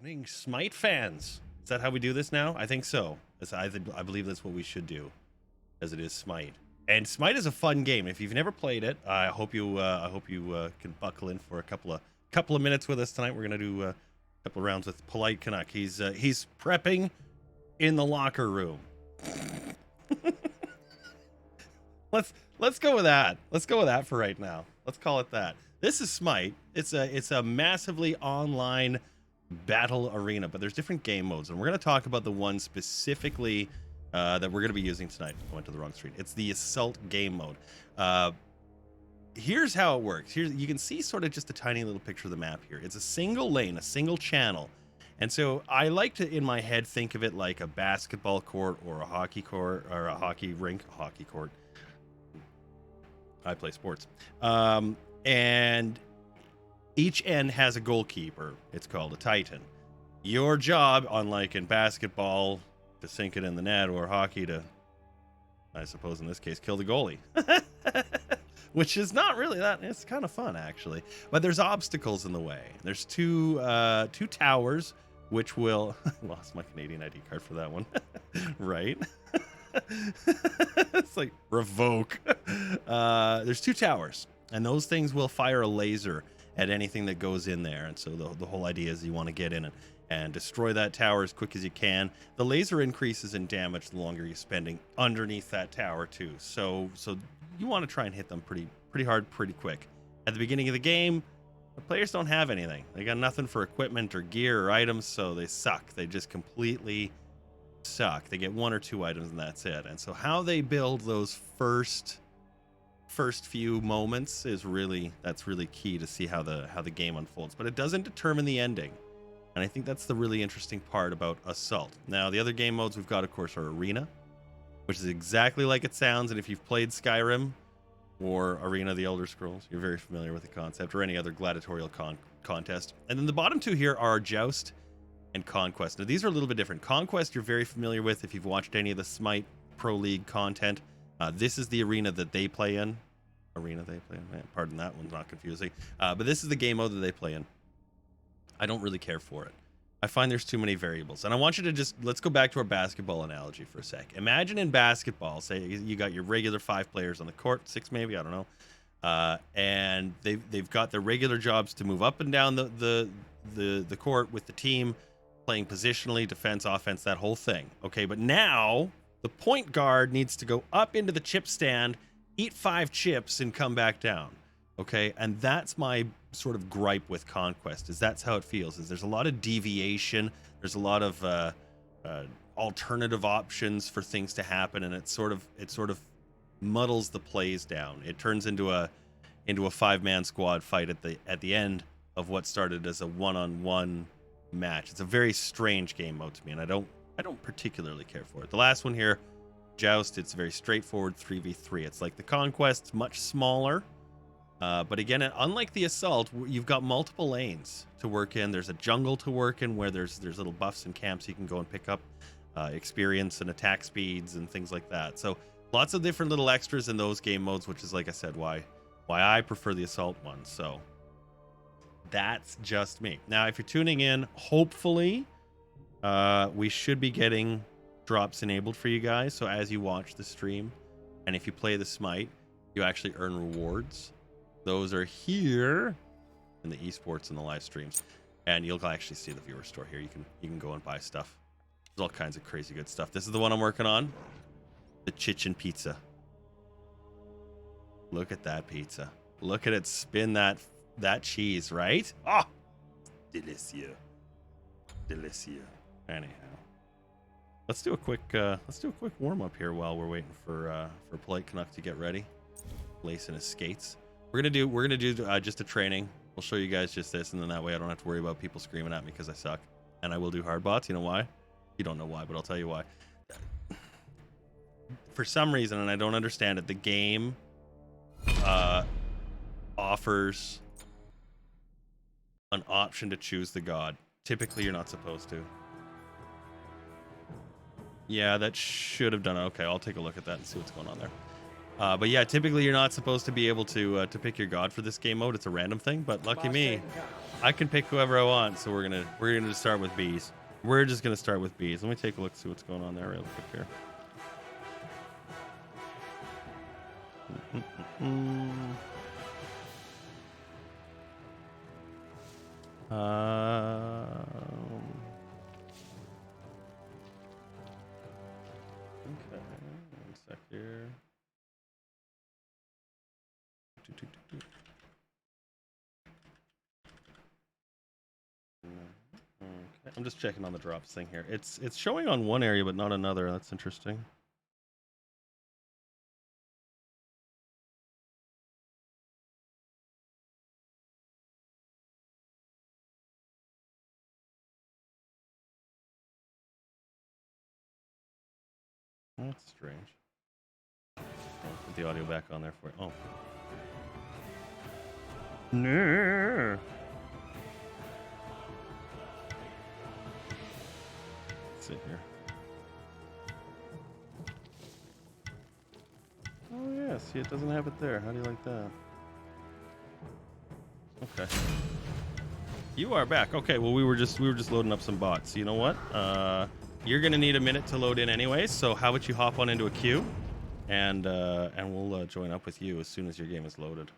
Evening, SMITE fans. Is that how we do this now? I think so. I believe that's what we should do, as it is SMITE. And SMITE is a fun game. If you've never played it, I hope you can buckle in for a couple of minutes with us tonight. We're gonna do a couple of rounds with PoliteCanuck. He's prepping in the locker room. Let's go with that. Let's go with that for right now. Let's call it that. This is SMITE. It's a massively online battle arena, but there's different game modes, and we're going to talk about the one specifically that we're going to be using tonight. I went to the wrong screen. It's the Assault game mode. Here's how it works. Here you can see sort of just a tiny little picture of the map here. It's a single lane, a single channel. And so I like to, in my head, think of it like a basketball court or a hockey court or a hockey rink, hockey court. I play sports. And each end has a goalkeeper. It's called a Titan. Your job, unlike in basketball, to sink it in the net, or hockey to, I suppose in this case, kill the goalie. Which is not really that. It's kind of fun, actually. But there's obstacles in the way. There's two towers, which will... lost my Canadian ID card for that one. Right? It's like, revoke. There's two towers, and those things will fire a laser at anything that goes in there. And so the whole idea is you want to get in and destroy that tower as quick as you can. The laser increases in damage the longer you're spending underneath that tower too. So you want to try and hit them pretty hard, pretty quick. At the beginning of the game, the players don't have anything. They got nothing for equipment or gear or items, so they suck. They just completely suck. They get one or two items and that's it. And so how they build those first few moments is really key to see how the game unfolds. But it doesn't determine the ending. And I think that's the really interesting part about Assault. Now, the other game modes we've got, of course, are Arena, which is exactly like it sounds. And if you've played Skyrim or Arena of the Elder Scrolls, you're very familiar with the concept, or any other gladiatorial contest. And then the bottom two here are Joust and Conquest. Now, these are a little bit different. Conquest you're very familiar with if you've watched any of the SMITE Pro League content. This is the arena that they play in. Pardon that one's not confusing. But this is the game mode that they play in. I don't really care for it. I find there's too many variables. And I want you to let's go back to our basketball analogy for a sec. Imagine in basketball, say you got your regular 5 players on the court, 6 maybe, I don't know. And they've got their regular jobs to move up and down the court with the team, playing positionally, defense, offense, that whole thing. Okay, but now the point guard needs to go up into the chip stand, eat 5 chips, and come back down. Okay, and that's my sort of gripe with Conquest, is that's how it feels. Is there's a lot of deviation, there's a lot of alternative options for things to happen, and it sort of muddles the plays down. It turns into a 5-man squad fight at the end of what started as a one-on-one match. It's a very strange game mode to me, and I don't particularly care for it. The last one here, Joust, it's very straightforward 3v3. It's like the Conquest, much smaller. But again, unlike the Assault, you've got multiple lanes to work in. There's a jungle to work in where there's little buffs and camps you can go and pick up experience and attack speeds and things like that. So lots of different little extras in those game modes, which is, like I said, why I prefer the Assault one. So that's just me. Now, if you're tuning in, hopefully we should be getting drops enabled for you guys. So as you watch the stream, and if you play the SMITE, you actually earn rewards. Those are here in the esports and the live streams, and you'll actually see the viewer store here. You can go and buy stuff. There's all kinds of crazy good stuff. This is the one I'm working on, the Chichen pizza. Look at that pizza. Look at it spin that cheese, right? Ah, oh, delicious. Anyhow, let's do a quick warm up here while we're waiting for PoliteCanuck to get ready, lacing his skates. We're gonna do just a training. We'll show you guys just this, and then that way I don't have to worry about people screaming at me because I suck. And I will do hard bots. You know why? You don't know why, but I'll tell you why. For some reason, and I don't understand it, the game offers an option to choose the god. Typically, you're not supposed to. Yeah, that should have done it. Okay, I'll take a look at that and see what's going on there. But yeah, typically you're not supposed to be able to pick your god for this game mode. It's a random thing, but lucky me, I can pick whoever I want, so we're gonna start with bees. We're just gonna start with bees. Let me take a look, see what's going on there real quick here. Okay, one sec here. Okay, I'm just checking on the drops thing here. It's showing on one area but not another. That's interesting. That's strange. I'll put the audio back on there for you. Oh. No. Let's see here. Oh yeah, see, it doesn't have it there. How do you like that? Okay. You are back. Okay, well we were just loading up some bots. You know what? You're gonna need a minute to load in anyway, so how about you hop on into a queue, and we'll join up with you as soon as your game is loaded.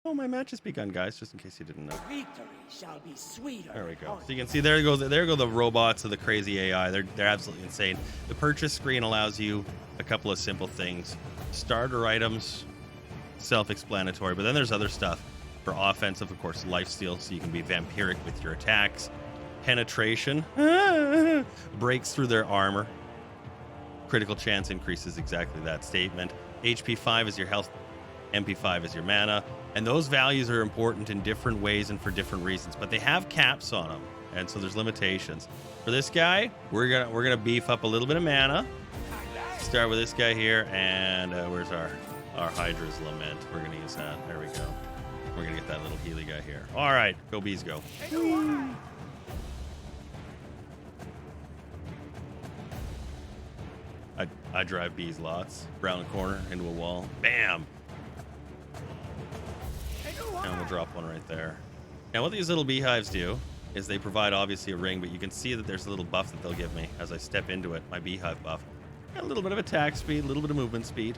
Oh, my match has begun, guys, just in case you didn't know. Victory shall be sweeter. There we go. So you can see there go the robots of the crazy AI. They're absolutely insane. The purchase screen allows you a couple of simple things. Starter items, self-explanatory, but then there's other stuff for offensive, of course, lifesteal, so you can be vampiric with your attacks. Penetration breaks through their armor. Critical chance increases, exactly that statement. HP 5 is your health, MP 5 is your mana, and those values are important in different ways and for different reasons, but they have caps on them, and so there's limitations. For this guy, we're gonna beef up a little bit of mana. Start with this guy here, and where's our Hydra's Lament? We're gonna use that. There we go. We're gonna get that little Healy guy here. All right, go bees, go. I drive bees lots. Round the corner into a wall. Bam. And we'll drop one right there. Now what these little beehives do is they provide obviously a ring, but you can see that there's a little buff that they'll give me as I step into it, my beehive buff. Got a little bit of attack speed, a little bit of movement speed.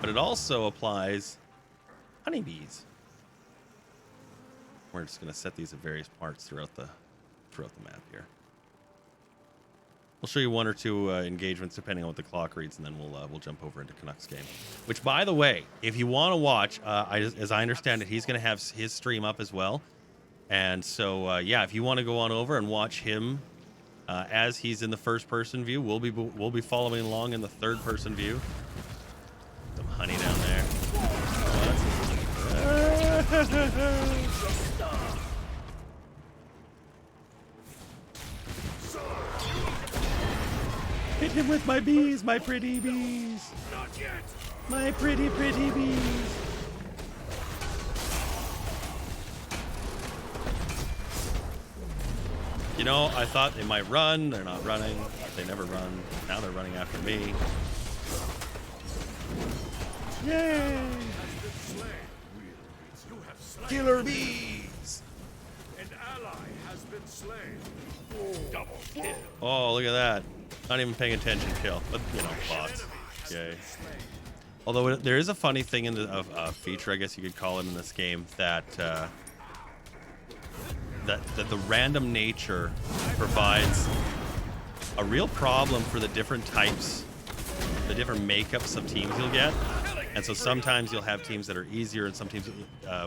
But it also applies honeybees. We're just gonna set these at various parts throughout the map here. We'll show you one or two engagements depending on what the clock reads, and then we'll jump over into Canucks game. Which, by the way, if you want to watch, as I understand it, he's going to have his stream up as well. And so, yeah, if you want to go on over and watch him as he's in the first-person view, we'll be following along in the third-person view. Some honey down there. Hit him with my bees, my pretty bees. Not yet. My pretty, pretty bees. You know, I thought they might run. They're not running. They never run. Now they're running after me. Yay! Killer bees. An ally has been slain. Double kill. Oh, look at that. Not even paying attention, kill. But, you know, bots. Yay. Although there is a funny thing in the feature, I guess you could call it, in this game, that that the random nature provides a real problem for the different types, the different makeups of teams you'll get. And so sometimes you'll have teams that are easier, and some teams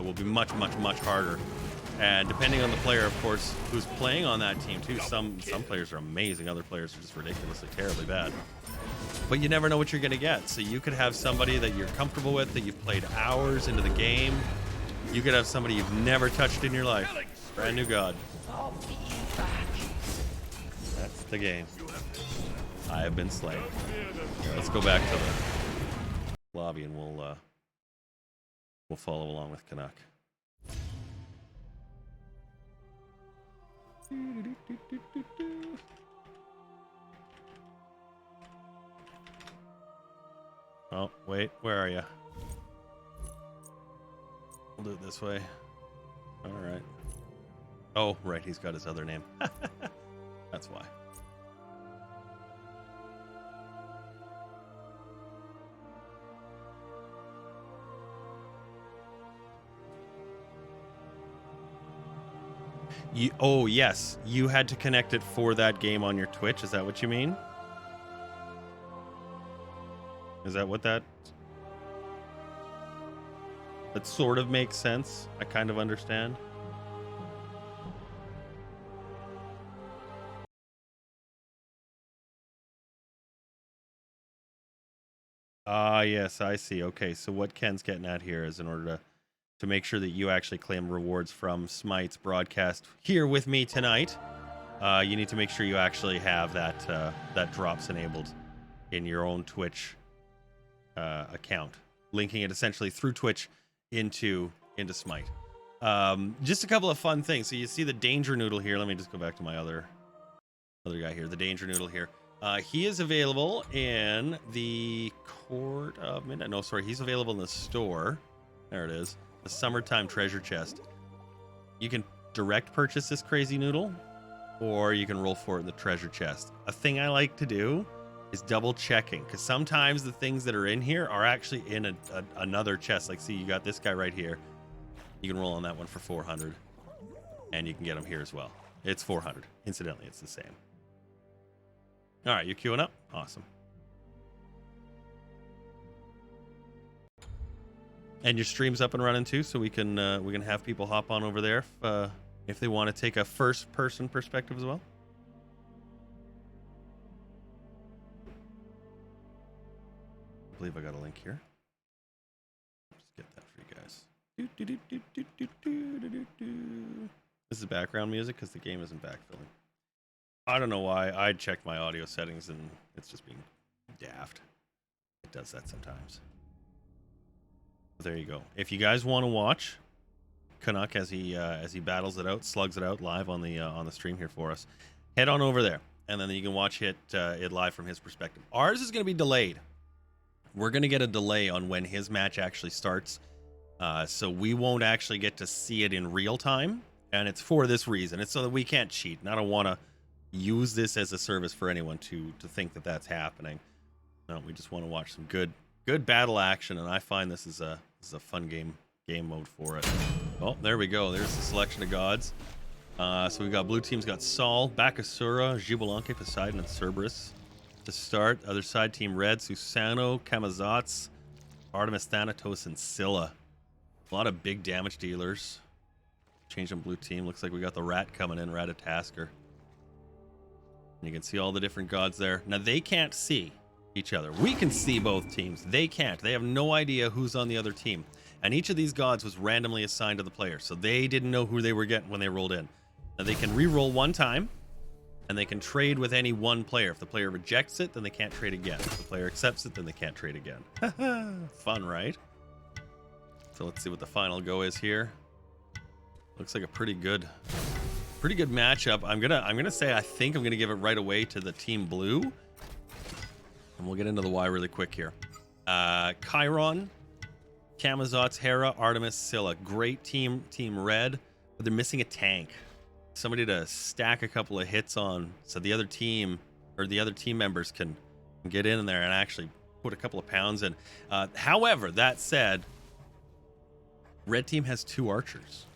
will be much, much, much harder. And depending on the player, of course, who's playing on that team too, some players are amazing, other players are just ridiculously terribly bad. But you never know what you're going to get. So you could have somebody that you're comfortable with, that you've played hours into the game. You could have somebody you've never touched in your life. Brand new god. That's the game. I have been slain. Yeah, let's go back to the lobby, and we'll follow along with Canuck. Oh, wait, where are you? do it this way. All right. Oh, right. He's got his other name. That's why. Oh, yes. You had to connect it for that game on your Twitch. Is that what you mean? Is that what that sort of makes sense? I kind of understand. Ah, yes, I see. Okay, so what Ken's getting at here is in order to make sure that you actually claim rewards from Smite's broadcast here with me tonight, you need to make sure you actually have that drops enabled in your own Twitch account, linking it essentially through Twitch into Smite. Just a couple of fun things. So you see the Danger Noodle here. Let me just go back to my other guy here, the Danger Noodle here. He is available in the Court of Midnight. No, sorry, he's available in the store. There it is. The Summertime Treasure Chest. You can direct purchase this crazy noodle, or you can roll for it in the treasure chest. A thing I like to do is double checking, because sometimes the things that are in here are actually in another chest. Like, see, you got this guy right here. You can roll on that one for 400, and you can get him here as well. It's 400. Incidentally, it's the same. All right, you queuing up? Awesome. And your stream's up and running too, so we can have people hop on over there if they want to take a first-person perspective as well. I believe I got a link here. Just get that for you guys. This is background music because the game isn't backfilling. I don't know why. I checked my audio settings and it's just being daft. It does that sometimes. There you go. If you guys want to watch Canuck as he battles it out, slugs it out live on the stream here for us, head on over there, and then you can watch it live from his perspective. Ours is going to be delayed. We're going to get a delay on when his match actually starts, so we won't actually get to see it in real time, and it's for this reason. It's so that we can't cheat, and I don't want to use this as a service for anyone to think that that's happening. No, we just want to watch some good battle action, and I find this is a fun game mode for it. Oh, there we go. There's the selection of gods. So we've got blue team's got Sol, Bakasura, Xbalanque, Poseidon, and Cerberus to start. Other side, team red, Susano, Camazotz, Artemis, Thanatos, and Scylla. A lot of big damage dealers. Change on blue team. Looks like we got the rat coming in, Ratatasker. You can see all the different gods there. Now they can't see each other. We can see both teams. They can't. They have no idea who's on the other team. And each of these gods was randomly assigned to the player, so they didn't know who they were getting when they rolled in. Now they can re-roll one time, and they can trade with any one player. If the player rejects it, then they can't trade again. If the player accepts it, then they can't trade again. Fun, right? So let's see what the final go is here. Looks like a pretty good matchup. I'm gonna say I think I'm gonna give it right away to the team blue. And we'll get into the why really quick here. Chiron, Camazotz, Hera, Artemis, Scylla. Great team red, but they're missing a tank. Somebody to stack a couple of hits on so the other team or the other team members can get in there and actually put a couple of pounds in. However, that said, red team has 2 archers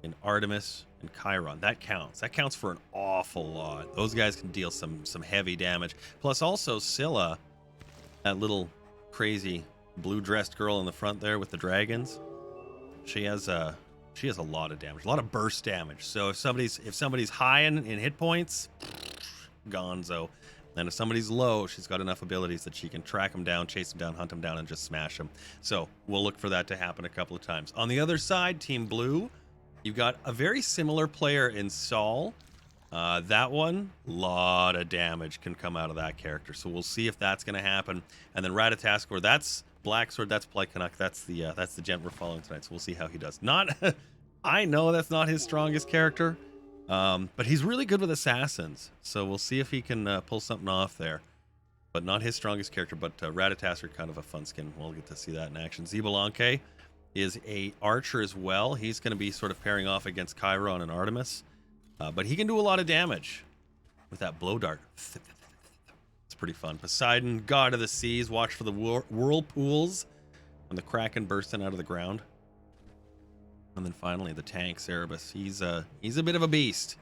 in Artemis and Chiron. That counts. That counts for an awful lot. Those guys can deal some heavy damage. Plus also Scylla, that little crazy blue-dressed girl in the front there with the dragons. She has a lot of damage, a lot of burst damage. So if somebody's high in hit points, gonzo. And if somebody's low, she's got enough abilities that she can track them down, chase them down, hunt them down, and just smash them. So we'll look for that to happen a couple of times. On the other side, Team Blue, you've got a very similar player in Sol. That one, a lot of damage can come out of that character. So we'll see if that's going to happen. And then Ratatasker, that's Black Sword, that's PoliteCanuck, that's the gent we're following tonight. So we'll see how he does. I know that's not his strongest character, but he's really good with assassins. So we'll see if he can pull something off there. But not his strongest character, but Ratatasker, kind of a fun skin. We'll get to see that in action. Xbalanque, is a archer as well. He's going to be sort of pairing off against Chiron and Artemis. But he can do a lot of damage with that blow dart. It's pretty fun. Poseidon, god of the seas. Watch for the whirlpools when the Kraken bursting out of the ground. And then finally, the tank, Cerebus. He's a bit of a beast.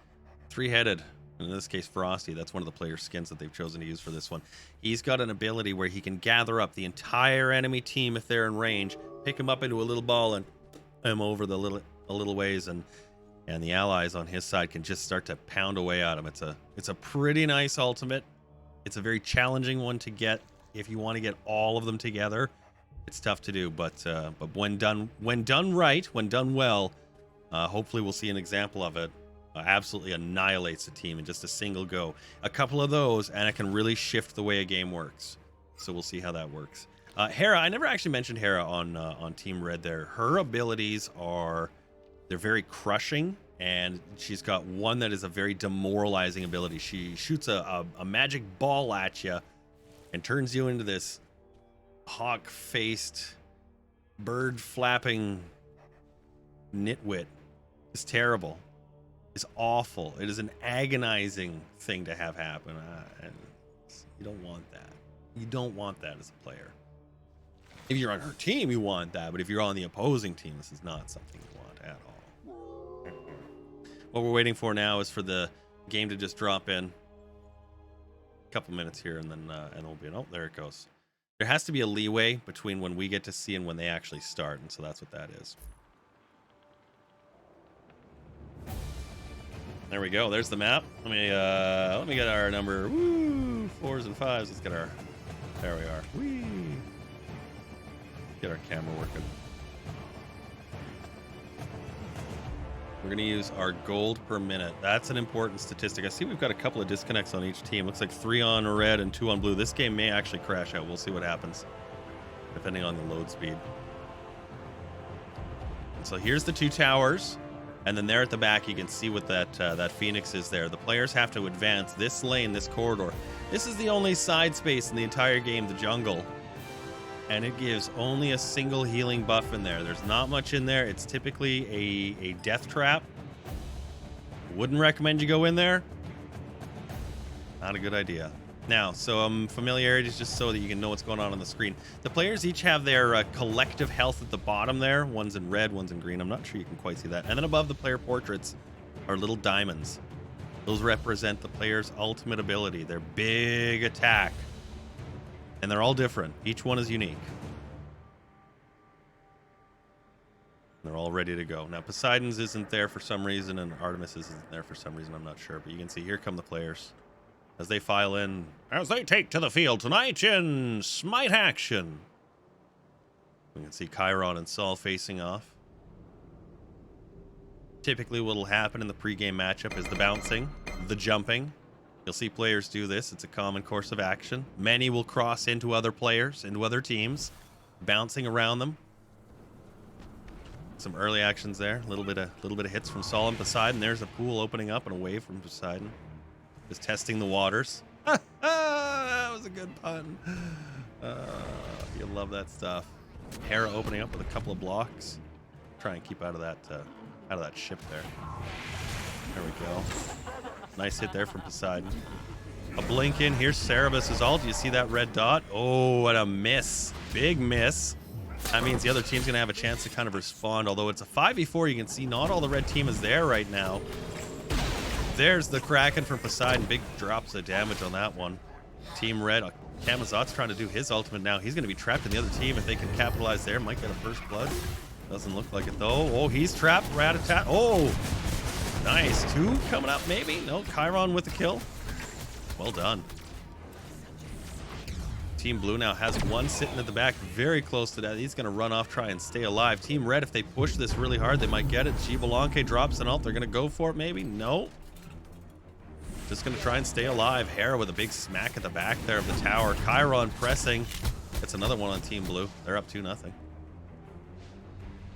Three-headed. In this case, Frosty. That's one of the player skins that they've chosen to use for this one. He's got an ability where he can gather up the entire enemy team if they're in range, pick them up into a little ball, and them over a little ways, and the allies on his side can just start to pound away at him. It's a pretty nice ultimate. It's a very challenging one to get if you want to get all of them together. It's tough to do, but when done right, when done well, hopefully we'll see an example of it. Absolutely annihilates the team in just a single go. A couple of those, and it can really shift the way a game works. So we'll see how that works. Hera, I never actually mentioned Hera on Team Red there. Her abilities they're very crushing, and she's got one that is a very demoralizing ability. She shoots a magic ball at you and turns you into this hawk-faced, bird-flapping nitwit. It's terrible. It's awful. It is an agonizing thing to have happen. And you don't want that. You don't want that as a player. If you're on her team, you want that. But if you're on the opposing team, this is not something you want at all. What we're waiting for now is for the game to just drop in. A couple minutes here, and then we'll be in. Oh, there it goes. There has to be a leeway between when we get to see and when they actually start, and so that's what that is. There we go. There's the map. Let me get our number. Woo! 4s and 5s. Let's get our. There we are. Whee! Get our camera working. We're gonna use our gold per minute. That's an important statistic. I see we've got a couple of disconnects on each team. Looks like 3 on red and 2 on blue. This game may actually crash out. We'll see what happens, depending on the load speed. And so here's the 2 towers. And then there at the back, you can see what that Phoenix is there. The players have to advance this lane, this corridor. This is the only side space in the entire game, the jungle. And it gives only a single healing buff in there. There's not much in there. It's typically a death trap. Wouldn't recommend you go in there. Not a good idea. Now, so familiarity is just so that you can know what's going on the screen. The players each have their collective health at the bottom there. One's in red, one's in green. I'm not sure you can quite see that. And then above the player portraits are little diamonds. Those represent the player's ultimate ability, their big attack. And they're all different. Each one is unique. They're all ready to go. Now, Poseidon's isn't there for some reason, and Artemis isn't there for some reason. I'm not sure. But you can see here come the players as they file in, as they take to the field tonight in SMITE action. We can see Chiron and Saul facing off. Typically what'll happen in the pregame matchup is the bouncing, the jumping. You'll see players do this. It's a common course of action. Many will cross into other players, into other teams, bouncing around them. Some early actions there. A little bit of hits from Saul and Poseidon. There's a pool opening up and a wave from Poseidon. Just testing the waters. That was a good pun. You'll love that stuff. Hera opening up with a couple of blocks. Try and keep out of that ship there. There we go. Nice hit there from Poseidon. A blink in. Here's Cerebus' ult. Do you see that red dot? Oh, and a miss. Big miss. That means the other team's going to have a chance to kind of respond. Although it's a 5v4, you can see not all the red team is there right now. There's the Kraken from Poseidon. Big drops of damage on that one. Team Red, Kamazot's trying to do his ultimate now. He's going to be trapped in the other team. If they can capitalize there, might get a first blood. Doesn't look like it, though. Oh, he's trapped. Rat-a-tat. Oh, nice. 2 coming up, maybe. No, Chiron with the kill. Well done. Team Blue now has 1 sitting at the back, very close to that. He's going to run off, try and stay alive. Team Red, if they push this really hard, they might get it. Gibalanke drops an ult. They're going to go for it, maybe. No. Just going to try and stay alive. Hera with a big smack at the back there of the tower. Chiron pressing. That's another one on Team Blue. They're up 2-0.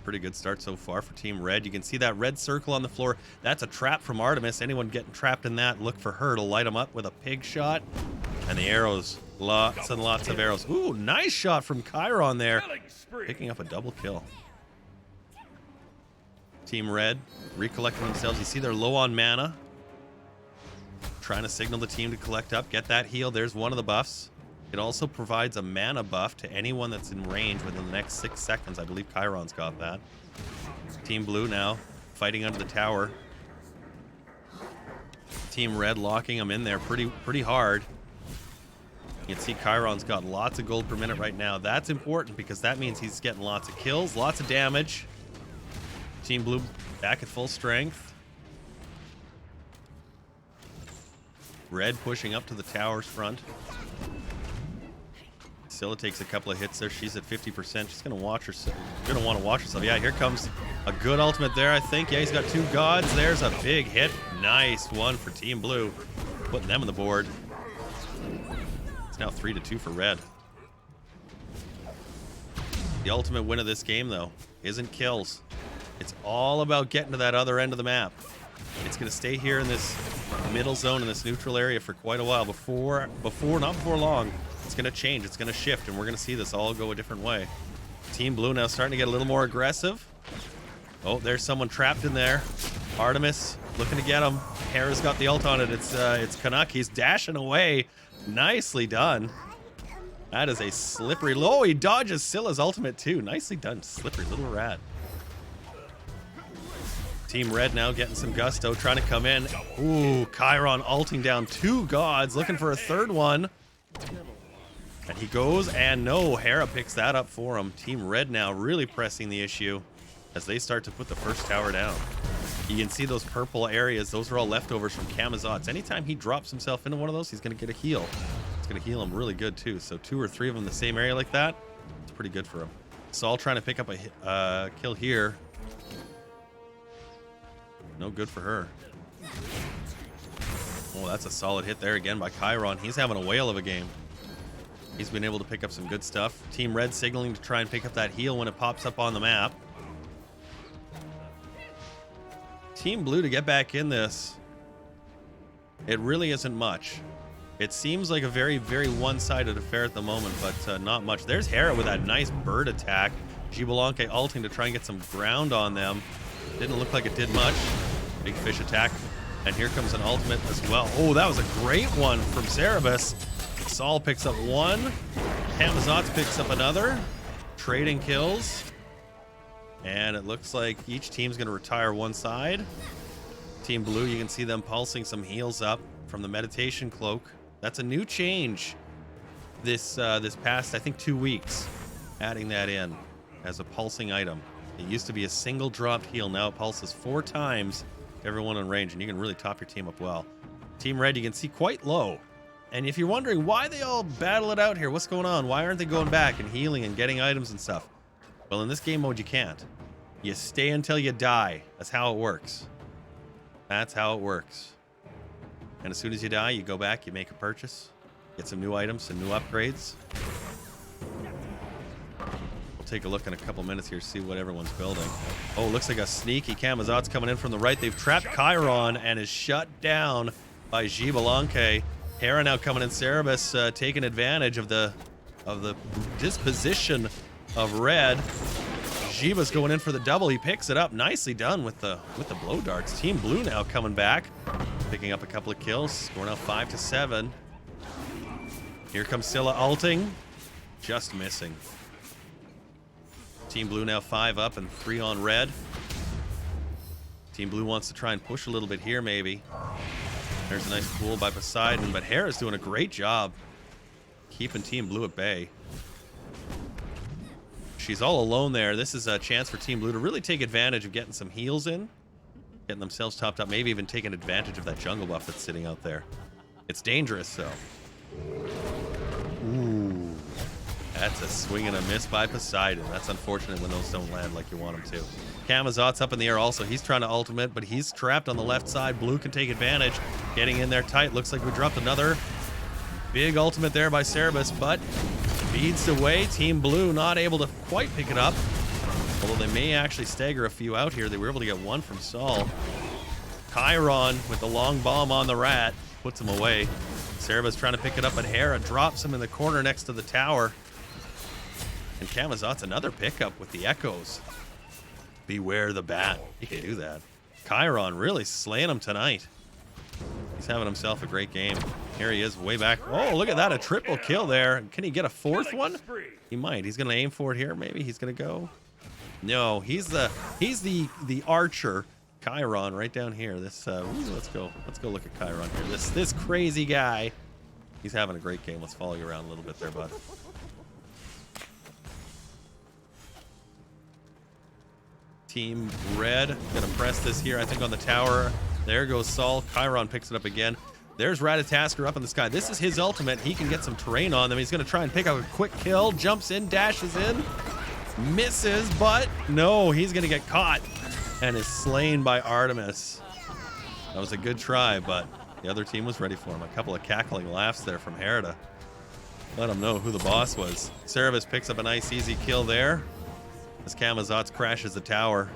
Pretty good start so far for Team Red. You can see that red circle on the floor. That's a trap from Artemis. Anyone getting trapped in that, look for her to light them up with a pig shot. And the arrows. Lots and lots of arrows. Ooh, nice shot from Chiron there. Picking up a double kill. Team Red recollecting themselves. You see they're low on mana. Trying to signal the team to collect up. Get that heal. There's one of the buffs. It also provides a mana buff to anyone that's in range within the next 6 seconds. I believe Chiron's got that. Team Blue now fighting under the tower. Team Red locking them in there pretty hard. You can see Chiron's got lots of gold per minute right now. That's important because that means he's getting lots of kills, lots of damage. Team Blue back at full strength. Red pushing up to the tower's front. Scylla takes a couple of hits there. She's at 50%. She's gonna watch herself. Gonna want to watch herself. Yeah, here comes a good ultimate there, I think. Yeah, he's got 2 gods. There's a big hit. Nice one for Team Blue. Putting them on the board. It's now 3-2 for Red. The ultimate win of this game, though, isn't kills. It's all about getting to that other end of the map. It's going to stay here in this middle zone, in this neutral area for quite a while. Not before long, it's going to change. It's going to shift, and we're going to see this all go a different way. Team Blue now starting to get a little more aggressive. Oh, there's someone trapped in there. Artemis looking to get him. Hera's got the ult on it. It's Canuck. He's dashing away. Nicely done. That is a slippery... Oh, he dodges Scylla's ultimate, too. Nicely done, slippery little rat. Team Red now getting some gusto, trying to come in. Ooh, Chiron ulting down 2 gods, looking for a 3rd one. And he goes, and no, Hera picks that up for him. Team Red now really pressing the issue as they start to put the first tower down. You can see those purple areas. Those are all leftovers from Camazotz. Anytime he drops himself into one of those, he's going to get a heal. It's going to heal him really good, too. So 2 or 3 of them in the same area like that, it's pretty good for him. Saul trying to pick up a kill here. No good for her. Oh, that's a solid hit there again by Chiron. He's having a whale of a game. He's been able to pick up some good stuff. Team Red signaling to try and pick up that heal when it pops up on the map. Team Blue to get back in this. It really isn't much. It seems like a very, very one-sided affair at the moment, but not much. There's Hera with that nice bird attack. Gibalanke ulting to try and get some ground on them. Didn't look like it did much. Big fish attack. And here comes an ultimate as well. Oh, that was a great one from Cerebus. Saul picks up 1. Camazotz picks up another. Trading kills. And it looks like each team's going to retire one side. Team Blue, you can see them pulsing some heals up from the meditation cloak. That's a new change this past, I think, 2 weeks. Adding that in as a pulsing item. It used to be a single dropped heal. Now it pulses 4 times to everyone in range, and you can really top your team up well. Team Red, you can see quite low. And if you're wondering why they all battle it out here, what's going on? Why aren't they going back and healing and getting items and stuff? Well, in this game mode, you can't. You stay until you die. That's how it works. That's how it works. And as soon as you die, you go back, you make a purchase, get some new items, some new upgrades. We'll take a look in a couple minutes here, see what everyone's building. Oh, looks like a sneaky Camazotz coming in from the right. They've trapped Chiron and is shut down by Gibalanke. Hera now coming in. Cerebus taking advantage of the disposition of Red. Jiba's going in for the double. He picks it up. Nicely done with the blow darts. Team Blue now coming back, picking up a couple of kills. We're now 5-7. Here comes Scylla ulting, just missing. Team Blue now 5 up and 3 on Red. Team Blue wants to try and push a little bit here, maybe. There's a nice pool by Poseidon, but Hera's doing a great job keeping Team Blue at bay. She's all alone there. This is a chance for Team Blue to really take advantage of getting some heals in, getting themselves topped up, maybe even taking advantage of that jungle buff that's sitting out there. It's dangerous, though. Ooh. That's a swing and a miss by Poseidon. That's unfortunate when those don't land like you want them to. Camazotz up in the air also. He's trying to ultimate, but he's trapped on the left side. Blue can take advantage. Getting in there tight. Looks like we dropped another big ultimate there by Cerebus, but beads away. Team Blue not able to quite pick it up. Although they may actually stagger a few out here. They were able to get one from Saul. Chiron with the long bomb on the rat puts him away. Cerebus trying to pick it up, but Hera drops him in the corner next to the tower. And Camazotz another pickup with the echoes. Beware the bat. He can do that. Chiron really slaying him tonight. He's having himself a great game. Here he is way back. Oh, look at that. A triple kill there. Can he get a fourth one? He might. He's going to aim for it here. Maybe he's going to go. No, he's the archer. Chiron right down here. This let's go look at Chiron here. This crazy guy. He's having a great game. Let's follow you around a little bit there, bud. Team Red gonna press this here, I think, on the tower. There goes Saul. Chiron picks it up again. There's Ratatasker up in the sky. This is his ultimate. He can get some terrain on them. He's gonna try and pick up a quick kill. Jumps in, dashes in, misses, but no, he's gonna get caught and is slain by Artemis. That was a good try, but the other team was ready for him. A couple of cackling laughs there from Herida. Let him know who the boss was. Cerebus picks up a nice easy kill there as Camazotz crashes the tower.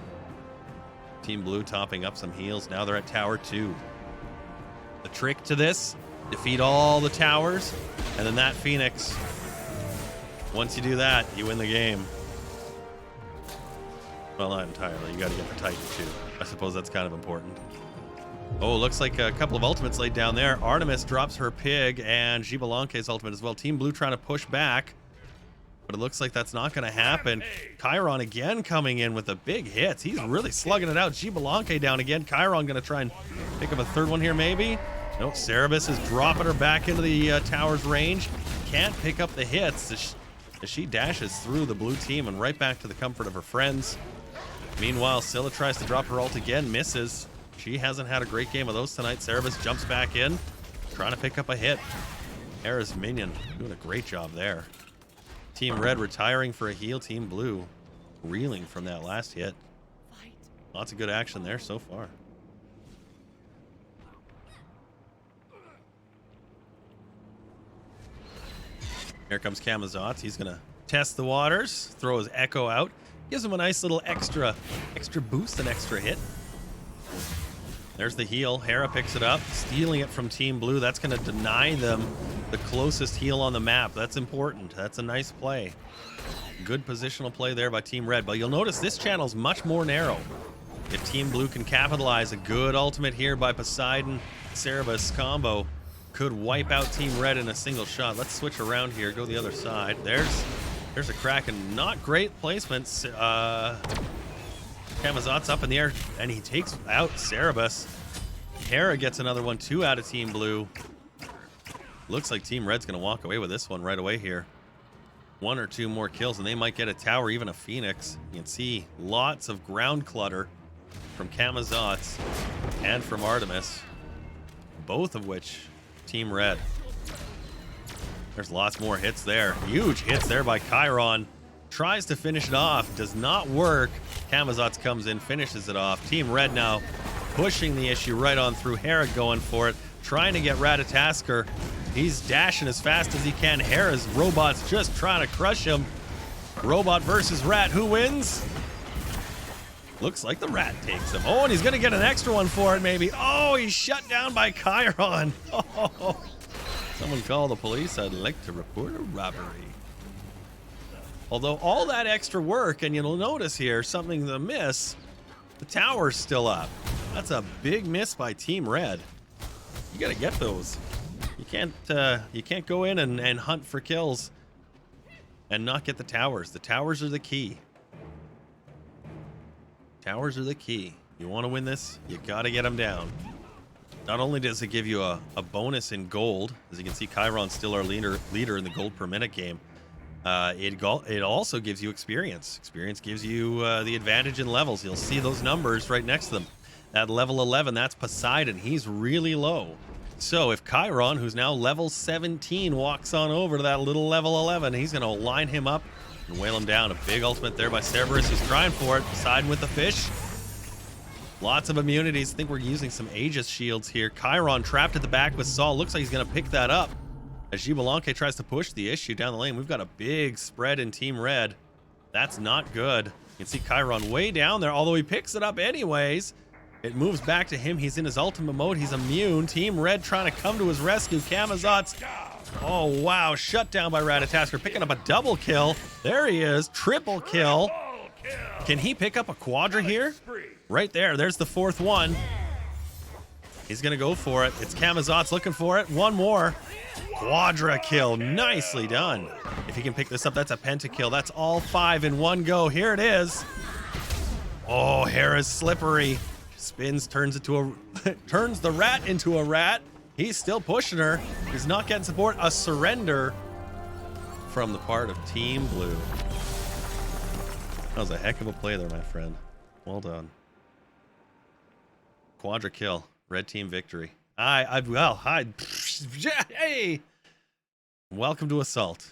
Team Blue topping up some heals. Now they're at Tower 2. The trick to this, defeat all the towers, and then that Phoenix. Once you do that, you win the game. Well, not entirely. You got to get the Titan too. I suppose that's kind of important. Oh, looks like a couple of ultimates laid down there. Artemis drops her pig and Gibalanke's ultimate as well. Team Blue trying to push back, but it looks like that's not going to happen. Chiron again coming in with the big hits. He's really slugging it out. Gibalanke down again. Chiron going to try and pick up a third one here maybe. No, Cerebus is dropping her back into the tower's range. Can't pick up the hits as she dashes through the blue team and right back to the comfort of her friends. Meanwhile, Scylla tries to drop her ult again, misses. She hasn't had a great game of those tonight. Cerebus jumps back in, trying to pick up a hit. Hera's minion doing a great job there. Team Red retiring for a heal. Team Blue reeling from that last hit. Lots of good action there so far. Here comes Camazotz. He's going to test the waters, throw his Echo out. Gives him a nice little extra boost, an extra hit. There's the heal. Hera picks it up, stealing it from Team Blue. That's going to deny them the closest heal on the map. That's important. That's a nice play. Good positional play there by Team Red. But you'll notice this channel's much more narrow. If Team Blue can capitalize, a good ultimate here by Poseidon, Cerebus combo could wipe out Team Red in a single shot. Let's switch around here, go the other side. There's a Kraken. Not great placements. Camazotz up in the air, and he takes out Cerebus. Hera gets another one, 2 out of Team Blue. Looks like Team Red's going to walk away with this one right away here. 1 or 2 more kills, and they might get a tower, even a Phoenix. You can see lots of ground clutter from Camazotz and from Artemis, both of which Team Red. There's lots more hits there. Huge hits there by Chiron. Tries to finish it off. Does not work. Camazotz comes in, finishes it off. Team Red now pushing the issue right on through. Hera going for it. Trying to get Ratatasker. He's dashing as fast as he can. Hera's robot's just trying to crush him. Robot versus Rat. Who wins? Looks like the Rat takes him. Oh, and he's going to get an extra one for it maybe. Oh, he's shut down by Chiron. Oh. Someone call the police. I'd like to report a robbery. Although all that extra work, and you'll notice here something amiss, the tower's still up. That's a big miss by Team Red. You got to get those. You can't go in and hunt for kills and not get the towers. The towers are the key. Towers are the key. You want to win this? You got to get them down. Not only does it give you a bonus in gold, as you can see, Chiron's still our leader in the gold per minute game. It also gives you experience. Experience gives you the advantage in levels. You'll see those numbers right next to them. At level 11, that's Poseidon. He's really low. So if Chiron, who's now level 17, walks on over to that little level 11, he's going to line him up and whale him down. A big ultimate there by Cerberus, who's trying for it. Poseidon with the fish. Lots of immunities. I think we're using some Aegis shields here. Chiron trapped at the back with Saul. Looks like he's going to pick that up as Gibalanke tries to push the issue down the lane. We've got a big spread in Team Red. That's not good. You can see Chiron way down there, although he picks it up anyways. It moves back to him. He's in his ultimate mode. He's immune. Team Red trying to come to his rescue. Camazotz. Oh, wow. Shut down by Ratatasker. Picking up a double kill. There he is. Triple kill. Can he pick up a quadra here? Right there. There's the fourth one. He's going to go for it. It's Kamazot's looking for it. One more. Quadra kill. Nicely done. If he can pick this up, that's a pentakill. That's all 5 in one go. Here it is. Oh, Hera's slippery. Spins, turns the rat into a rat. He's still pushing her. He's not getting support. A surrender from the part of Team Blue. That was a heck of a play there, my friend. Well done. Quadra kill. Red team victory. Hi. Hey. Welcome to Assault.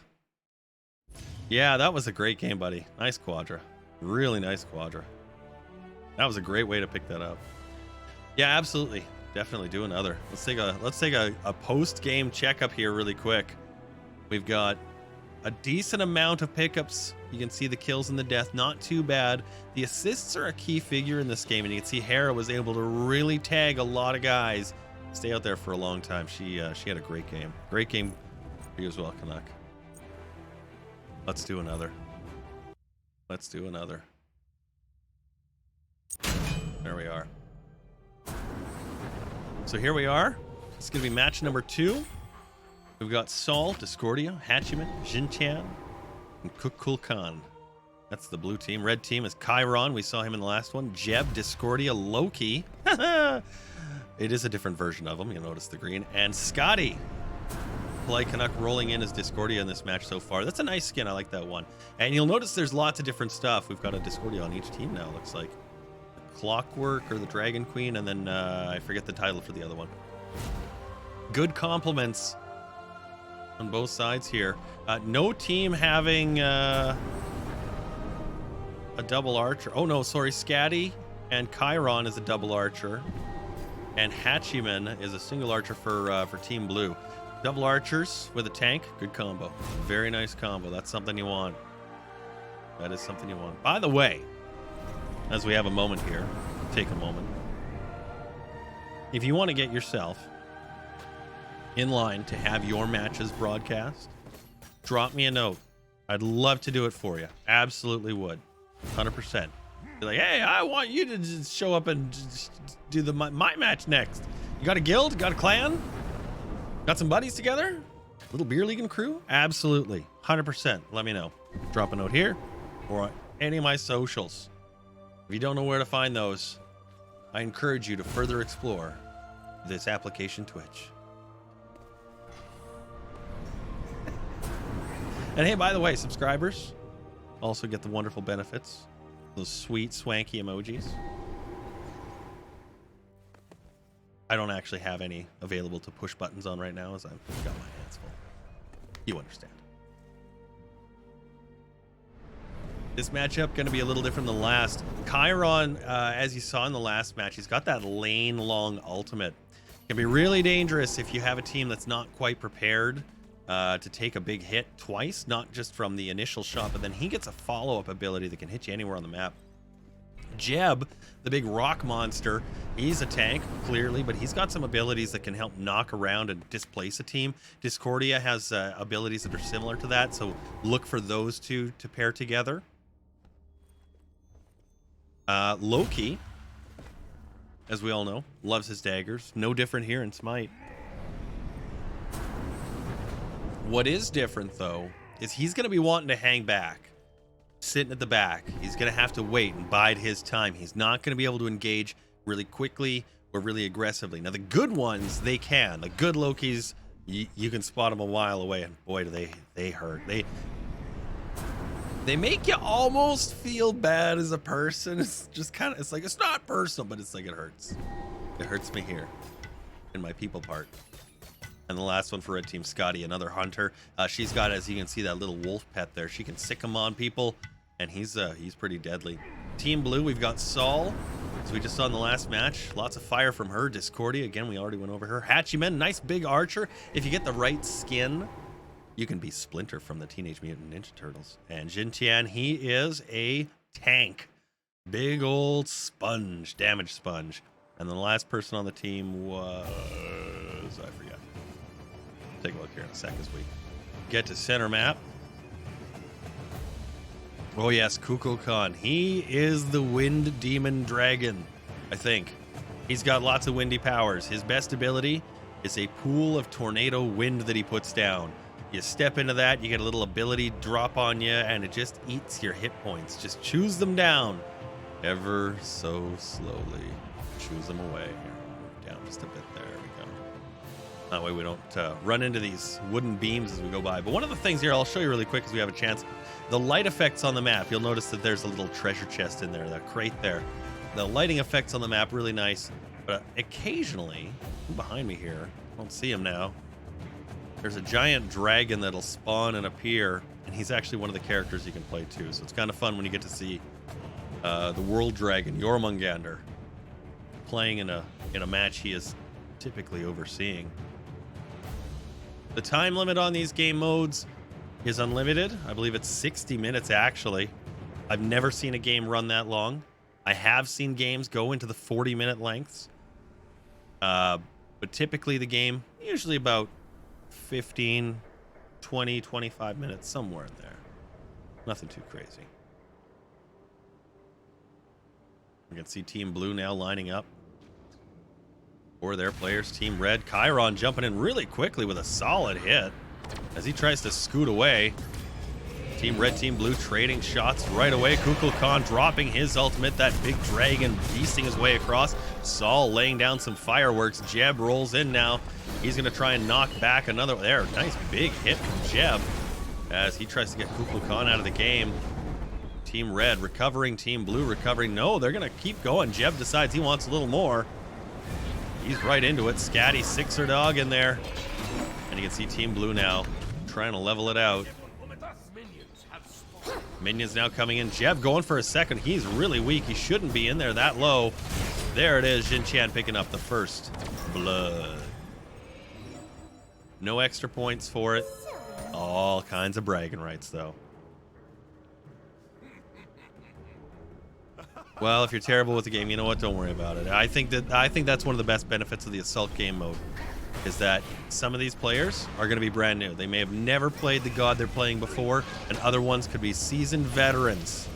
Yeah, that was a great game, buddy. Nice quadra. Really nice quadra. That was a great way to pick that up. Yeah, absolutely. Definitely do another. Let's take a post-game checkup here really quick. We've got a decent amount of pickups. You can see the kills and the death, not too bad. The assists are a key figure in this game, and you can see Hera was able to really tag a lot of guys, stay out there for a long time. She had a great game. Great game for you as well, Canuck. Let's do another. Let's do another. There we are. So here we are. It's going to be match number 2. We've got Sol, Discordia, Hachiman, Xintian, and Kukulkan. That's the blue team. Red team is Chiron. We saw him in the last one. Jeb, Discordia, Loki. It is a different version of him. You'll notice the green. And Scotty. PoliteCanuck rolling in as Discordia in this match so far. That's a nice skin. I like that one. And you'll notice there's lots of different stuff. We've got a Discordia on each team now, looks like. The Clockwork or the Dragon Queen, and then I forget the title for the other one. Good compliments on both sides here. No team having a double archer. Oh no, sorry. Scatty and Chiron is a double archer, and Hachiman is a single archer for Team Blue. Double archers with a tank, good combo. Very nice combo. That's something you want. That is something you want. By the way, as we have a moment here, take a moment. If you want to get yourself in line to have your matches broadcast, drop me a note. I'd love to do it for you. Absolutely would. 100%. Be like, hey, I want you to just show up and just do my match next. You got a guild? Got a clan? Got some buddies together? Little beer league and crew? Absolutely. 100%. Let me know. Drop a note here or on any of my socials. If you don't know where to find those, I encourage you to further explore this application, Twitch. And hey, by the way, subscribers also get the wonderful benefits. Those sweet, swanky emojis. I don't actually have any available to push buttons on right now as I've got my hands full. You understand. This matchup going to be a little different than the last. Chiron, as you saw in the last match, he's got that lane-long ultimate. It can be really dangerous if you have a team that's not quite prepared to take a big hit twice, not just from the initial shot, but then he gets a follow-up ability that can hit you anywhere on the map. Jeb, the big rock monster, he's a tank, clearly, but he's got some abilities that can help knock around and displace a team. Discordia has abilities that are similar to that, so look for those two to pair together. Loki, as we all know, loves his daggers. No different here in Smite. What is different, though, is he's going to be wanting to hang back. Sitting at the back. He's going to have to wait and bide his time. He's not going to be able to engage really quickly or really aggressively. Now, the good ones, they can. The good Lokis, you can spot them a while away, and boy, do they hurt. They make you almost feel bad as a person. It's just kind of, it's like, it's not personal, but it's like it hurts. It hurts me here in my people part. And the last one for Red Team, Scotty, another hunter. She's got, as you can see, that little wolf pet there. She can sick him on people, and he's pretty deadly. Team Blue, we've got Sol, as we just saw in the last match. Lots of fire from her. Discordia, again, we already went over her. Hachiman, nice big archer. If you get the right skin, you can be Splinter from the Teenage Mutant Ninja Turtles. And Xintian, he is a tank. Big old sponge, damage sponge. And the last person on the team was, I forget. Take a look here in a sec as we get to center map. Oh yes, Kukulkan. He is the wind demon dragon, I think. He's got lots of windy powers. His best ability is a pool of tornado wind that he puts down. You step into that, you get a little ability drop on you, and it just eats your hit points. Just chews them down ever so slowly. Chews them away. Here, down just a bit. There we go. That way we don't run into these wooden beams as we go by. But one of the things here, I'll show you really quick as we have a chance. The light effects on the map, you'll notice that there's a little treasure chest in there, that crate there. The lighting effects on the map, really nice. But occasionally, behind me here, I don't see him now. There's a giant dragon that'll spawn and appear, and he's actually one of the characters you can play too. So it's kind of fun when you get to see the world dragon, Jormungandr, playing in a match he is typically overseeing. The time limit on these game modes is unlimited. I believe it's 60 minutes actually. I've never seen a game run that long. I have seen games go into the 40-minute lengths. But typically the game, usually about 15, 20, 25 minutes, somewhere in there. Nothing too crazy. You can see Team Blue now lining up for their players. Team Red, Chiron jumping in really quickly with a solid hit as he tries to scoot away. Team Red, Team Blue trading shots right away. Kukulkan dropping his ultimate. That big dragon beasting his way across. Saul laying down some fireworks. Jeb rolls in now. He's going to try and knock back another. There, nice big hit from Jeb as he tries to get Kukulkan out of the game. Team Red recovering. Team Blue recovering. No, they're going to keep going. Jeb decides he wants a little more. He's right into it. Scatty sixer dog in there. And you can see Team Blue now trying to level it out. Minions now coming in. Jeb going for a second. He's really weak. He shouldn't be in there that low. There it is. Jin Chan picking up the first blood. No extra points for it. All kinds of bragging rights, though. Well, if you're terrible with the game, you know what? Don't worry about it. I think that's one of the best benefits of the Assault game mode, is that some of these players are going to be brand new. They may have never played the god they're playing before, and other ones could be seasoned veterans.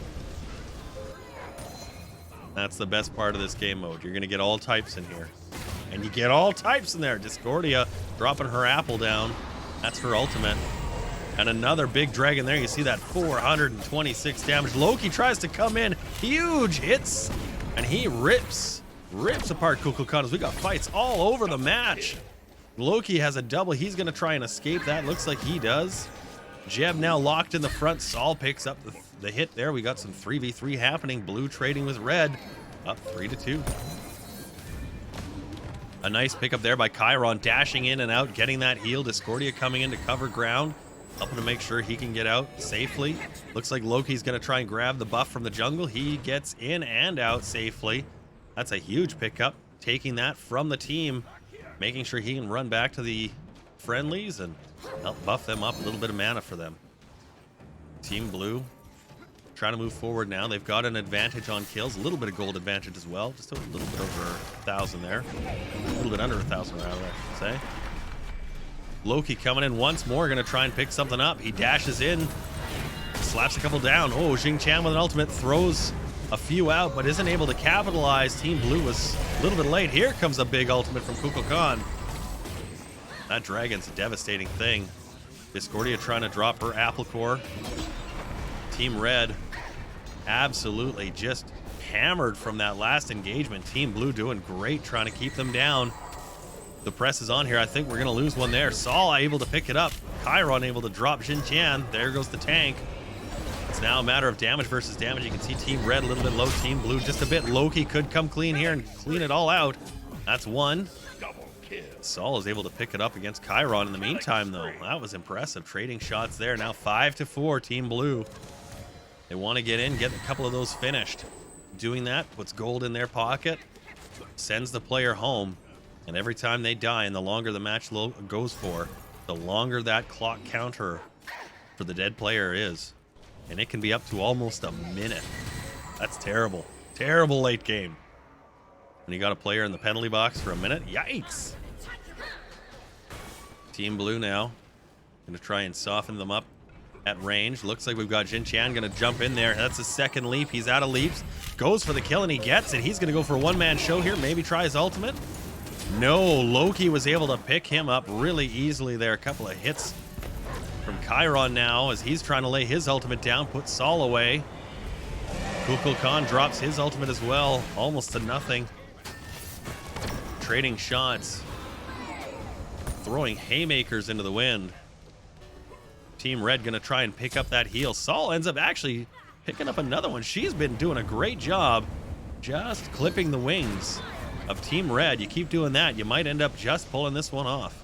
That's the best part of this game mode. You're going to get all types in here. And you get all types in there. Discordia dropping her apple down. That's her ultimate. And another big dragon there. You see that 426 damage. Loki tries to come in. Huge hits. And he rips apart Kukulkan as we got fights all over the match. Loki has a double. He's going to try and escape that. Looks like he does. Jeb now locked in the front. Saul picks up the hit there. We got some 3v3 happening. Blue trading with red. Up 3-2. A nice pickup there by Chiron, dashing in and out, getting that heal. Discordia coming in to cover ground, helping to make sure he can get out safely. Looks like Loki's going to try and grab the buff from the jungle. He gets in and out safely. That's a huge pickup, taking that from the team, making sure he can run back to the friendlies and help buff them up. A little bit of mana for them. Team Blue trying to move forward now. They've got an advantage on kills, a little bit of gold advantage as well, just a little bit over 1,000 there, a little bit under 1,000 rather, I should say. Loki coming in once more, gonna try and pick something up. He dashes in, slaps a couple down. Oh, Jing Chan with an ultimate, throws a few out, but isn't able to capitalize. Team Blue was a little bit late. Here comes a big ultimate from Kukulkan. That dragon's a devastating thing. Discordia trying to drop her apple core. Team Red absolutely just hammered from that last engagement. Team Blue doing great trying to keep them down. The press is on here. I think we're going to lose one there. Saul able to pick it up. Chiron able to drop Jin Chan. There goes the tank. It's now a matter of damage versus damage. You can see Team Red a little bit low. Team Blue just a bit. Loki could come clean here and clean it all out. That's one. Saul is able to pick it up against Chiron in the meantime, though. That was impressive. Trading shots there. Now 5-4, Team Blue. They want to get in, get a couple of those finished. Doing that puts gold in their pocket, sends the player home, and every time they die, and the longer the match goes for, the longer that clock counter for the dead player is. And it can be up to almost a minute. That's terrible. Terrible late game. When you got a player in the penalty box for a minute, yikes! Team Blue now going to try and soften them up at range. Looks like we've got Jin Chan gonna jump in there. That's his second leap. He's out of leaps. Goes for the kill and he gets it. He's gonna go for a one-man show here. Maybe try his ultimate. No, Loki was able to pick him up really easily there. A couple of hits from Chiron now as he's trying to lay his ultimate down, put Saul away. Kukul Khan drops his ultimate as well, almost to nothing. Trading shots. Throwing haymakers into the wind. Team Red gonna try and pick up that heal. Saul ends up actually picking up another one. She's been doing a great job just clipping the wings of Team Red. You keep doing that, you might end up just pulling this one off.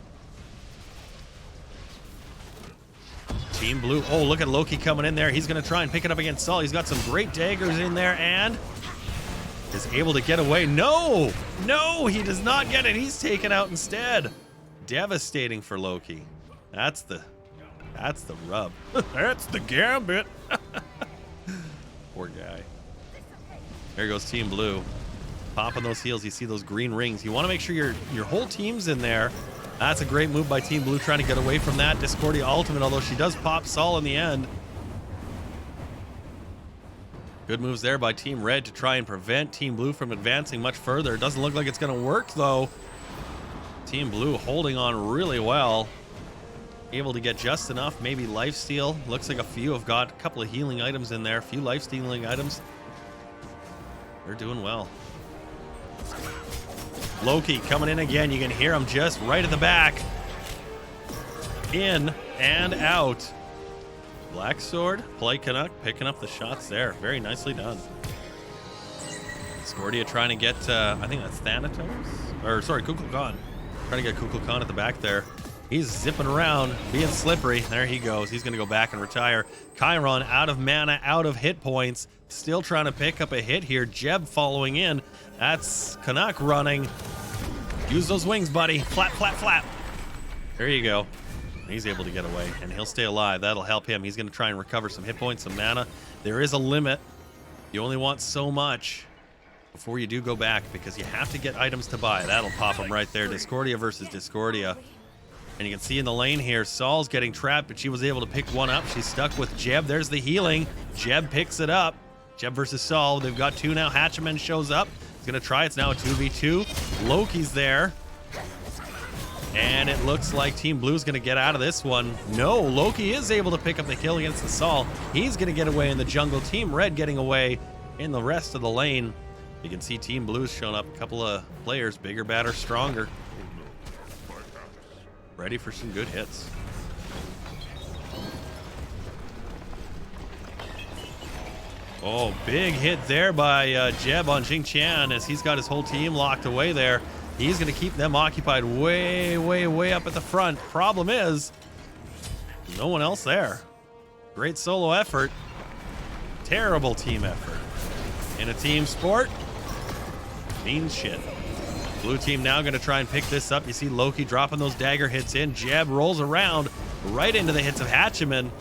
Team Blue, oh, look at Loki coming in there. He's gonna try and pick it up against Saul. He's got some great daggers in there and is able to get away. No, he does not get it. He's taken out instead. Devastating for Loki. That's the rub. That's the gambit. Poor guy. There goes Team Blue. Popping those heals. You see those green rings. You want to make sure your whole team's in there. That's a great move by Team Blue trying to get away from that Discordia ultimate, although she does pop Saul in the end. Good moves there by Team Red to try and prevent Team Blue from advancing much further. It doesn't look like it's going to work, though. Team Blue holding on really well. Able to get just enough, maybe lifesteal. Looks like a few have got a couple of healing items in there. A few lifestealing items. They're doing well. Loki coming in again. You can hear him just right at the back. In and out. Black Sword, PoliteCanuck picking up the shots there. Very nicely done. Discordia trying to get, I think that's Thanatos? Or, sorry, Kukul Khan. Trying to get Kukul Khan at the back there. He's zipping around, being slippery. There he goes. He's going to go back and retire. Chiron out of mana, out of hit points. Still trying to pick up a hit here. Jeb following in. That's Canuck running. Use those wings, buddy. Flap, flap, flap. There you go. He's able to get away, and he'll stay alive. That'll help him. He's going to try and recover some hit points, some mana. There is a limit. You only want so much before you do go back, because you have to get items to buy. That'll pop him right there. Discordia versus Discordia. And you can see in the lane here, Saul's getting trapped, but she was able to pick one up. She's stuck with Jeb. There's the healing. Jeb picks it up. Jeb versus Saul. They've got two now. Hatchaman shows up. He's going to try. It's now a 2v2. Loki's there. And it looks like Team Blue's going to get out of this one. No, Loki is able to pick up the kill against the Saul. He's going to get away in the jungle. Team Red getting away in the rest of the lane. You can see Team Blue's showing up. A couple of players, bigger, badder, stronger. Ready for some good hits. Oh, big hit there by Jeb on Jing Chan as he's got his whole team locked away there. He's going to keep them occupied way, way, way up at the front. Problem is, no one else there. Great solo effort. Terrible team effort. In a team sport, means shit. Blue team now going to try and pick this up. You see Loki dropping those dagger hits in. Jeb rolls around right into the hits of Hatchaman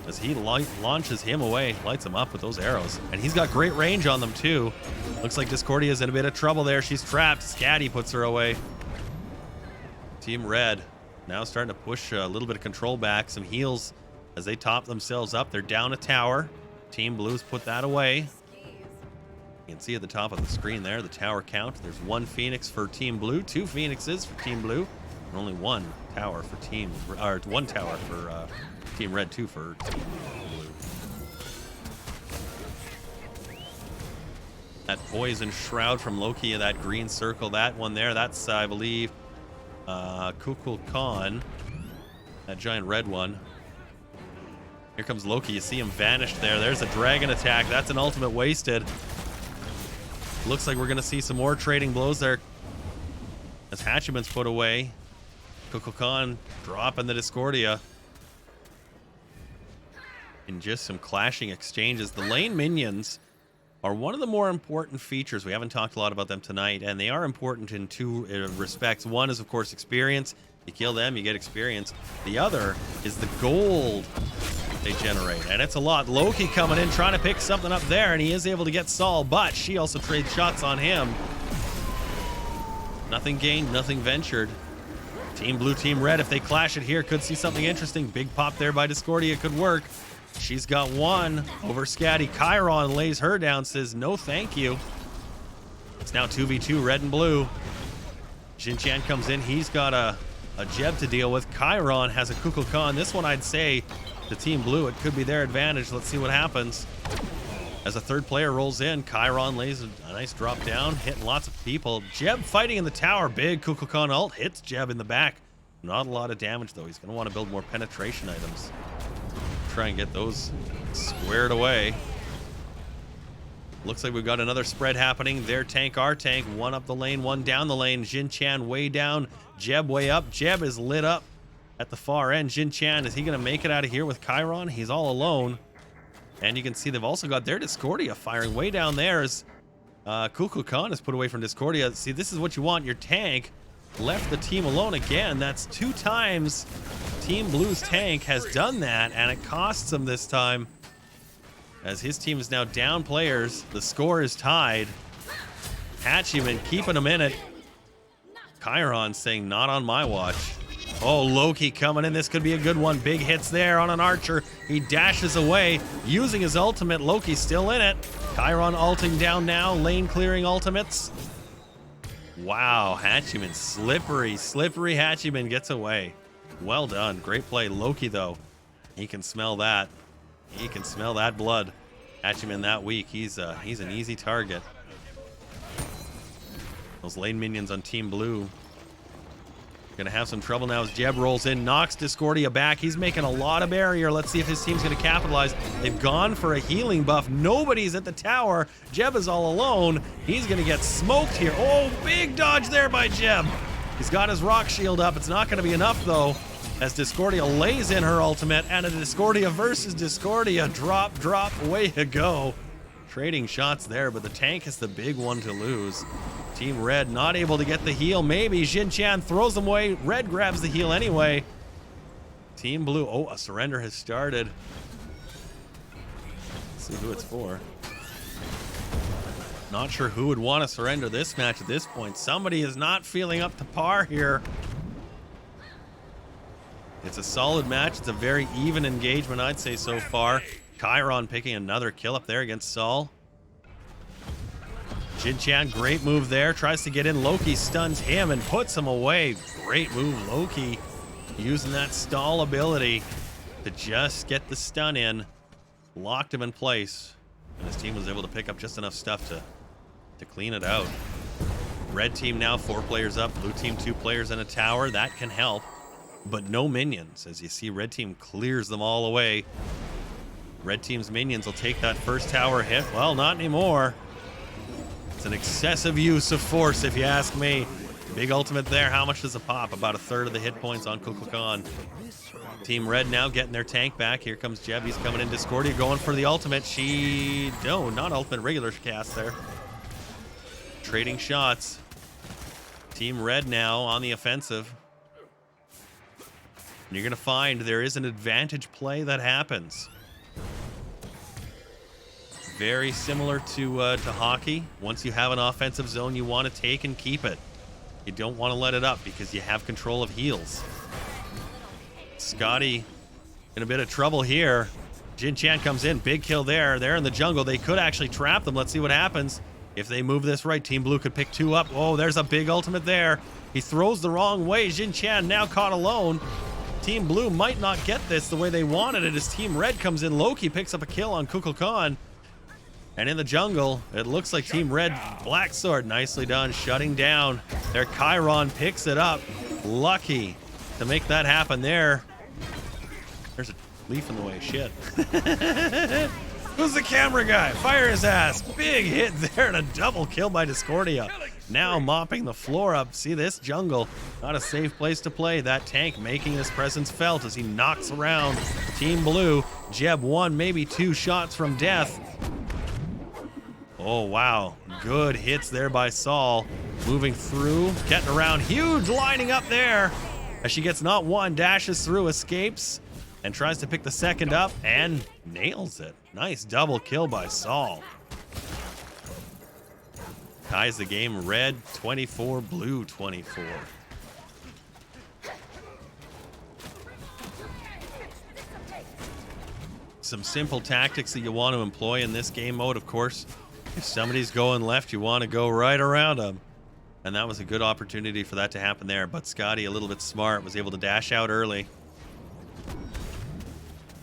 as he launches him away, lights him up with those arrows. And he's got great range on them too. Looks like Discordia's in a bit of trouble there. She's trapped. Scatty puts her away. Team Red now starting to push a little bit of control back. Some heals as they top themselves up. They're down a tower. Team Blue's put that away. You can see at the top of the screen there the tower count. There's one Phoenix for Team Blue, two Phoenixes for Team Blue, and only one tower for Team, or one tower for Team Red, two for Team Blue. That poison shroud from Loki in that green circle, that one there, that's I believe Kukul Khan, that giant red one. Here comes Loki. You see him vanished there. There's a dragon attack. That's an ultimate wasted. Looks like we're going to see some more trading blows there as Hatchaman's put away. Kukul Khan dropping the Discordia. In just some clashing exchanges. The lane minions are one of the more important features. We haven't talked a lot about them tonight, and they are important in two respects. One is, of course, experience. You kill them, you get experience. The other is the gold they generate, and it's a lot. Loki coming in, trying to pick something up there, and he is able to get Saul, but she also trades shots on him. Nothing gained, nothing ventured. Team Blue, Team Red, if they clash it here, could see something interesting. Big pop there by Discordia could work. She's got one over Scatty. Chiron lays her down, says no thank you. It's now 2v2, red and blue. Jin Chan comes in. He's got a Jeb to deal with. Chiron has a Kukulkan. This one, I'd say, the Team Blue, it could be their advantage. Let's see what happens. As a third player rolls in, Chiron lays a nice drop down, hitting lots of people. Jeb fighting in the tower. Big Kukulkan ult hits Jeb in the back. Not a lot of damage, though. He's going to want to build more penetration items. Try and get those squared away. Looks like we've got another spread happening. Their tank, our tank. One up the lane, one down the lane. Jin Chan way down, Jeb way up. Jeb is lit up at the far end. Jin Chan, is he going to make it out of here with Chiron? He's all alone. And you can see they've also got their Discordia firing way down there as Kukulkan is put away from Discordia. See, this is what you want. Your tank left the team alone again. That's 2 times Team Blue's tank has done that, and it costs him this time. As his team is now down players, the score is tied. Hachiman keeping him in it. Chiron saying, not on my watch. Oh, Loki coming in. This could be a good one. Big hits there on an archer. He dashes away, using his ultimate. Loki's still in it. Chiron ulting down now, lane clearing ultimates. Wow, Hachiman, slippery Hachiman gets away. Well done, great play. Loki, though, he can smell that. He can smell that blood. Hachiman that weak. He's an easy target. Those lane minions on Team Blue gonna have some trouble now as Jeb rolls in, knocks Discordia back. He's making a lot of barrier. Let's see if his team's gonna capitalize. They've gone for a healing buff. Nobody's at the tower. Jeb is all alone. He's gonna get smoked here. Oh, big dodge there by Jeb. He's got his rock shield up. It's not gonna be enough though, as Discordia lays in her ultimate, and a Discordia versus Discordia. Drop, way to go. Trading shots there, but the tank is the big one to lose. Team Red not able to get the heal. Maybe Jin Chan throws them away. Red grabs the heal anyway. Team Blue, oh, a surrender has started. Let's see who it's for. Not sure who would want to surrender this match at this point. Somebody is not feeling up to par here. It's a solid match. It's a very even engagement, I'd say, so far. Chiron picking another kill up there against Saul. Jin Chan, great move there. Tries to get in. Loki stuns him and puts him away. Great move, Loki. Using that stall ability to just get the stun in. Locked him in place. And his team was able to pick up just enough stuff to clean it out. Red team now 4 players up. Blue team 2 players in a tower. That can help. But no minions. As you see, red team clears them all away. Red team's minions will take that first tower hit. Well, not anymore. It's an excessive use of force, if you ask me. Big ultimate there. How much does it pop? About 1/3 of the hit points on Kukulkan. Team Red now getting their tank back. Here comes Jeb. He's coming in. Discordia going for the ultimate. No, not ultimate. Regular cast there. Trading shots. Team Red now on the offensive. And you're going to find there is an advantage play that happens. Very similar to hockey. Once you have an offensive zone, you want to take and keep it. You don't want to let it up because you have control of heals. Scotty in a bit of trouble here. Jin Chan comes in. Big kill there. They're in the jungle. They could actually trap them. Let's see what happens. If they move this right, Team Blue could pick 2 up. Oh, there's a big ultimate there. He throws the wrong way. Jin Chan now caught alone. Team Blue might not get this the way they wanted it as Team Red comes in. Loki picks up a kill on Kukulkan. And in the jungle, it looks like Team Red, Black Sword, nicely done, shutting down. Their Chiron picks it up. Lucky to make that happen there. There's a leaf in the way, shit. Who's the camera guy? Fire his ass. Big hit there and a double kill by Discordia. Now mopping the floor up. See this jungle, not a safe place to play. That tank making his presence felt as he knocks around Team Blue. Jeb 1, maybe 2 shots from death. Oh, wow. Good hits there by Saul. Moving through, getting around. Huge lining up there as she gets not 1, dashes through, escapes, and tries to pick the second up and nails it. Nice double kill by Saul. Ties the game. Red 24, Blue 24. some simple tactics that you want to employ in this game mode, of course. If somebody's going left, you want to go right around them. And that was a good opportunity for that to happen there. But Scotty, a little bit smart, was able to dash out early.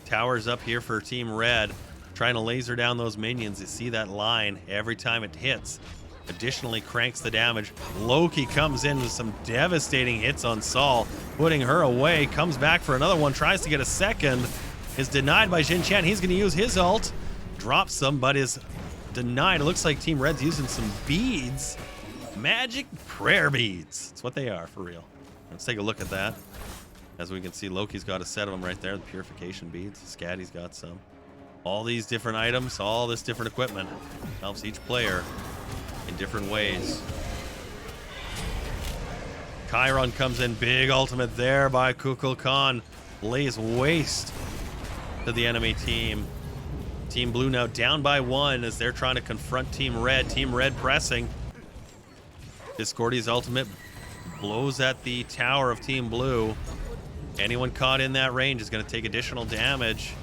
Towers up here for Team Red, trying to laser down those minions. You see that line every time it hits. Additionally cranks the damage. Loki comes in with some devastating hits on Saul, putting her away, comes back for another one, tries to get a second, is denied by Jin Chan. He's going to use his ult, drops some, but is denied. It looks like Team Red's using some beads. Magic prayer beads. That's what they are, for real. Let's take a look at that. As we can see, Loki's got a set of them right there, the purification beads. Scatty's got some. All these different items, all this different equipment helps each player in different ways. Chiron comes in, big ultimate there by Kukul Khan. Lays waste to the enemy team. Team Blue now down by 1 as they're trying to confront Team Red. Team Red pressing. Discordia's ultimate blows at the tower of Team Blue. Anyone caught in that range is going to take additional damage.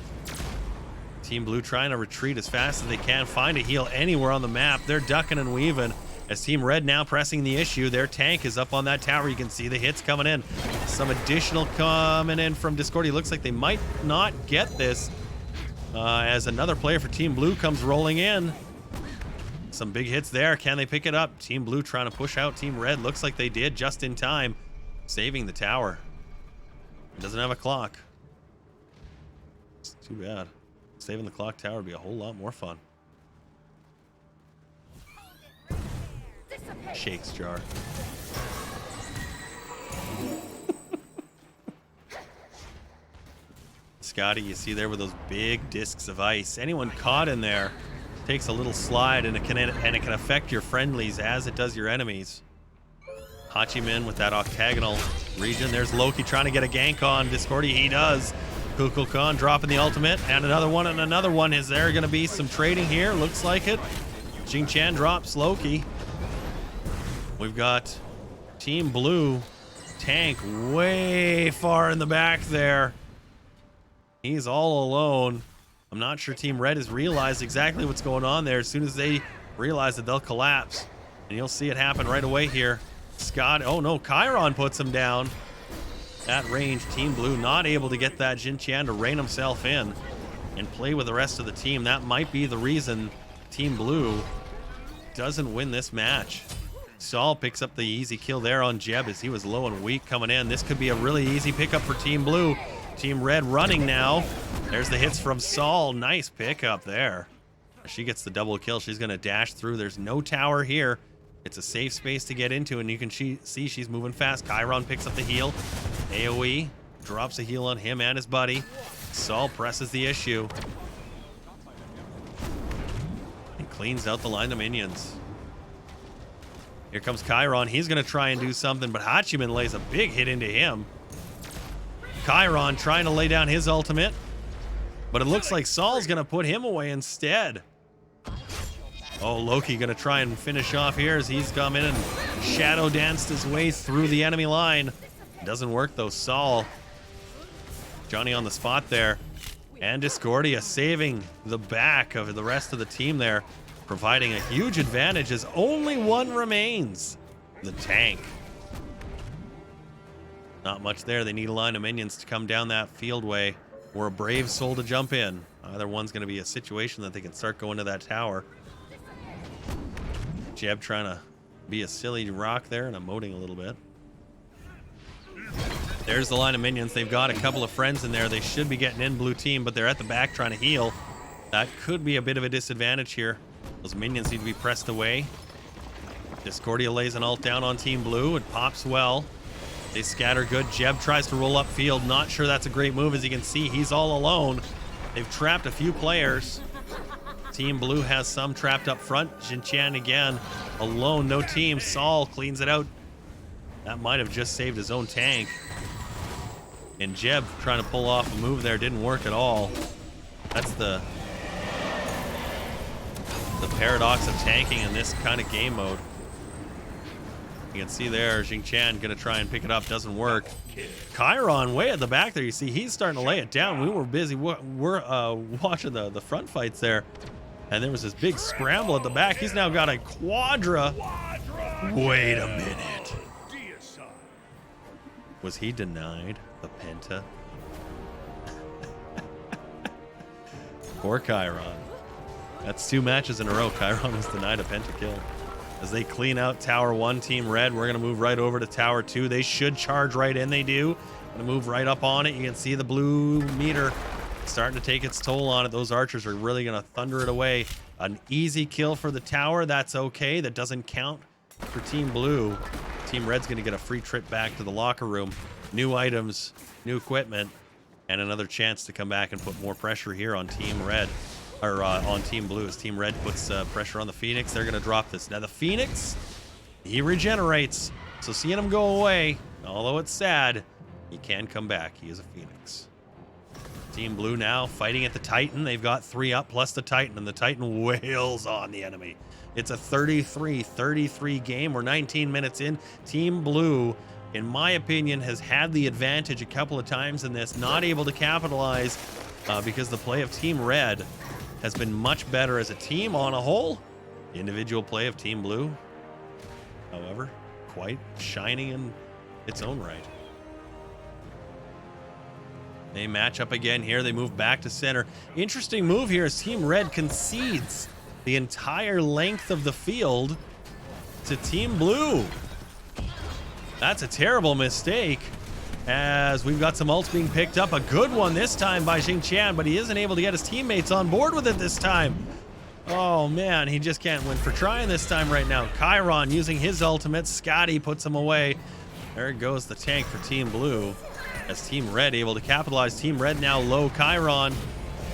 Team Blue trying to retreat as fast as they can, find a heal anywhere on the map. They're ducking and weaving as Team Red now pressing the issue. Their tank is up on that tower. You can see the hits coming in. Some additional coming in from Discordia. Looks like they might not get this as another player for Team Blue comes rolling in. Some big hits there. Can they pick it up? Team Blue trying to push out Team Red. Looks like they did just in time, saving the tower. It doesn't have a clock. It's too bad. Saving the clock tower would be a whole lot more fun. Shakes jar. Scotty, you see there with those big discs of ice. Anyone caught in there takes a little slide, and it can affect your friendlies as it does your enemies. Hachiman with that octagonal region. There's Loki trying to get a gank on Discordia. He does. Kukul Khan dropping the ultimate, and another one, and another one. Is there going to be some trading here? Looks like it. Jing Chan drops Loki. We've got Team Blue tank way far in the back there. He's all alone. I'm not sure Team Red has realized exactly what's going on there. As soon as they realize it, they'll collapse. And you'll see it happen right away here. Scott, oh no, Chiron puts him down. At range, Team Blue not able to get that Jin Chan to rein himself in and play with the rest of the team. That might be the reason Team Blue doesn't win this match. Saul picks up the easy kill there on Jeb as he was low and weak coming in. This could be a really easy pickup for Team Blue. Team Red running now. There's the hits from Saul. Nice pickup there. She gets the double kill. She's going to dash through. There's no tower here. It's a safe space to get into, and you can see she's moving fast. Chiron picks up the heal. AoE drops a heal on him and his buddy. Saul presses the issue and cleans out the line of minions. Here comes Chiron. He's going to try and do something, but Hachiman lays a big hit into him. Chiron trying to lay down his ultimate, but it looks like Saul's going to put him away instead. Oh, Loki going to try and finish off here as he's come in and shadow danced his way through the enemy line. Doesn't work though. Saul, Johnny on the spot there, and Discordia saving the back of the rest of the team there, providing a huge advantage as only one remains. The tank. Not much there. They need a line of minions to come down that fieldway or a brave soul to jump in. Either one's going to be a situation that they can start going to that tower. Jeb trying to be a silly rock there and emoting a little bit. There's the line of minions. They've got a couple of friends in there. They should be getting in blue team, but they're at the back trying to heal. That could be a bit of a disadvantage here. Those minions need to be pressed away. Discordia lays an ult down on Team Blue. It pops well. They scatter good. Jeb tries to roll up field. Not sure that's a great move. As you can see, he's all alone. They've trapped a few players. Team Blue has some trapped up front. Jin Chan again, alone, no team. Saul cleans it out. That might have just saved his own tank. And Jeb trying to pull off a move there didn't work at all. That's the paradox of tanking in this kind of game mode. You can see there, Xingqian gonna try and pick it up, doesn't work. Chiron way at the back there, you see he's starting to lay it down. We were busy, we're watching the front fights there. And there was this big scramble at the back. He's now got a quadra. Wait a minute. Was he denied the penta? Poor Chiron. That's 2 matches in a row. Chiron was denied a penta kill. As they clean out Tower 1, Team Red, we're going to move right over to Tower 2. They should charge right in. They do. Going to move right up on it. You can see the blue meter starting to take its toll on it. Those archers are really going to thunder it away. An easy kill for the tower. That's okay. That doesn't count for Team Blue. Team Red's going to get a free trip back to the locker room. New items, new equipment, and another chance to come back and put more pressure here on Team Red. Or on Team Blue, as Team Red puts pressure on the Phoenix. They're going to drop this. Now the Phoenix, he regenerates. So seeing him go away, although it's sad, he can come back. He is a Phoenix. Team Blue now fighting at the Titan. They've got 3 up plus the Titan, and the Titan wails on the enemy. It's a 33-33 game. We're 19 minutes in. Team Blue, in my opinion, has had the advantage a couple of times in this, not able to capitalize because the play of Team Red has been much better as a team on a whole. The individual play of Team Blue, however, quite shining in its own right. They match up again here. They move back to center. Interesting move here as Team Red concedes the entire length of the field to Team Blue. That's a terrible mistake, as we've got some ults being picked up. A good one this time by Xingqian, but he isn't able to get his teammates on board with it this time. Oh man, he just can't win for trying this time right now. Chiron using his ultimate. Scotty puts him away. There goes the tank for Team Blue, as Team Red able to capitalize. Team Red now low Chiron.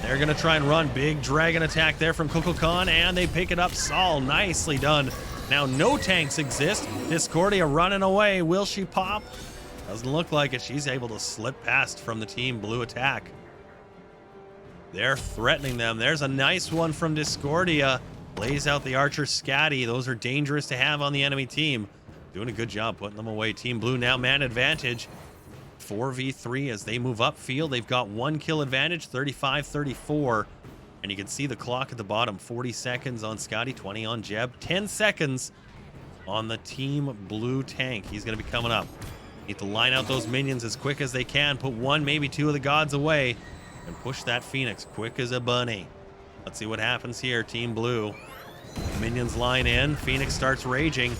They're going to try and run. Big dragon attack there from Kukulkan, and they pick it up. Sol, nicely done. Now no tanks exist. Discordia running away. Will she pop? Doesn't look like it. She's able to slip past from the Team Blue attack. They're threatening them. There's a nice one from Discordia. Lays out the archer Scatty. Those are dangerous to have on the enemy team. Doing a good job putting them away. Team Blue now man advantage. 4v3 as they move upfield. They've got 1 kill advantage, 35-34. And you can see the clock at the bottom. 40 seconds on Scotty, 20 on Jeb, 10 seconds on the Team Blue tank. He's going to be coming up. Need to line out those minions as quick as they can. Put 1, maybe 2 of the gods away. And push that Phoenix quick as a bunny. Let's see what happens here. Team Blue. Minions line in. Phoenix starts raging.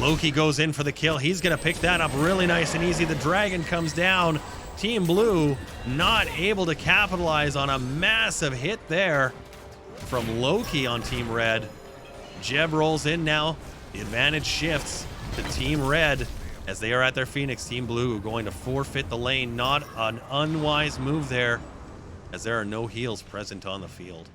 Loki goes in for the kill. He's going to pick that up really nice and easy. The dragon comes down. Team Blue not able to capitalize on a massive hit there from Loki on Team Red. Jeb rolls in now. The advantage shifts to Team Red as they are at their Phoenix. Team Blue going to forfeit the lane. Not an unwise move there, as there are no heals present on the field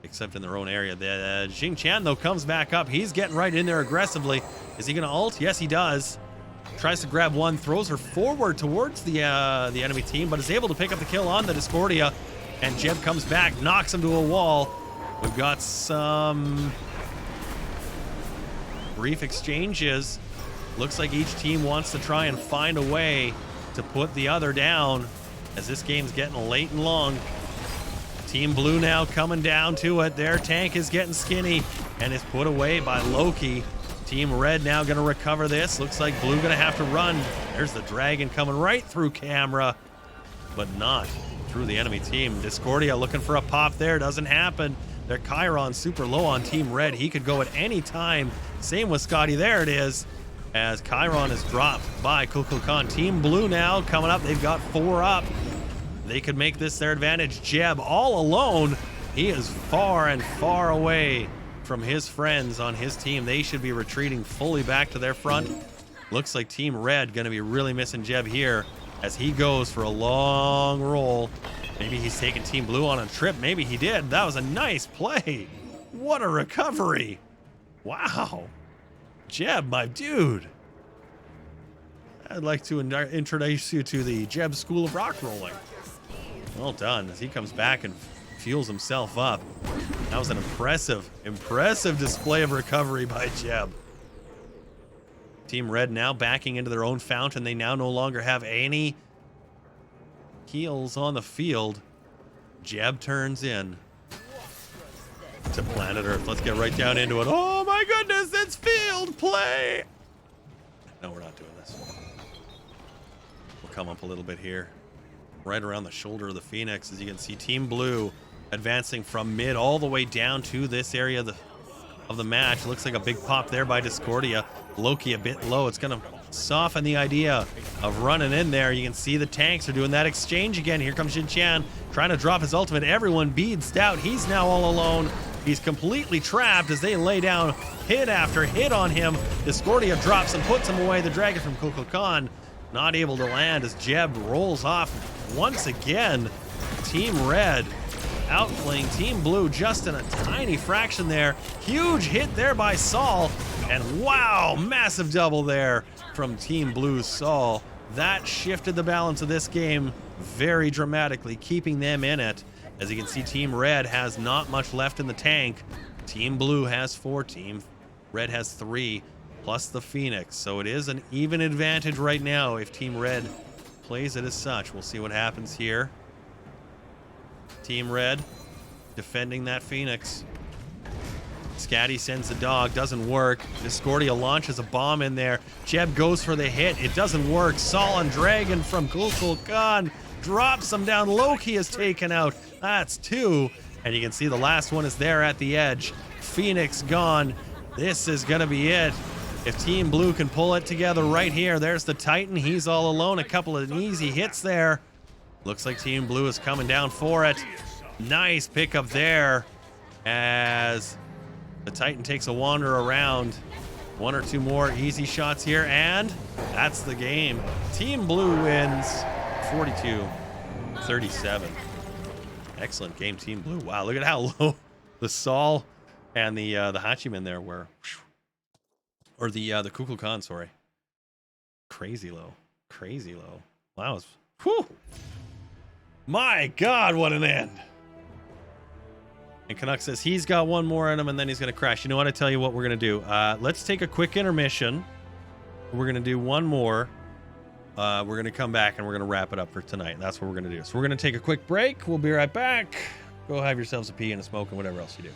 except in their own area. The Xingqian though comes back up. He's getting right in there aggressively. Is he going to ult? Yes, he does. Tries to grab one, throws her forward towards the enemy team, but is able to pick up the kill on the Discordia. And Jeb comes back, knocks him to a wall. We've got some brief exchanges. Looks like each team wants to try and find a way to put the other down, as this game's getting late and long. Team Blue now coming down to it. Their tank is getting skinny and is put away by Loki. Team Red now going to recover this. Looks like Blue going to have to run. There's the dragon coming right through camera, but not through the enemy team. Discordia looking for a pop there. Doesn't happen. Their Chiron super low on Team Red. He could go at any time. Same with Scotty. There it is, as Chiron is dropped by Kukulkan. Team Blue now coming up. They've got 4 up. They could make this their advantage. Jeb all alone. He is far and far away from his friends on his team. They should be retreating fully back to their front. Looks like Team Red going to be really missing Jeb here as he goes for a long roll. Maybe he's taking Team Blue on a trip. Maybe he did. That was a nice play. What a recovery. Wow. Jeb, my dude. I'd like to introduce you to the Jeb School of Rock Rolling. Well done, as he comes back and fuels himself up. That was an impressive display of recovery by Jeb. Team Red now backing into their own fountain. They now no longer have any heals on the field. Jeb turns in to planet Earth. Let's get right down into it. Oh my goodness, it's field play. No, we're not doing this. We'll come up a little bit here. Right around the shoulder of the Phoenix, as you can see, Team Blue advancing from mid all the way down to this area of the match. Looks like a big pop there by Discordia. Loki a bit low. It's going to soften the idea of running in there. You can see the tanks are doing that exchange again. Here comes Jin Chan trying to drop his ultimate. Everyone beads out. He's now all alone. He's completely trapped as they lay down hit after hit on him. Discordia drops and puts him away. The dragon from Kukulkan not able to land as Jeb rolls off once again. Team Red outplaying Team Blue just in a tiny fraction there. Huge hit there by Saul. And wow, massive double there from Team Blue's Saul. That shifted the balance of this game very dramatically, keeping them in it. As you can see, Team Red has not much left in the tank. Team Blue has 4, Team Red has 3, plus the Phoenix. So it is an even advantage right now if Team Red plays it as such. We'll see what happens here. Team Red defending that Phoenix. Scatty sends the dog, doesn't work. Discordia launches a bomb in there. Jeb goes for the hit, it doesn't work. Saul and Dragon from Kukulkan drops him down. Loki is taken out. That's 2. And you can see the last one is there at the edge. Phoenix gone. This is gonna be it. If Team Blue can pull it together right here, there's the Titan. He's all alone. A couple of easy hits there. Looks like Team Blue is coming down for it. Nice pickup there as the Titan takes a wander around. 1 or 2 more easy shots here, and that's the game. Team Blue wins 42-37. Excellent game, Team Blue. Wow, look at how low the Saul and the Hachiman there were. Or the Kukulkan, sorry. Crazy low. Crazy low. Wow. Whew. My God, what an end. And Canuck says he's got one more in him and then he's going to crash. You know what? I tell you what we're going to do. Let's take a quick intermission. We're going to do one more. We're going to come back and we're going to wrap it up for tonight. That's what we're going to do. So we're going to take a quick break. We'll be right back. Go have yourselves a pee and a smoke and whatever else you do.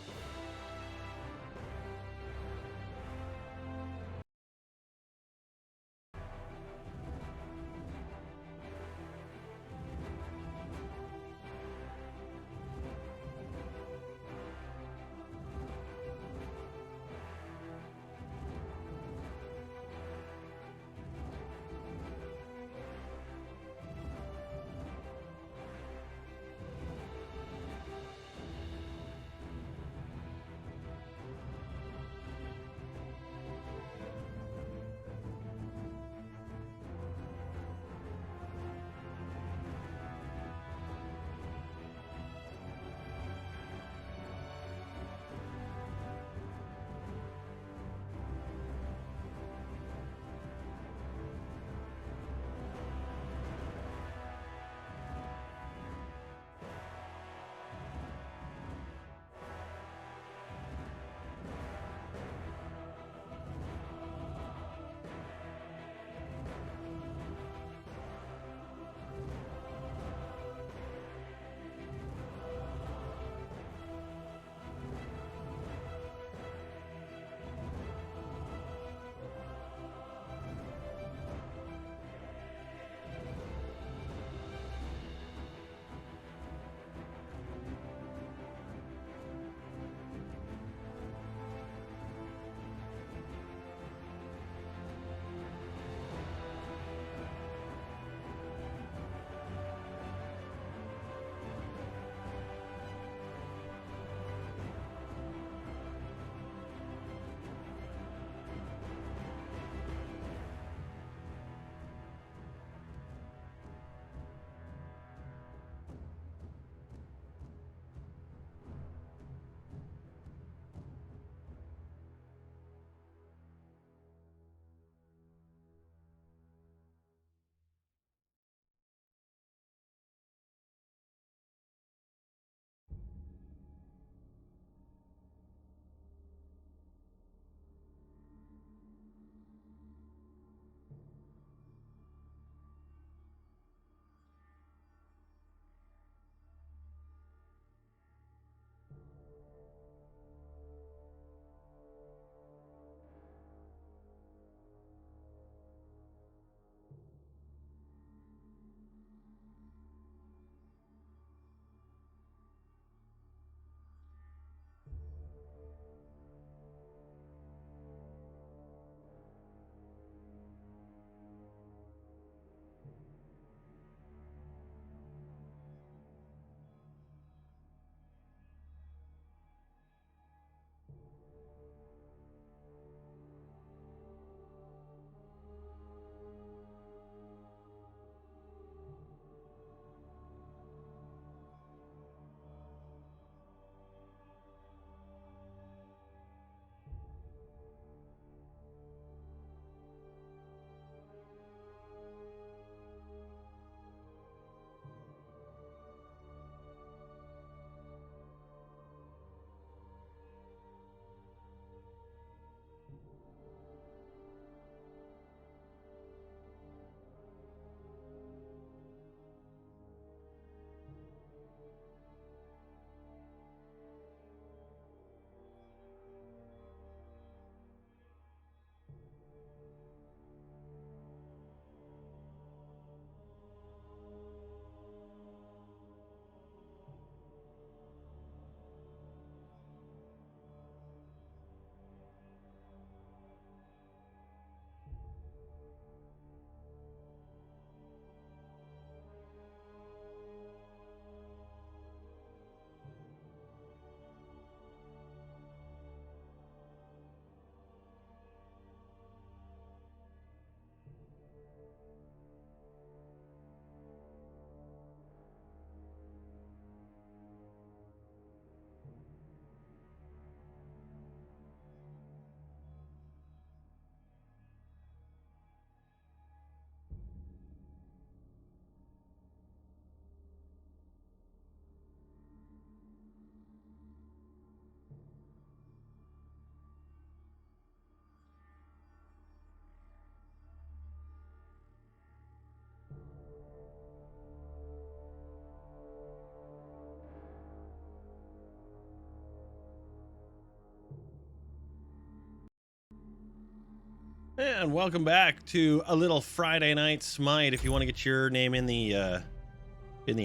And welcome back to a little Friday night smite. If you want to get your name in the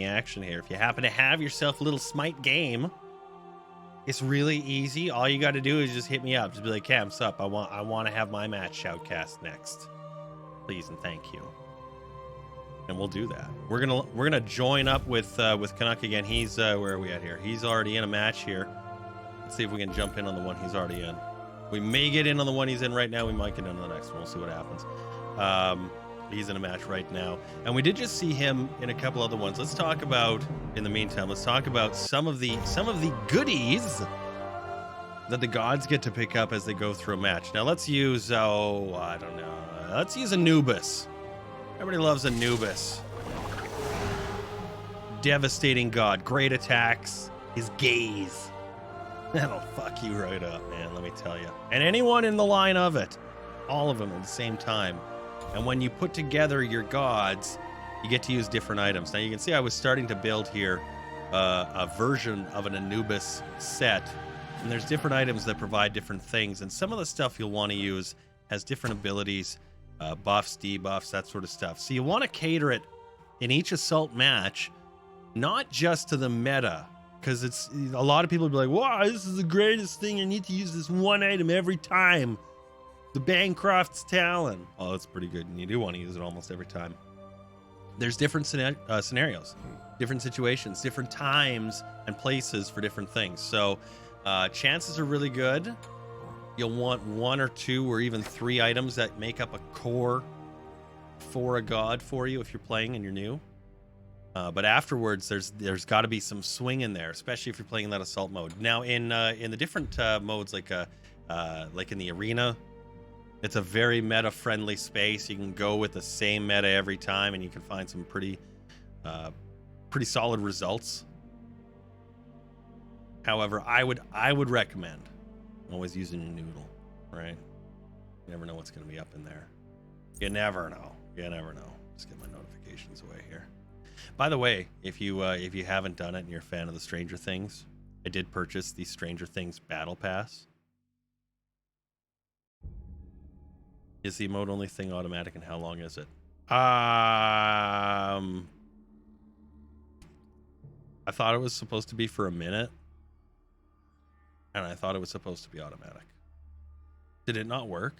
action here, if you happen to have yourself a little smite game, it's really easy. All you got to do is just hit me up. Just be like, Cam, sup? I want to have my match shoutcast next, please and thank you. And we'll do that. We're gonna join up with Canuck again. He's where are we at here? He's already in a match here. Let's see if we can jump in on the one he's already in. We may get in on the one he's in right now. We might get in on the next one. We'll see what happens. He's in a match right now. And we did just see him in a couple other ones. Let's talk about, in the meantime, let's talk about some of the goodies that the gods get to pick up as they go through a match. Now let's use, I don't know. Let's use Anubis. Everybody loves Anubis. Devastating god. Great attacks. His gaze. That'll fuck you right up, man, let me tell you. And anyone in the line of it. All of them at the same time. And when you put together your gods, you get to use different items. Now you can see I was starting to build here a version of an Anubis set. And there's different items that provide different things. And some of the stuff you'll want to use has different abilities, buffs, debuffs, that sort of stuff. So you want to cater it in each assault match, not just to the meta. Because it's a lot of people will be like, wow, this is the greatest thing. I need to use this one item every time. The Bancroft's Talon. Oh, that's pretty good. And you do want to use it almost every time. There's different scenarios, different situations, different times and places for different things. So chances are really good. You'll want 1 or 2 or even 3 items that make up a core for a god for you if you're playing and you're new. But afterwards, there's got to be some swing in there, especially if you're playing in that assault mode. Now, in the different modes, like in the arena, it's a very meta-friendly space. You can go with the same meta every time, and you can find some pretty solid results. However, I would recommend always using your noodle, right? You never know what's going to be up in there. You never know. You never know. Just get my notifications away here. By the way, if you haven't done it and you're a fan of the Stranger Things, I did purchase the Stranger Things Battle Pass. Is the emote only thing automatic, and how long is it? I thought it was supposed to be for a minute, and I thought it was supposed to be automatic. Did it not work?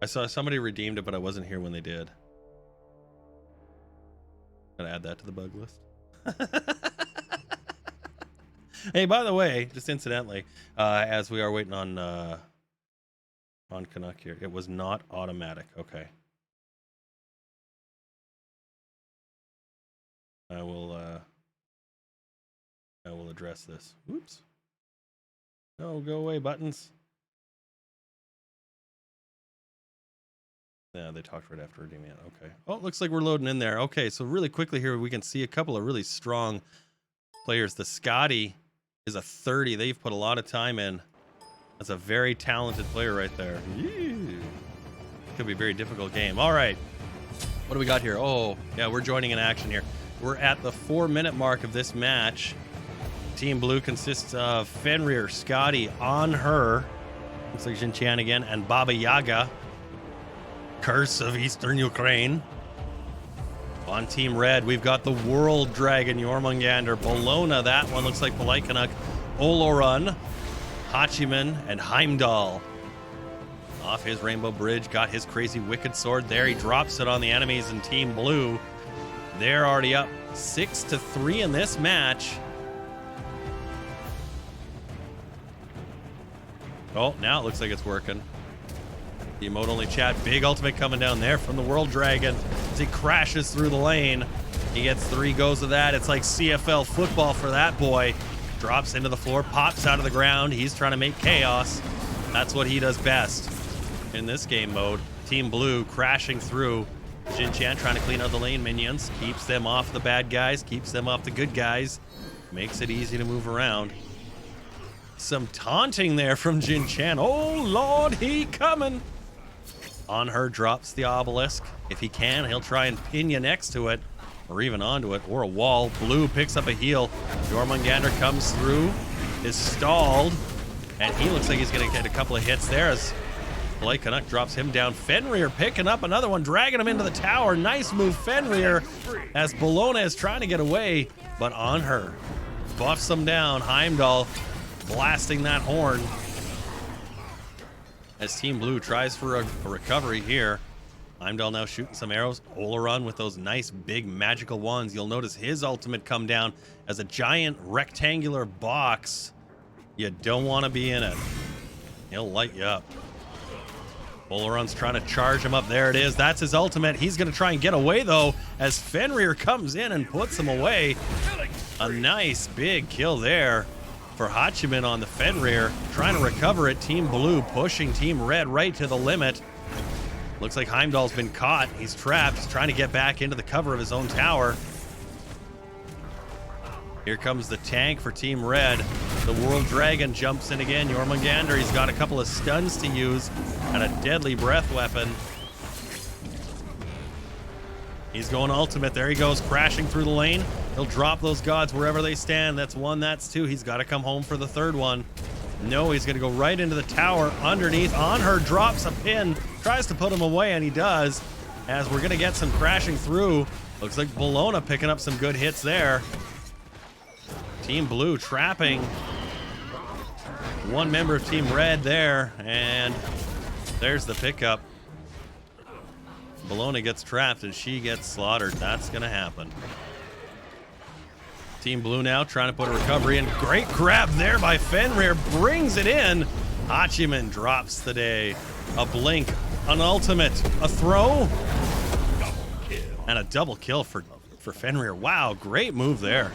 I saw somebody redeemed it, but I wasn't here when they did. Gotta add that to the bug list. Hey, by the way, just incidentally, as we are waiting on Canuck here, it was not automatic. Okay. I will address this. Oops. No, go away, buttons. Yeah, they talked right after redeeming it. Okay. Oh, it looks like we're loading in there. Okay, so really quickly here, we can see a couple of really strong players. The Scotty is a 30. They've put a lot of time in. That's a very talented player right there. Ew. Could be a very difficult game. All right. What do we got here? Oh, yeah, we're joining in action here. We're at the 4-minute mark of this match. Team Blue consists of Fenrir, Scotty, On Her, looks like Xinqian again, and Baba Yaga, Curse of Eastern Ukraine. On Team Red, we've got the World Dragon, Jormungandr, Bologna, that one looks like PoliteCanuck, Olorun, Hachiman, and Heimdall. Off his Rainbow Bridge, got his crazy Wicked Sword there. He drops it on the enemies in Team Blue. They're already up 6-3 in this match. Oh, now it looks like it's working. The emote only chat. Big ultimate coming down there from the World Dragon as he crashes through the lane. He gets 3 goes of that. It's like CFL football for that boy. Drops into the floor, pops out of the ground. He's trying to make chaos. That's what he does best in this game mode. Team Blue crashing through. Xinqian trying to clean out the lane minions. Keeps them off the bad guys. Keeps them off the good guys. Makes it easy to move around. Some taunting there from Xinqian. Oh, Lord, he coming. On Her drops the obelisk. If he can, he'll try and pin you next to it, or even onto it, or a wall. Blue picks up a heal. Jormungandr comes through, is stalled, and he looks like he's going to get a couple of hits there as PoliteCanuck drops him down. Fenrir picking up another one, dragging him into the tower. Nice move, Fenrir, as Bologna is trying to get away, but on her. Buffs him down. Heimdall blasting that horn. As Team Blue tries for a recovery here. Heimdall now shooting some arrows. Oleron with those nice big magical wands. You'll notice his ultimate come down as a giant rectangular box. You don't want to be in it. He'll light you up. Oleron's trying to charge him up. There it is. That's his ultimate. He's going to try and get away, though, as Fenrir comes in and puts him away. A nice big kill there for Hachiman on the Fenrir. Trying to recover it. Team Blue pushing Team Red right to the limit. Looks like Heimdall's been caught. He's trapped. He's trying to get back into the cover of his own tower. Here comes the tank for Team Red. The World Dragon jumps in again. Jormungandr, he's got a couple of stuns to use and a deadly breath weapon. He's going ultimate. There he goes, crashing through the lane. He'll drop those gods wherever they stand. That's one, that's two. He's got to come home for the third one. No, he's going to go right into the tower underneath. On her, drops a pin, tries to put him away, and he does. As we're going to get some crashing through. Looks like Bologna picking up some good hits there. Team Blue trapping one member of Team Red there, and there's the pickup. Bologna gets trapped, and she gets slaughtered. That's going to happen. Team Blue now trying to put a recovery in. Great grab there by Fenrir. Brings it in. Hachiman drops the day. A blink, an ultimate, a throw, and a double kill for Fenrir. Wow, great move there.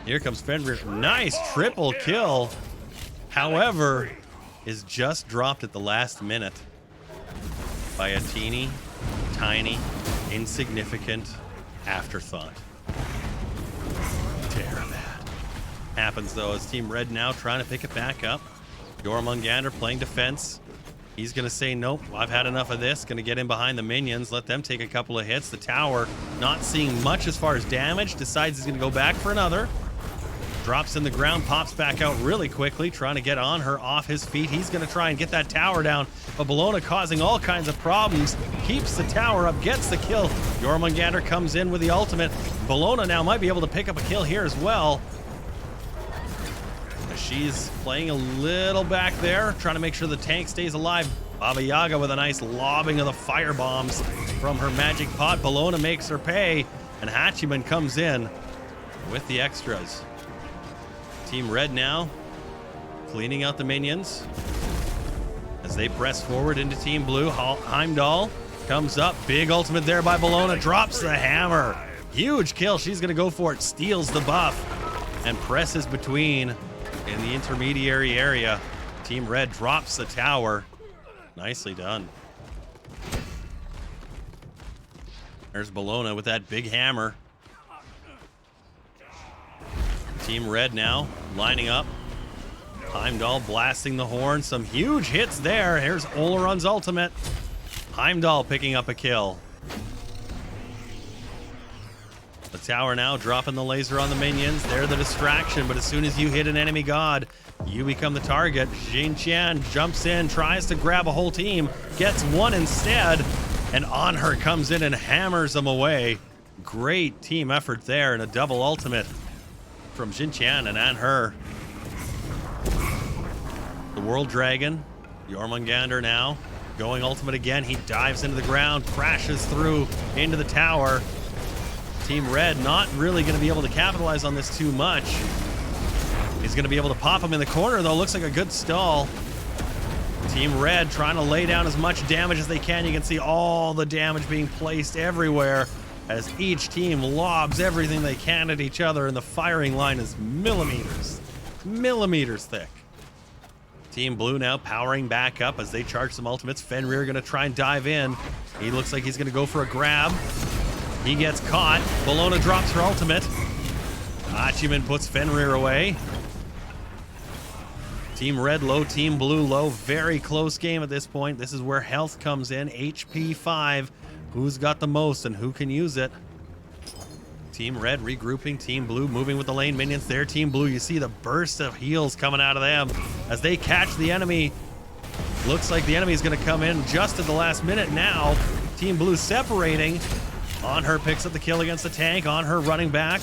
Here comes Fenrir. Nice triple kill. However, is just dropped at the last minute by a teeny, tiny, insignificant afterthought. Tear that. Happens though as Team Red now trying to pick it back up. Jormungandr playing defense. He's going to say, nope, I've had enough of this. Going to get in behind the minions, let them take a couple of hits. The tower not seeing much as far as damage. Decides he's going to go back for another. Drops in the ground, pops back out really quickly, trying to get on her off his feet. He's going to try and get that tower down, but Bologna causing all kinds of problems. Keeps the tower up, gets the kill. Jormungandr comes in with the ultimate. Bologna now might be able to pick up a kill here as well. She's playing a little back there, trying to make sure the tank stays alive. Baba Yaga with a nice lobbing of the fire bombs from her magic pot. Bologna makes her pay, and Hachiman comes in with the extras. Team Red now cleaning out the minions as they press forward into Team Blue. Heimdall comes up. Big ultimate there by Bologna. Drops the hammer. Huge kill. She's going to go for it. Steals the buff and presses between in the intermediary area. Team Red drops the tower. Nicely done. There's Bologna with that big hammer. Team Red now lining up. Heimdall blasting the horn. Some huge hits there. Here's Oleron's ultimate. Heimdall picking up a kill. The tower now dropping the laser on the minions. They're the distraction, but as soon as you hit an enemy god, you become the target. Xinqian jumps in, tries to grab a whole team, gets one instead, and on her comes in and hammers them away. Great team effort there, and a double ultimate from Xinqian and Anher. The World Dragon, Jormungandr now going ultimate again. He dives into the ground, crashes through into the tower. Team Red not really going to be able to capitalize on this too much. He's going to be able to pop him in the corner, though. Looks like a good stall. Team Red trying to lay down as much damage as they can. You can see all the damage being placed everywhere as each team lobs everything they can at each other, and the firing line is millimeters thick. Team Blue now powering back up as they charge some ultimates. Fenrir going to try and dive in. He looks like he's going to go for a grab. He gets caught. Bologna drops her ultimate. Hachiman puts Fenrir away. Team Red low, Team Blue low. Very close game at this point. This is where health comes in. HP 5. Who's got the most and who can use it? Team Red regrouping. Team Blue moving with the lane minions there. Team Blue, you see the burst of heals coming out of them as they catch the enemy. Looks like the enemy is going to come in just at the last minute now. Team Blue separating. On her picks up the kill against the tank. On her running back.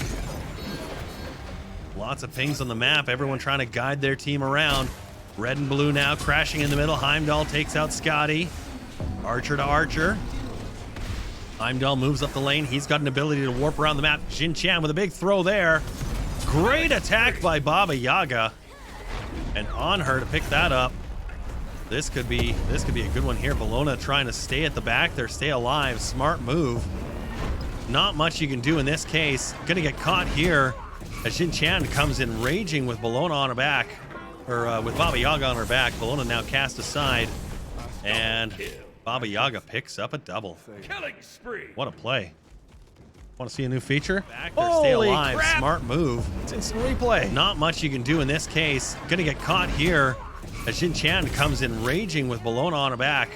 Lots of pings on the map. Everyone trying to guide their team around. Red and Blue now crashing in the middle. Heimdall takes out Scotty. Archer to Archer. Heimdall moves up the lane. He's got an ability to warp around the map. Jin Chan with a big throw there. Great attack by Baba Yaga. And on her to pick that up. This could be a good one here. Bologna trying to stay at the back there, stay alive. Smart move. Not much you can do in this case. Gonna get caught here as Jin Chan comes in raging with Bologna on her back. Or with Baba Yaga on her back. Bologna now cast aside. And Baba Yaga picks up a double. Killing spree. What a play. Want to see a new feature? Back there, stay alive. Crap. Smart move. It's instant replay. Not much you can do in this case. Gonna get caught here as Jin Chan comes in raging with Bologna on her back.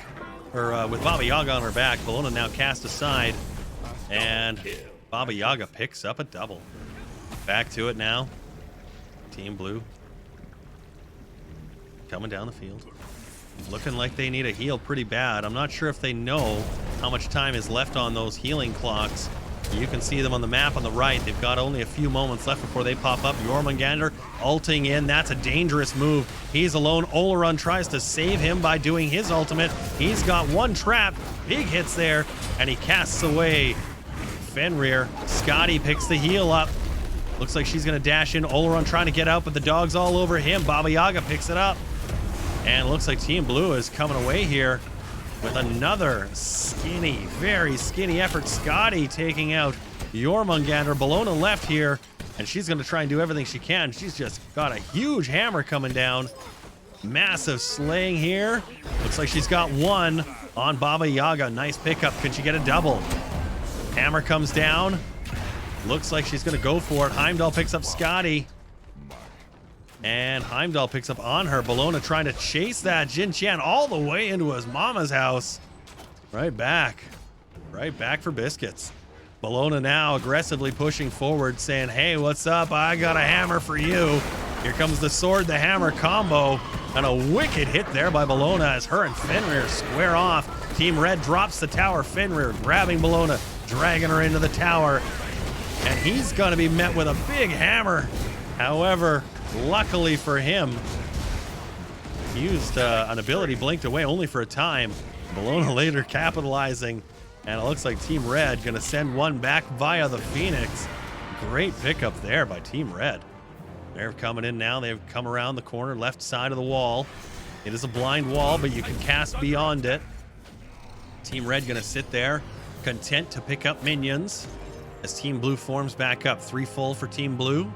Or with Baba Yaga on her back. Bologna now cast aside. And Baba Yaga picks up a double. Back to it now. Team Blue. Coming down the field. Looking like they need a heal pretty bad. I'm not sure if they know how much time is left on those healing clocks. You can see them on the map on the right. They've got only a few moments left before they pop up. Jormungandr ulting in. That's a dangerous move. He's alone. Oleron tries to save him by doing his ultimate. He's got one trap. Big hits there. And he casts away Fenrir. Scotty picks the heal up. Looks like she's going to dash in. Oleron trying to get out, but the dog's all over him. Baba Yaga picks it up. And it looks like Team Blue is coming away here with another skinny, very skinny effort. Scotty taking out Jormungandr. Bologna left here, and she's going to try and do everything she can. She's just got a huge hammer coming down. Massive slaying here. Looks like she's got one on Baba Yaga. Nice pickup. Can she get a double? Hammer comes down. Looks like she's going to go for it. Heimdall picks up Scotty. And Heimdall picks up on her. Bologna trying to chase that Jin Chan all the way into his mama's house. Right back. Right back for biscuits. Bologna now aggressively pushing forward, saying, hey, what's up? I got a hammer for you. Here comes the sword, the hammer combo. And a wicked hit there by Bologna as her and Fenrir square off. Team Red drops the tower. Fenrir grabbing Bologna, dragging her into the tower. And he's going to be met with a big hammer. However, luckily for him, he used an ability blinked away only for a time. Bologna later capitalizing, and it looks like Team Red gonna send one back via the Phoenix. Great pickup there by Team Red. They're coming in now. They've come around the corner, left side of the wall. It is a blind wall, but you can cast beyond it. Team Red gonna sit there, content to pick up minions as Team Blue forms back up. 3 full for Team Blue.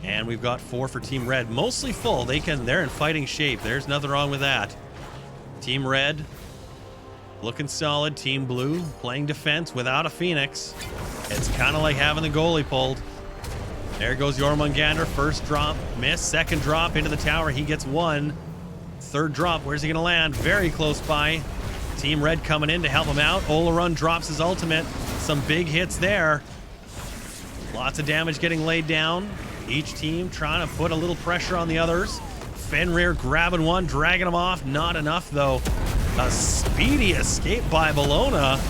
And we've got 4 for Team Red. Mostly full. They're in fighting shape. There's nothing wrong with that. Team Red looking solid. Team Blue playing defense without a Phoenix. It's kind of like having the goalie pulled. There goes Jormungandr. First drop, miss. Second drop into the tower. He gets one. Third drop. Where's he going to land? Very close by. Team Red coming in to help him out. Oleron drops his ultimate. Some big hits there. Lots of damage getting laid down. Each team trying to put a little pressure on the others. Fenrir grabbing one, dragging him off. Not enough, though. A speedy escape by Bologna.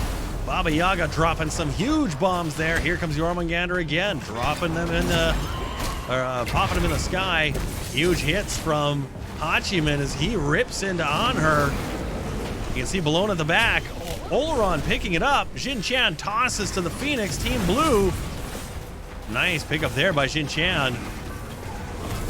Baba Yaga dropping some huge bombs there. Here comes Jormungandr again, dropping them in the, popping them in the sky. Huge hits from Hachiman as he rips into on her. You can see Bologna at the back. Oleron picking it up. Jin Chan tosses to the Phoenix. Team Blue. Nice pickup there by Jin Chan.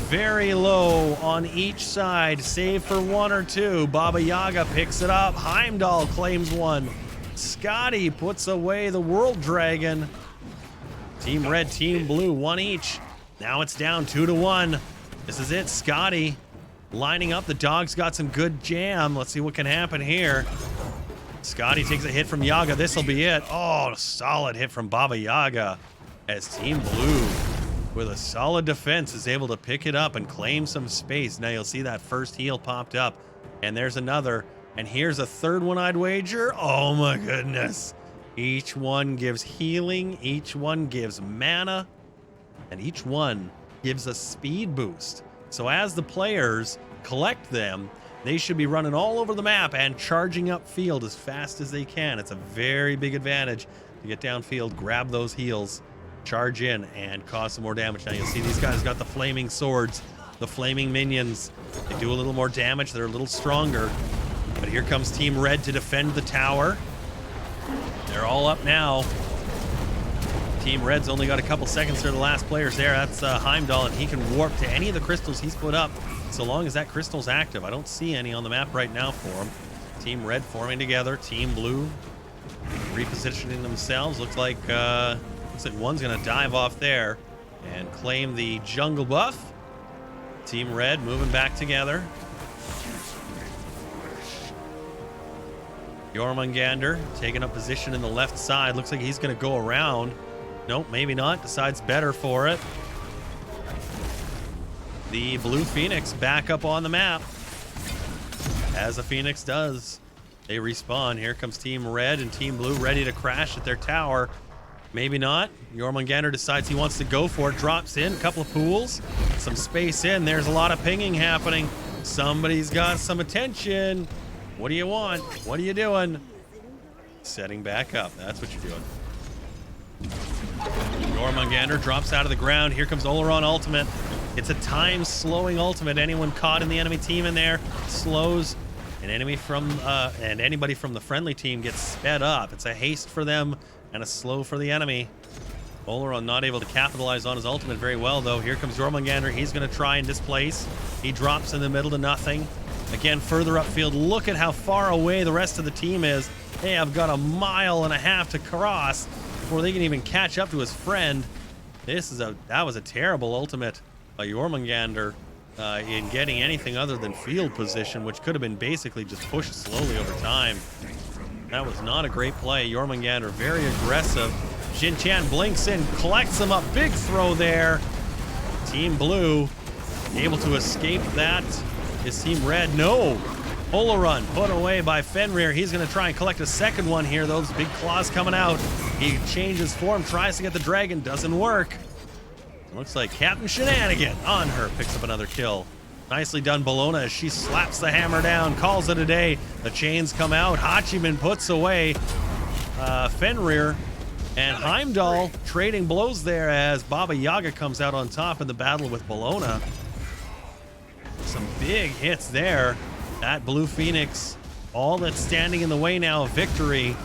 Very low on each side, save for 1 or 2. Baba Yaga picks it up. Heimdall claims one. Scotty puts away the World Dragon. Team Red, Team Blue, 1 each. Now it's down 2-1. This is it. Scotty lining up. The dog's got some good jam. Let's see what can happen here. Scotty takes a hit from Yaga. This'll be it. Oh, solid hit from Baba Yaga. As Team Blue, with a solid defense, is able to pick it up and claim some space. Now you'll see that first heal popped up, and there's another. And here's a third one I'd wager. Oh my goodness. Each one gives healing, each one gives mana, and each one gives a speed boost. So as the players collect them, they should be running all over the map and charging up field as fast as they can. It's a very big advantage to get downfield, grab those heals, charge in, and cause some more damage. Now you'll see these guys got the flaming swords, the flaming minions. They do a little more damage. They're a little stronger. But here comes Team Red to defend the tower. They're all up now. Team Red's only got a couple seconds. They're the last players there. That's Heimdall, and he can warp to any of the crystals he's put up so long as that crystal's active. I don't see any on the map right now for him. Team Red forming together. Team Blue repositioning themselves. Looks like one's going to dive off there and claim the jungle buff. Team Red moving back together. Jormungandr taking up position in the left side. Looks like he's going to go around. Nope, maybe not. Decides better for it. The Blue Phoenix back up on the map. As a Phoenix does. They respawn. Here comes Team Red and Team Blue ready to crash at their tower. Maybe not. Jormungandr decides he wants to go for it. Drops in. A couple of pools. Some space in. There's a lot of pinging happening. Somebody's got some attention. What do you want? What are you doing? Setting back up. That's what you're doing. Jormungandr drops out of the ground. Here comes Oleron ultimate. It's a time-slowing ultimate. Anyone caught in the enemy team in there slows an enemy from and anybody from the friendly team gets sped up. It's a haste for them and a slow for the enemy. Oleron not able to capitalize on his ultimate very well, though. Here comes Jormungandr. He's going to try and displace. He drops in the middle to nothing. Again, further upfield. Look at how far away the rest of the team is. Hey, I've got 1.5 miles to cross before they can even catch up to his friend. That was a terrible ultimate by Jormungandr in getting anything other than field position, which could have been basically just pushed slowly over time. That was not a great play. Jormungandr very aggressive. Jin Chan blinks in, collects him up. Big throw there. Team Blue able to escape that. Is Team Red? No. Oleron put away by Fenrir. He's going to try and collect a second one here. Those big claws coming out. He changes form, tries to get the dragon. Doesn't work. Looks like Captain Shenanigan on her. Picks up another kill. Nicely done, Bologna, as she slaps the hammer down. Calls it a day. The chains come out. Hachiman puts away Fenrir. And Heimdall trading blows there as Baba Yaga comes out on top in the battle with Bologna. Some big hits there. That Blue Phoenix, all that's standing in the way now of victory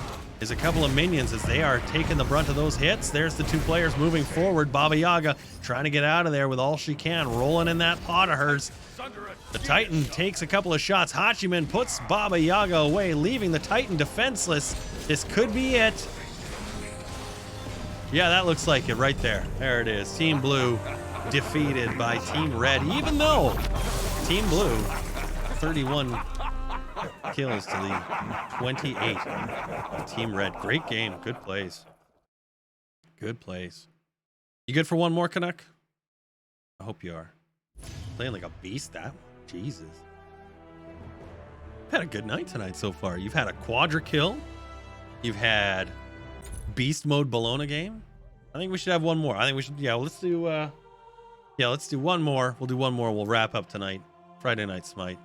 is a couple of minions as they are taking the brunt of those hits. There's the two players moving forward. Baba Yaga trying to get out of there with all she can, rolling in that pot of hers. The Titan takes a couple of shots. Hachiman puts Baba Yaga away, leaving the Titan defenseless. This could be it. Yeah, that looks like it right there. There it is. Team Blue defeated by Team Red, even though Team Blue 31 kills to the 28 of Team Red. Great game. Good plays. Good plays. You good for one more, Canuck? I hope you are. Playing like a beast, that one. Jesus. You've had a good night tonight so far. You've had a quadra kill. You've had beast mode Bologna game. I think we should have one more. I think we should, let's do one more. We'll do one more. We'll wrap up tonight. Friday Night Smite.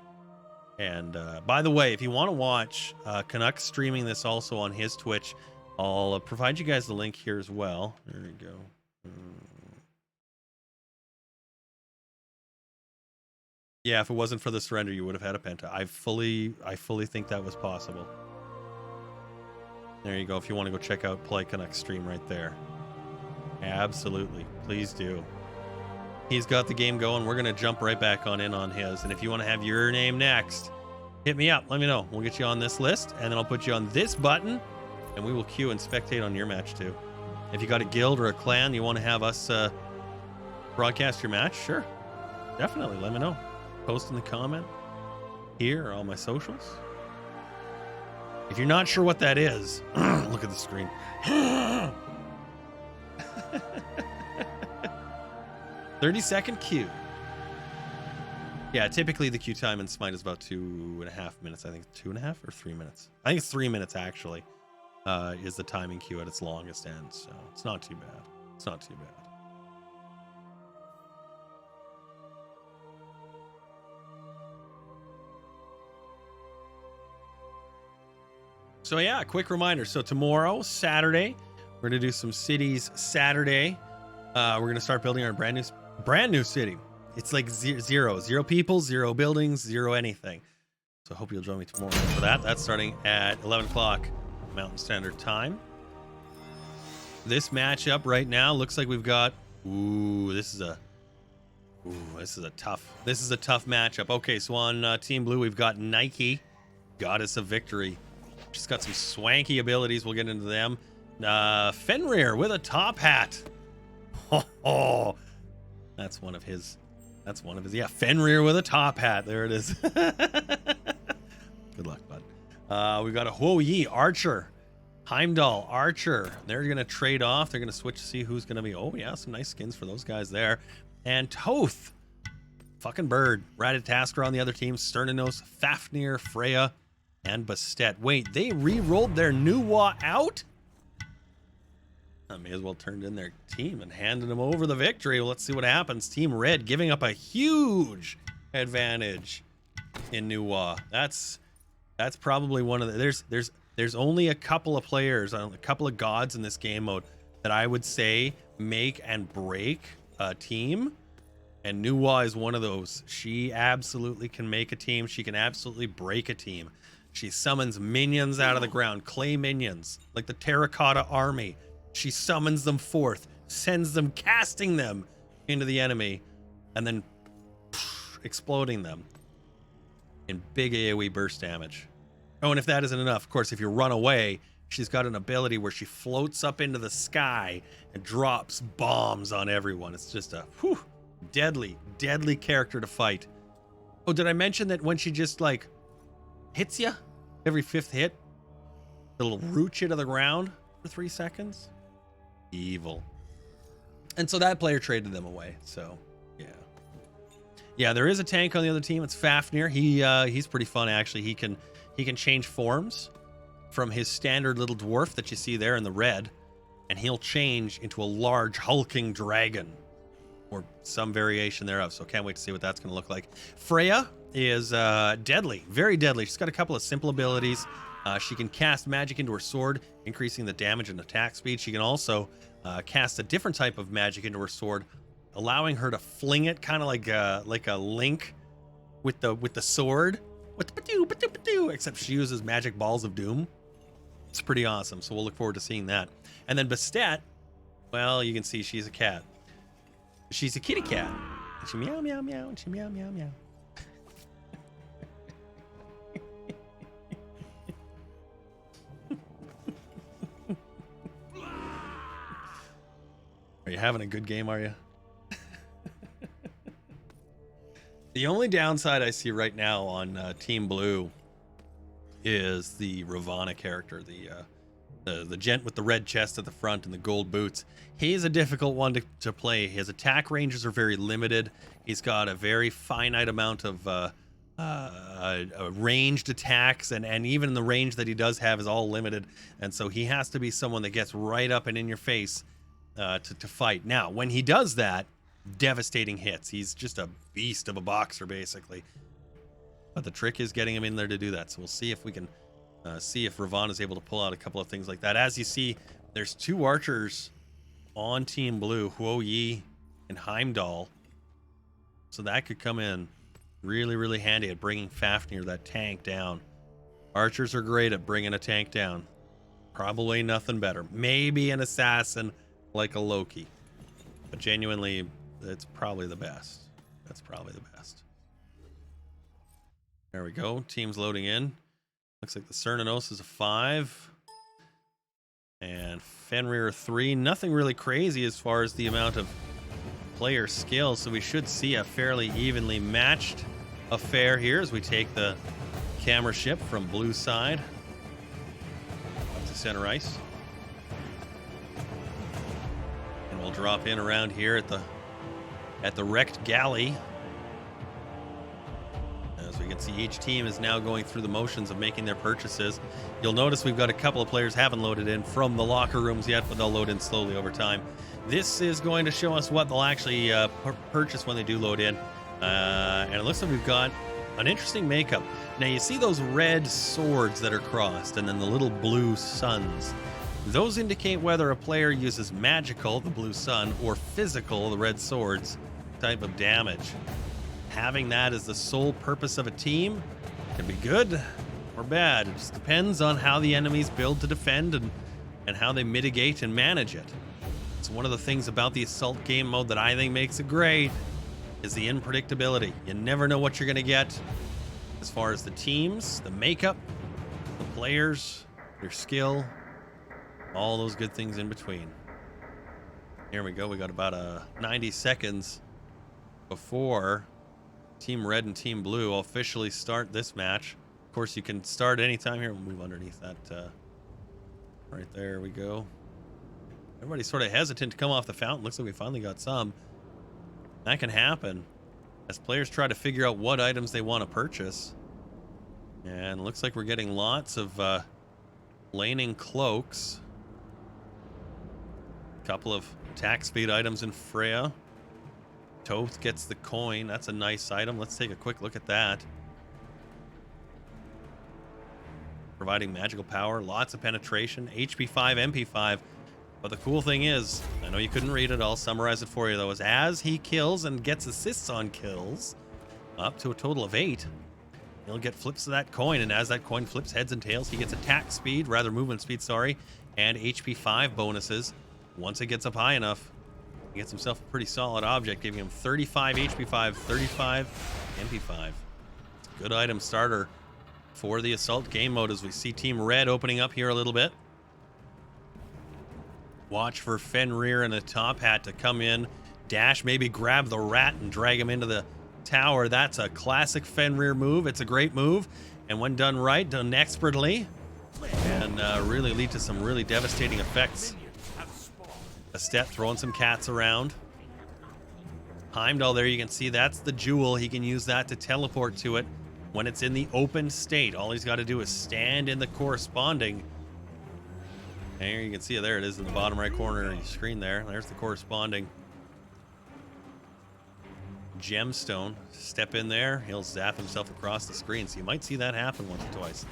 And by the way, if you want to watch Canuck streaming this also on his Twitch, I'll provide you guys the link here as well. There you go. Yeah, if it wasn't for the surrender, you would have had a penta. I fully think that was possible. There you go. If you want to go check out Play Canuck stream right there. Absolutely. Please do. He's got the game going. We're going to jump right back on in on his. And if you want to have your name next, hit me up. Let me know. We'll get you on this list, and then I'll put you on this button, and we will queue and spectate on your match too. If you got a guild or a clan you want to have us broadcast your match, sure. Definitely. Let me know. Post in the comment here or on my socials. If you're not sure what that is, look at the screen. 30-second queue. Yeah, typically the queue time in Smite is about 2.5 minutes. I think 2.5 or 3 minutes. I think it's 3 minutes actually. is the timing queue at its longest end. So it's not too bad. It's not too bad. So yeah, quick reminder. So tomorrow, Saturday, we're gonna do some cities Saturday. We're gonna start building our brand new city. It's like zero people, 0 buildings, 0 anything. So I hope you'll join me tomorrow for that. That's starting at 11 o'clock Mountain Standard Time. This matchup right now looks like we've got. This is a tough matchup. Okay, so on Team Blue we've got Nike, Goddess of Victory. She's got some swanky abilities. We'll get into them. Fenrir with a top hat. Oh, that's one of his. Yeah, Fenrir with a top hat. There it is. Good luck, bud. We got a Huoyi Archer, Heimdall Archer. They're gonna trade off. They're gonna switch to see who's gonna be. Oh yeah, some nice skins for those guys there. And Toth, fucking bird. Ratatasker on the other team. Sternanos, Fafnir, Freya, and Bastet. Wait, they re-rolled their Nuwa out? I may as well turned in their team and handed them over the victory. Well, let's see what happens. Team Red giving up a huge advantage in Nuwa. That's probably one of the there's only a couple of players, a couple of gods in this game mode that I would say make and break a team. And Nuwa is one of those. She absolutely can make a team. She can absolutely break a team. She summons minions out of the ground, clay minions, like the terracotta army. She summons them forth, sends them, casting them into the enemy, and then exploding them in big AoE burst damage. Oh, and if that isn't enough, of course, if you run away, she's got an ability where she floats up into the sky and drops bombs on everyone. It's just a deadly character to fight. Oh, did I mention that when she just like hits you every 5th hit, it'll root you to the ground for 3 seconds? Evil. And so that player traded them away. So yeah, there is a tank on the other team. It's Fafnir. He's pretty fun actually. He can change forms from his standard little dwarf that you see there in the red, and he'll change into a large hulking dragon or some variation thereof. So can't wait to see what that's going to look like. Freya is deadly, very deadly. She's got a couple of simple abilities. She can cast magic into her sword, increasing the damage and attack speed. She can also cast a different type of magic into her sword, allowing her to fling it kind of like a Link with the sword. Except she uses magic balls of doom. It's pretty awesome. So we'll look forward to seeing that. And then Bastet, well, you can see she's a cat. She's a kitty cat. And she meow meow meow and she meow meow meow. Are you having a good game, are you? The only downside I see right now on Team Blue is the Ravana character, the gent with the red chest at the front and the gold boots. He's a difficult one to play. His attack ranges are very limited. He's got a very finite amount of ranged attacks, and even the range that he does have is all limited. And so he has to be someone that gets right up and in your face to fight. Now, when he does that, devastating hits. He's just a beast of a boxer, basically. But the trick is getting him in there to do that. So we'll see if we can see if Ravana is able to pull out a couple of things like that. As you see, there's 2 archers on Team Blue, Huoyi and Heimdall. So that could come in really, really handy at bringing Fafnir, that tank, down. Archers are great at bringing a tank down. Probably nothing better. Maybe an assassin like a Loki. But genuinely, it's probably the best. That's probably the best. There we go. Team's loading in. Looks like the Cernanos is a 5. And Fenrir 3. Nothing really crazy as far as the amount of player skill. So we should see a fairly evenly matched affair here as we take the camera ship from blue side up to center ice. And we'll drop in around here at the wrecked galley as we you can see, each team is now going through the motions of making their purchases. You'll notice we've got a couple of players haven't loaded in from the locker rooms yet, but they'll load in slowly over time. This is going to show us what they'll actually purchase when they do load in. And it looks like we've got an interesting makeup. Now you see those red swords that are crossed and then the little blue suns. Those indicate whether a player uses magical, the blue sun, or physical, the red swords, type of damage. Having that as the sole purpose of a team can be good or bad. It just depends on how the enemies build to defend and how they mitigate and manage it. It's one of the things about the assault game mode that I think makes it great is the unpredictability. You never know what you're going to get as far as the teams, the makeup, the players, your skill, all those good things in between. Here we go. We got about 90 seconds before Team Red and Team Blue officially start this match. Of course, you can start anytime here. We'll move underneath that. Right there we go. Everybody's sort of hesitant to come off the fountain. Looks like we finally got some. That can happen as players try to figure out what items they want to purchase. And it looks like we're getting lots of laning cloaks. A couple of attack speed items in Freya. Toth gets the coin. That's a nice item. Let's take a quick look at that. Providing magical power, lots of penetration, HP 5, MP 5. But the cool thing is, I know you couldn't read it, I'll summarize it for you though, is as he kills and gets assists on kills, up to a total of 8, he'll get flips of that coin, and as that coin flips heads and tails, he gets attack speed, rather movement speed, sorry, and HP 5 bonuses. Once it gets up high enough, he gets himself a pretty solid object, giving him 35 HP 5, 35 MP 5. It's a good item starter for the assault game mode as we see Team Red opening up here a little bit. Watch for Fenrir and a top hat to come in, dash, maybe grab the rat and drag him into the tower. That's a classic Fenrir move. It's a great move, and when done right, done expertly, and really lead to some really devastating effects. Estet throwing some cats around. Heimdall there, you can see that's the jewel. He can use that to teleport to it when it's in the open state. All he's got to do is stand in the corresponding. And here you can see it. There it is in the bottom right corner of your screen there. There's the corresponding gemstone. Step in there. He'll zap himself across the screen. So you might see that happen once or twice.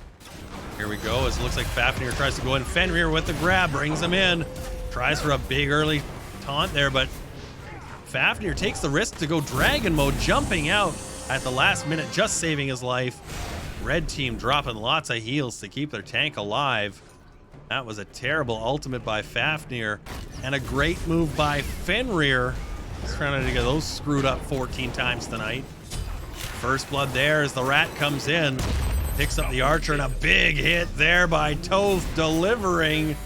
Here we go. As it looks like Fafnir tries to go in. Fenrir with the grab. Brings him in. Tries for a big early taunt there, but Fafnir takes the risk to go dragon mode, jumping out at the last minute, just saving his life. Red team dropping lots of heals to keep their tank alive. That was a terrible ultimate by Fafnir and a great move by Fenrir. He's trying to get those screwed up 14 times tonight. First blood there as the rat comes in, picks up the archer, and a big hit there by Toth, delivering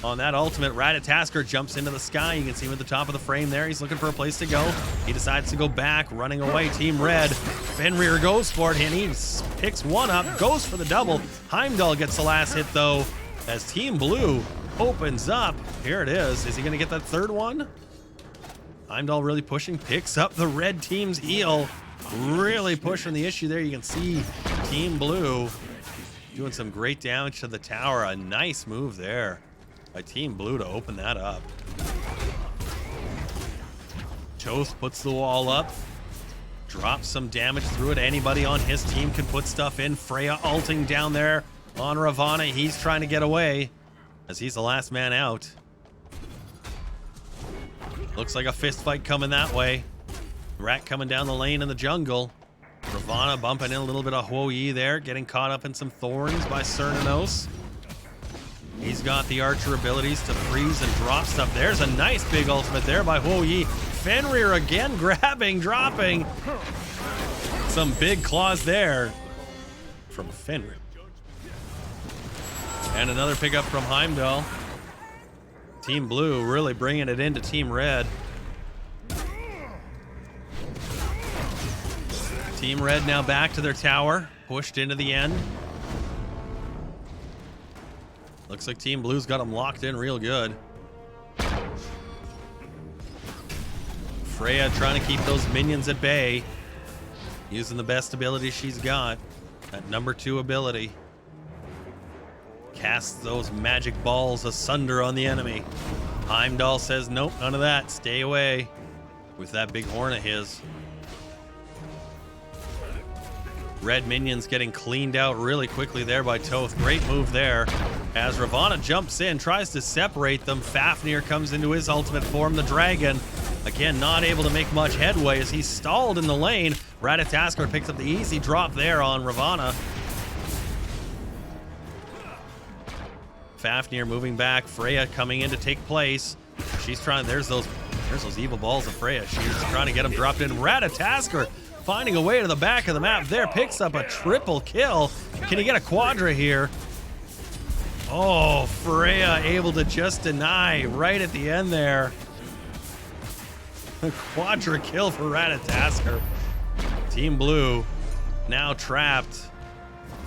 on that ultimate. Ratatasker jumps into the sky. You can see him at the top of the frame there. He's looking for a place to go. He decides to go back, running away. Team Red. Fenrir goes for it, and he picks one up, goes for the double. Heimdall gets the last hit, though, as Team Blue opens up. Here it is. Is he going to get that third one? Heimdall really pushing, picks up the red team's heel. Really pushing the issue there. You can see Team Blue doing some great damage to the tower. A nice move there by Team Blue to open that up. Toth puts the wall up, drops some damage through it. Anybody on his team can put stuff in. Freya ulting down there on Ravana. He's trying to get away as he's the last man out. Looks like a fist fight coming that way. Rat coming down the lane in the jungle. Ravana bumping in a little bit of Hwo-Yi there, getting caught up in some thorns by Cernunnos. He's got the archer abilities to freeze and drop stuff. There's a nice big ultimate there by Hwo-Yi. Fenrir again grabbing, dropping. Some big claws there from Fenrir. And another pickup from Heimdall. Team Blue really bringing it into Team Red. Team Red now back to their tower, pushed into the end. Looks like Team Blue's got them locked in real good. Freya trying to keep those minions at bay. using the best ability she's got. That number 2 ability. Casts those magic balls asunder on the enemy. Heimdall says, nope, none of that. Stay away with that big horn of his. Red minions getting cleaned out really quickly there by Toth. Great move there. As Ravana jumps in, tries to separate them. Fafnir comes into his ultimate form, the dragon. Again, not able to make much headway as he's stalled in the lane. Ratatasker picks up the easy drop there on Ravana. Fafnir moving back. Freya coming in to take place. She's trying, there's those evil balls of Freya. She's trying to get them dropped in. Ratatasker finding a way to the back of the map there. Picks up a triple kill. Can he get a quadra here? Oh, Freya able to just deny right at the end there. A quadra kill for Ratatasker. Team Blue now trapped.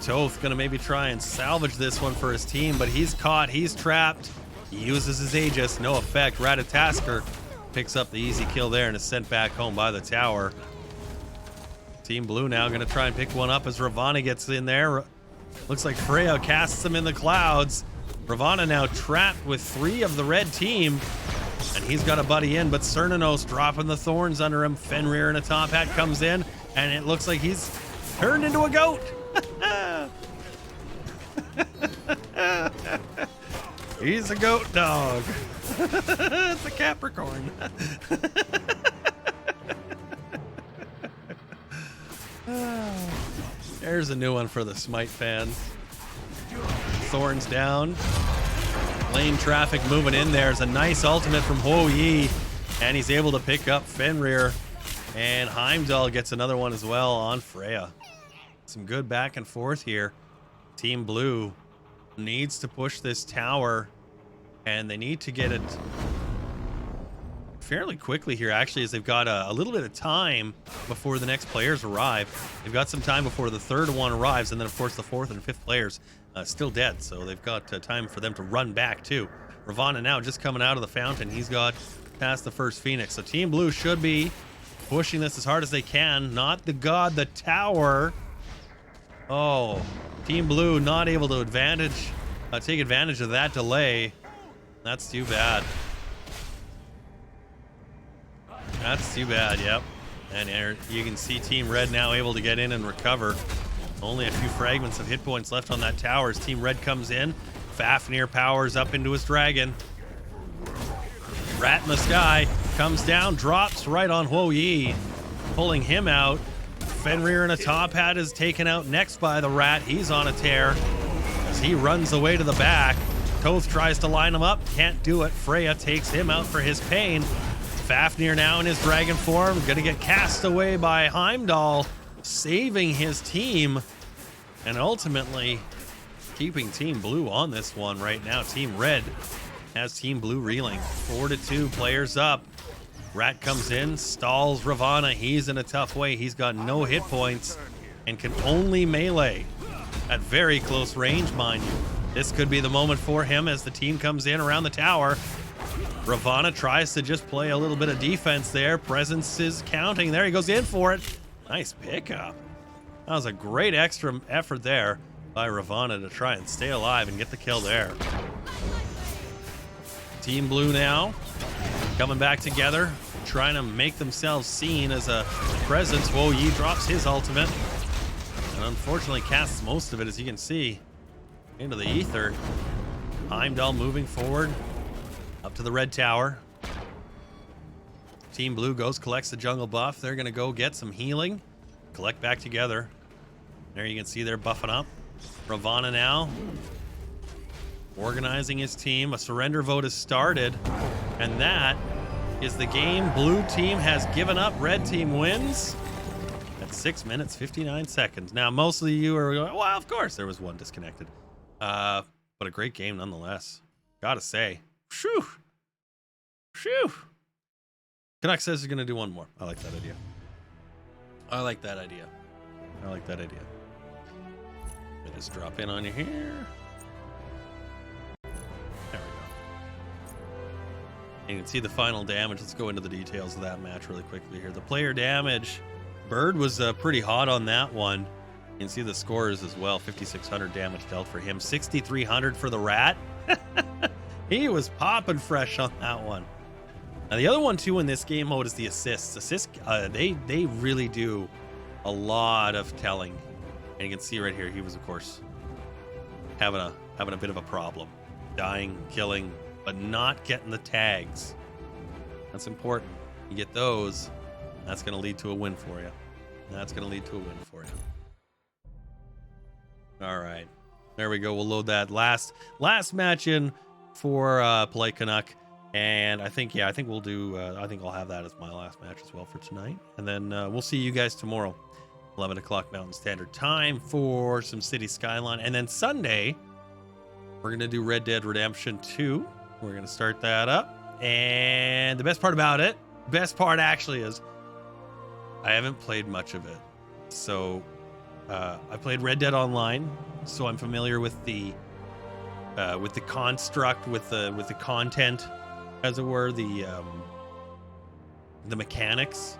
Toth gonna maybe try and salvage this one for his team, but he's caught, he's trapped. He uses his Aegis, no effect. Ratatasker picks up the easy kill there and is sent back home by the tower. Team Blue now gonna try and pick one up as Ravana gets in there. Looks like Freya casts him in the clouds. Ravana now trapped with 3 of the red team, and he's got a buddy in, but Cernunnos dropping the thorns under him. Fenrir in a top hat comes in, and it looks like he's turned into a goat. He's a goat dog. It's a Capricorn. There's a new one for the SMITE fans. Thorns down. Lane traffic moving in. There's a nice ultimate from Ho Yi, and he's able to pick up Fenrir. And Heimdall gets another one as well on Freya. Some good back and forth here. Team Blue needs to push this tower, and they need to get it fairly quickly here, actually, as they've got a little bit of time before the next players arrive. They've got some time before the 3rd one arrives, and then of course the 4th and 5th players still dead, so they've got time for them to run back too. Ravana now just coming out of the fountain. He's got past the first Phoenix, so Team Blue should be pushing this as hard as they can. Not the god, the tower. Oh, Team Blue not able to take advantage of that delay. That's too bad. That's too bad, yep. And you can see Team Red now able to get in and recover. Only a few fragments of hit points left on that tower as Team Red comes in. Fafnir powers up into his dragon. Rat in the sky comes down, drops right on Ho Yi, pulling him out. Fenrir in a top hat is taken out next by the rat. He's on a tear as he runs away to the back. Toth tries to line him up, can't do it. Freya takes him out for his pain. Fafnir now in his dragon form, gonna get cast away by Heimdall, saving his team and ultimately keeping Team Blue on this one right now. Team Red has Team Blue reeling. 4-2, players up. Rat comes in, stalls Ravana. He's in a tough way. He's got no hit points and can only melee at very close range, mind you. This could be the moment for him as the team comes in around the tower. Ravana tries to just play a little bit of defense there. Presence is counting. There he goes in for it. Nice pickup. That was a great extra effort there by Ravana to try and stay alive and get the kill there. Team Blue now coming back together, trying to make themselves seen as a presence. Ho Yi drops his ultimate and unfortunately casts most of it, as you can see, into the ether. Heimdall moving forward up to the red tower. Team Blue goes, collects the jungle buff. They're gonna go get some healing, collect back together. There you can see they're buffing up. Ravana now organizing his team. A surrender vote has started, and that is the game. Blue team has given up. Red team wins at 6 minutes 59 seconds. Now, most of you are going, well, of course there was one disconnected, but a great game nonetheless, gotta say. Phew. Phew. Canuck says he's gonna do one more. I like that idea. I like that idea. I like that idea. Let me just drop in on you here. There we go. And you can see the final damage. Let's go into the details of that match really quickly here. The player damage Bird was pretty hot on that one. You can see the scores as well. 5,600 damage dealt for him. 6,300 for the Rat. He was popping fresh on that one. Now the other one too in this game mode is the assists. Assists, they really do a lot of telling. And you can see right here, he was of course having a bit of a problem. Dying, killing, but not getting the tags. That's important. You get those, that's going to lead to a win for you. That's going to lead to a win for you. All right, there we go. We'll load that last match in for PoliteCanuck, and I think we'll do. I think I'll have that as my last match as well for tonight, and then we'll see you guys tomorrow, 11 o'clock Mountain Standard Time for some City Skyline, and then Sunday we're gonna do Red Dead Redemption 2. We're gonna start that up, and the best part about it, actually is I haven't played much of it, so. I played Red Dead Online, so I'm familiar with the construct, with the content, as it were, the mechanics.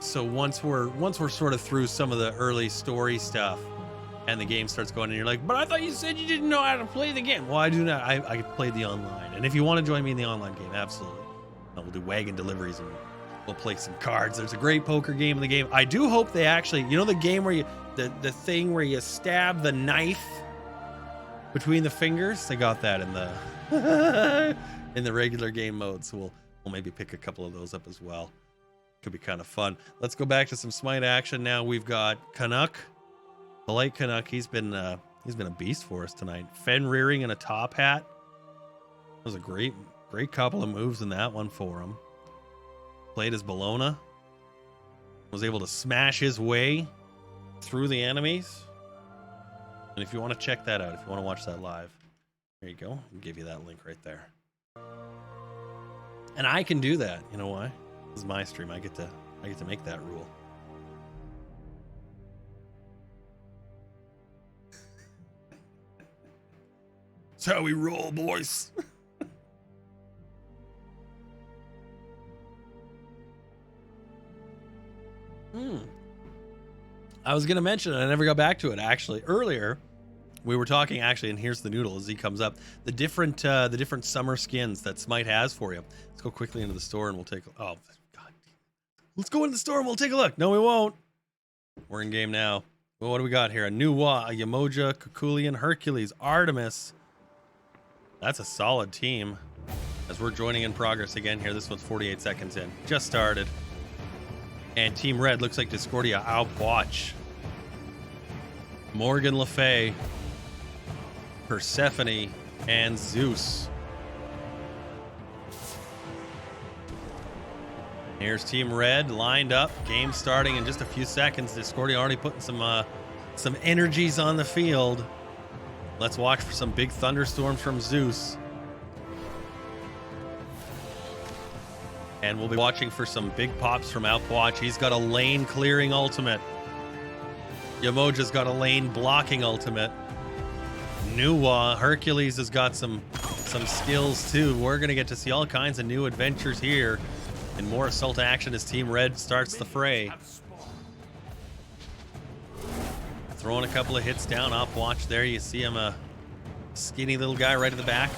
So once we're sort of through some of the early story stuff, and the game starts going, and you're like, but I thought you said you didn't know how to play the game. Well, I do not. I play the online, and if you want to join me in the online game, absolutely. We'll do wagon deliveries and we'll play some cards. There's a great poker game in the game. I do hope they actually, the game where the thing where you stab the knife between the fingers. They got that in the in the regular game mode. So we'll maybe pick a couple of those up as well. Could be kind of fun. Let's go back to some Smite action now. We've got Canuck, PoliteCanuck. He's been a beast for us tonight. Fen rearing in a top hat. That was a great couple of moves in that one for him. Played as Bologna, was able to smash his way through the enemies. And if you want to check that out, if you want to watch that live, there you go. I'll give you that link right there. And I can do that. You know why? This is my stream. I get to make that rule. That's how we roll, boys. I was gonna mention it, I never got back to it actually. Earlier we were talking actually, and here's the noodle as he comes up, the different summer skins that Smite has for you. Let's go quickly into the store and we'll take oh god. Let's go into the store and we'll take a look. No, we won't. We're in game now. Well, what do we got here? A Nuwa, a Yamoja, Kukulian, Hercules, Artemis. That's a solid team. As we're joining in progress again here. This one's 48 seconds in. Just started. And Team Red looks like Discordia, Outwatch, Morgan Le Fay, Persephone, and Zeus. Here's Team Red lined up. Game starting in just a few seconds. Discordia already putting some energies on the field. Let's watch for some big thunderstorms from Zeus. And we'll be watching for some big pops from Outwatch. He's got a lane clearing ultimate. Yamoja's got a lane blocking ultimate. Nuwa, Hercules has got some skills too. We're going to get to see all kinds of new adventures here. And more assault action as Team Red starts the fray. Throwing a couple of hits down. Outwatch there. You see him, a skinny little guy right at the back.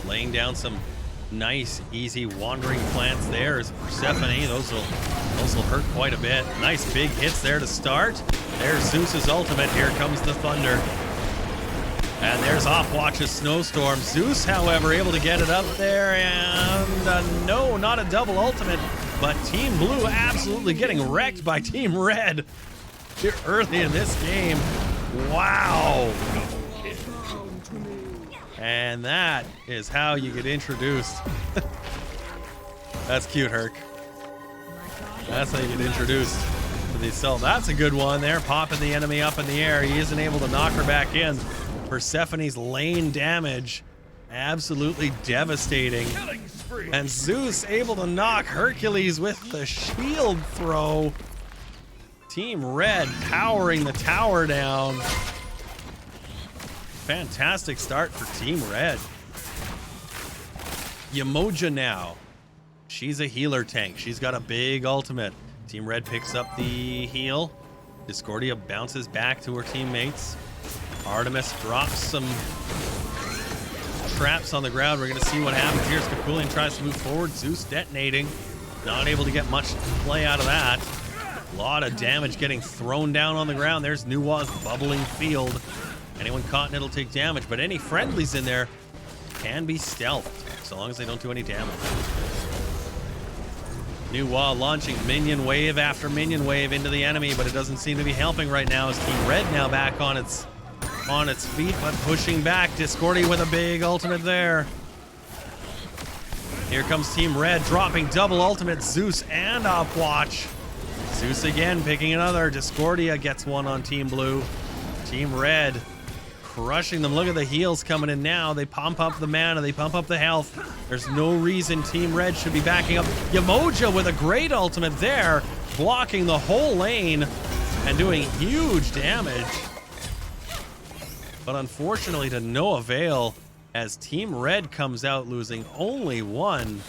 Laying down some nice, easy wandering plants there is Persephone. Those will hurt quite a bit. Nice big hits there to start. There's Zeus's ultimate. Here comes the thunder. And there's Outwatch's snowstorm. Zeus, however, able to get it up there. And no, not a double ultimate. But Team Blue absolutely getting wrecked by Team Red here early in this game. Wow. And that is how you get introduced. That's cute, Herc. That's how you get introduced to the assault. That's a good one there, popping the enemy up in the air. He isn't able to knock her back in. Persephone's lane damage, absolutely devastating. And Zeus able to knock Hercules with the shield throw. Team Red powering the tower down. Fantastic start for Team Red. Yamoja now. She's a healer tank. She's got a big ultimate. Team Red picks up the heal. Discordia bounces back to her teammates. Artemis drops some traps on the ground. We're going to see what happens here as Kakulian tries to move forward. Zeus detonating. Not able to get much play out of that. A lot of damage getting thrown down on the ground. There's Nuwa's bubbling field. Anyone caught in it'll take damage, but any friendlies in there can be stealthed, so long as they don't do any damage. Nuwa launching minion wave after minion wave into the enemy, but it doesn't seem to be helping right now as Team Red now back on its feet, but pushing back. Discordia with a big ultimate there. Here comes Team Red dropping double ultimate, Zeus and Upwatch. Zeus again picking another. Discordia gets one on Team Blue. Team Red crushing them. Look at the heals coming in now. They pump up the mana, they pump up the health. There's no reason Team Red should be backing up. Yamoja with a great ultimate there, blocking the whole lane and doing huge damage. But unfortunately to no avail as Team Red comes out losing only one,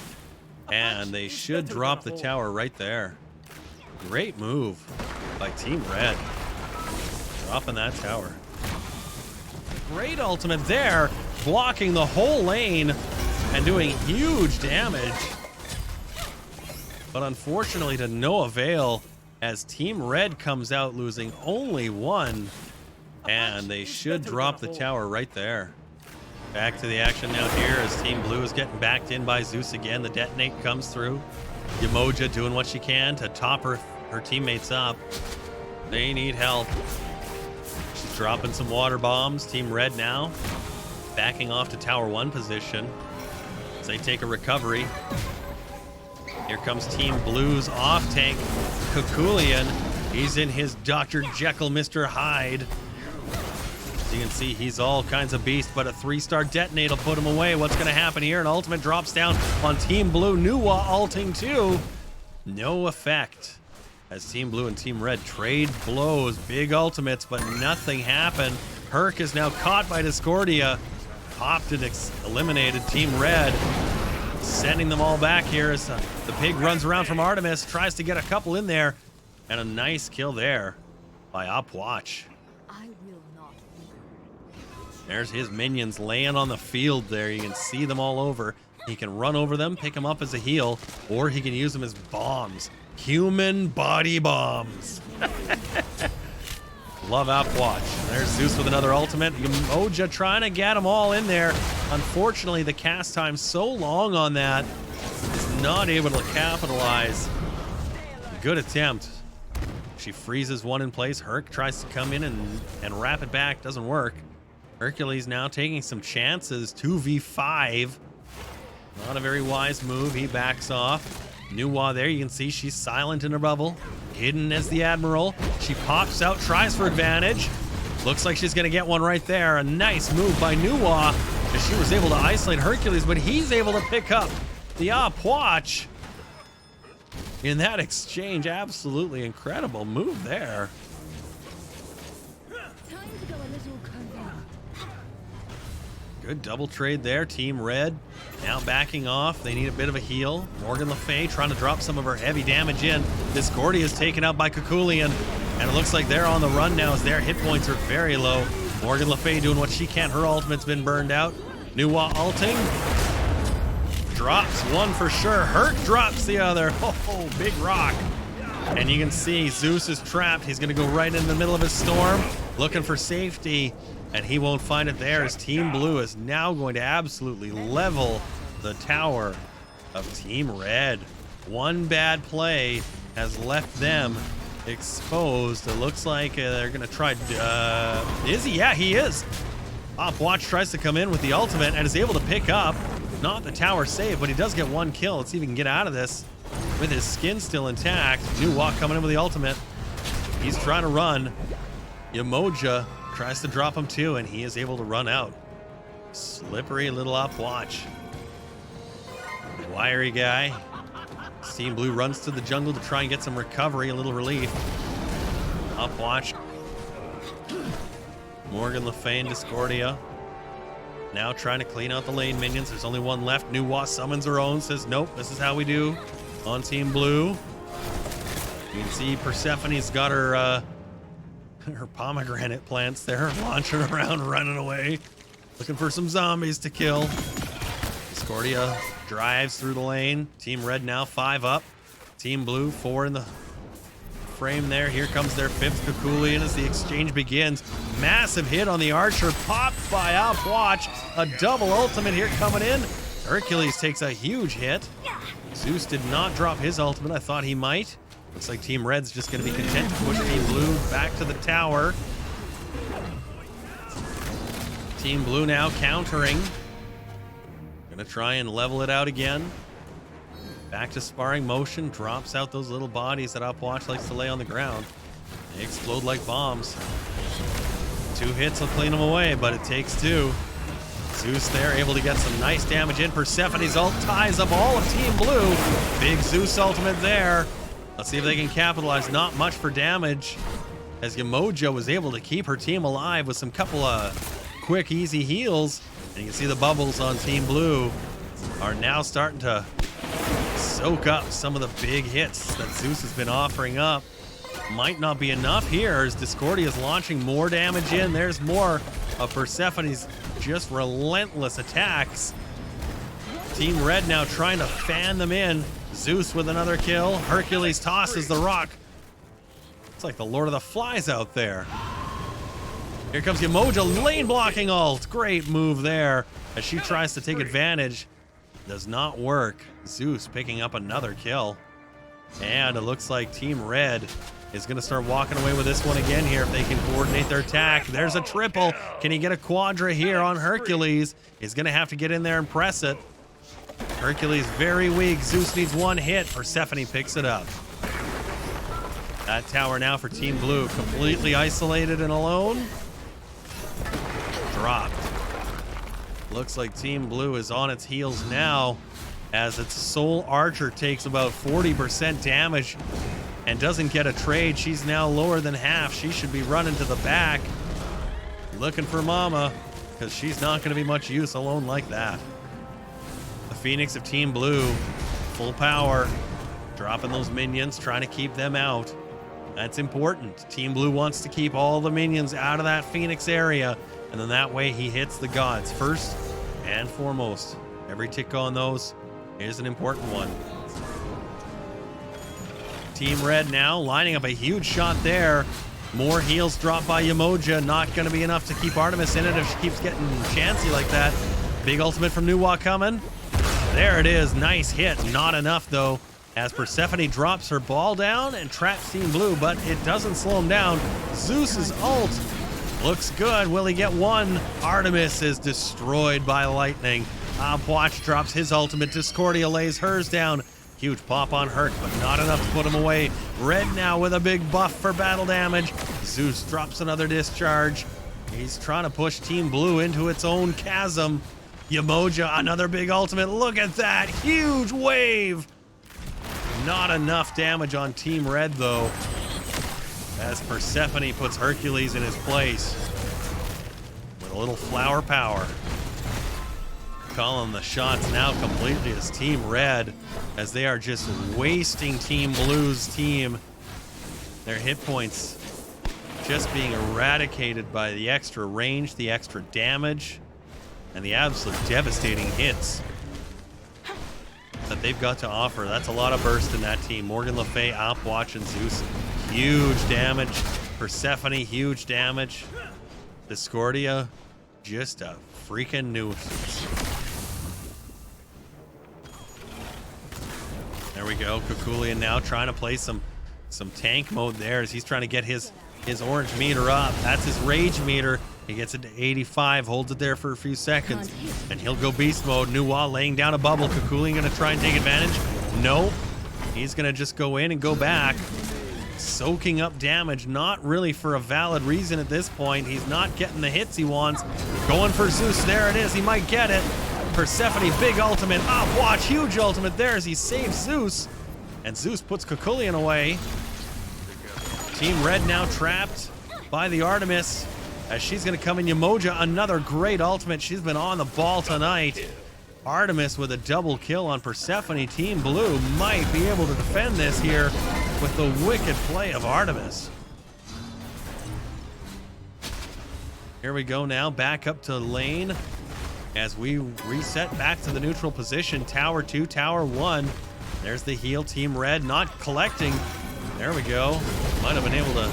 and they should drop the tower right there. Great move by Team Red, dropping that tower. Great ultimate there, blocking the whole lane and doing huge damage. But unfortunately to no avail as Team Red comes out losing only one, and they should drop the tower right there. Back to the action now here as Team Blue is getting backed in by Zeus again. The detonate comes through. Yamoja doing what she can to top her teammates up. They need help. She's dropping some water bombs. Team Red now backing off to Tower 1 position as they take a recovery. Here comes Team Blue's off tank, Kakulian. He's in his Dr. Jekyll, Mr. Hyde. As you can see, he's all kinds of beast, but a 3-star detonate will put him away. What's going to happen here? An ultimate drops down on Team Blue. Nuwa ulting too. No effect as Team Blue and Team Red trade blows. Big ultimates, but nothing happened. Herc is now caught by Discordia. Popped and eliminated Team Red. Sending them all back here as the pig runs around from Artemis. Tries to get a couple in there. And a nice kill there by Upwatch. There's his minions laying on the field there. You can see them all over. He can run over them, pick them up as a heal, or he can use them as bombs. Human body bombs. Love Upwatch. There's Zeus with another ultimate. Yamoja trying to get them all in there. Unfortunately, the cast time's so long on that, is not able to capitalize. Good attempt. She freezes one in place. Herc tries to come in and wrap it back. Doesn't work. Hercules now taking some chances. 2v5. Not a very wise move. He backs off. Nuwa there, you can see she's silent in her bubble. Hidden as the Admiral. She pops out, tries for advantage. Looks like she's going to get one right there. A nice move by Nuwa as she was able to isolate Hercules, but he's able to pick up the Upwatch. In that exchange, absolutely incredible move there. Good double trade there. Team Red now backing off. They need a bit of a heal. Morgan Le Fay trying to drop some of her heavy damage in. Discordia is taken out by Kakulian, and it looks like they're on the run now as their hit points are very low. Morgan Le Fay doing what she can. Her ultimate's been burned out. Nuwa ulting. Drops one for sure. Herc drops the other. Oh, big rock. And you can see Zeus is trapped. He's going to go right in the middle of his storm, looking for safety. And he won't find it there as Team Blue is now going to absolutely level the tower of Team Red. One bad play has left them exposed. It looks like they're going to try... is he? Yeah, he is. Upwatch tries to come in with the ultimate and is able to pick up. Not the tower save, but he does get one kill. Let's see if he can get out of this with his skin still intact. Nuwa coming in with the ultimate. He's trying to run. Yamoja tries to drop him too, and he is able to run out. Slippery little Upwatch. Wiry guy. Team Blue runs to the jungle to try and get some recovery, a little relief. Upwatch. Morgan Le Fay and Discordia. now trying to clean out the lane minions. There's only one left. Nuwa summons her own, says, nope, this is how we do on Team Blue. You can see Persephone's got her her pomegranate plants there, launching around, running away, looking for some zombies to kill. Discordia drives through the lane. Team Red now 5 up. Team Blue 4 in the frame there. Here comes their 5th Kukulian as the exchange begins. Massive hit on the Archer, popped by Upwatch. A double ultimate here coming in. Hercules takes a huge hit. Zeus did not drop his ultimate. I thought he might. Looks like Team Red's just going to be content to push Team Blue back to the tower. Team Blue now countering. Gonna try and level it out again. Back to sparring motion, drops out those little bodies that Upwatch likes to lay on the ground. They explode like bombs. 2 hits will clean them away, but it takes 2. Zeus there, able to get some nice damage in. Persephone's ult ties up all of Team Blue. Big Zeus ultimate there. Let's see if they can capitalize. Not much for damage, as Yamoja was able to keep her team alive with some couple of quick, easy heals. And you can see the bubbles on Team Blue are now starting to soak up some of the big hits that Zeus has been offering up. Might not be enough here as Discordia is launching more damage in. There's more of Persephone's just relentless attacks. Team Red now trying to fan them in. Zeus with another kill. Hercules tosses the rock. It's like the Lord of the Flies out there. Here comes Yamoja, lane blocking ult. Great move there as she tries to take advantage. Does not work. Zeus picking up another kill. And it looks like Team Red is going to start walking away with this one again here if they can coordinate their attack. There's a triple. Can he get a quadra here on Hercules? He's going to have to get in there and press it. Hercules very weak. Zeus needs 1 hit. Persephone picks it up. That tower now for Team Blue, completely isolated and alone. Dropped. Looks like Team Blue is on its heels now as its sole Archer takes about 40% damage and doesn't get a trade. She's now lower than half. She should be running to the back, looking for Mama, because she's not going to be much use alone like that. The Phoenix of Team Blue, full power, dropping those minions, trying to keep them out. That's important. Team Blue wants to keep all the minions out of that Phoenix area, and then that way he hits the gods first and foremost. Every tick on those is an important one. Team Red now lining up a huge shot there. More heals dropped by Yamoja. Not going to be enough to keep Artemis in it if she keeps getting chancy like that. Big ultimate from Nuwa coming. There it is. Nice hit. Not enough, though, as Persephone drops her ball down and traps Team Blue, but it doesn't slow him down. Zeus's ult looks good. Will he get one? Artemis is destroyed by lightning. Upwatch drops his ultimate. Discordia lays hers down. Huge pop on Herc, but not enough to put him away. Red now with a big buff for battle damage. Zeus drops another discharge. He's trying to push Team Blue into its own chasm. Yamoja, another big ultimate. Look at that. Huge wave. Not enough damage on Team Red, though, as Persephone puts Hercules in his place with a little flower power. Calling the shots now completely as Team Red, as they are just wasting Team Blue's team. Their hit points just being eradicated by the extra range, the extra damage, and the absolute devastating hits that they've got to offer. That's a lot of burst in that team. Morgan Le Fay, Upwatch, and Zeus. Huge damage. Persephone, huge damage. Discordia, just a freaking nuisance. There we go. Kukulian now trying to play some tank mode there as he's trying to get his orange meter up. That's his rage meter. He gets it to 85, holds it there for a few seconds, and he'll go beast mode. Nuwa laying down a bubble. Kukulian gonna try and take advantage. Nope. He's gonna just go in and go back, soaking up damage. Not really for a valid reason at this point. He's not getting the hits he wants. Going for Zeus. There it is. He might get it. Persephone, big ultimate. Watch, huge ultimate there as he saves Zeus. And Zeus puts Kukulian away. Team Red now trapped by the Artemis. as she's going to come in. Yemoja, another great ultimate. She's been on the ball tonight. Artemis with a double kill on Persephone. Team Blue might be able to defend this here with the wicked play of Artemis. Here we go now, back up to lane as we reset back to the neutral position. Tower 2, Tower 1. There's the heal. Team Red not collecting. There we go. Might have been able to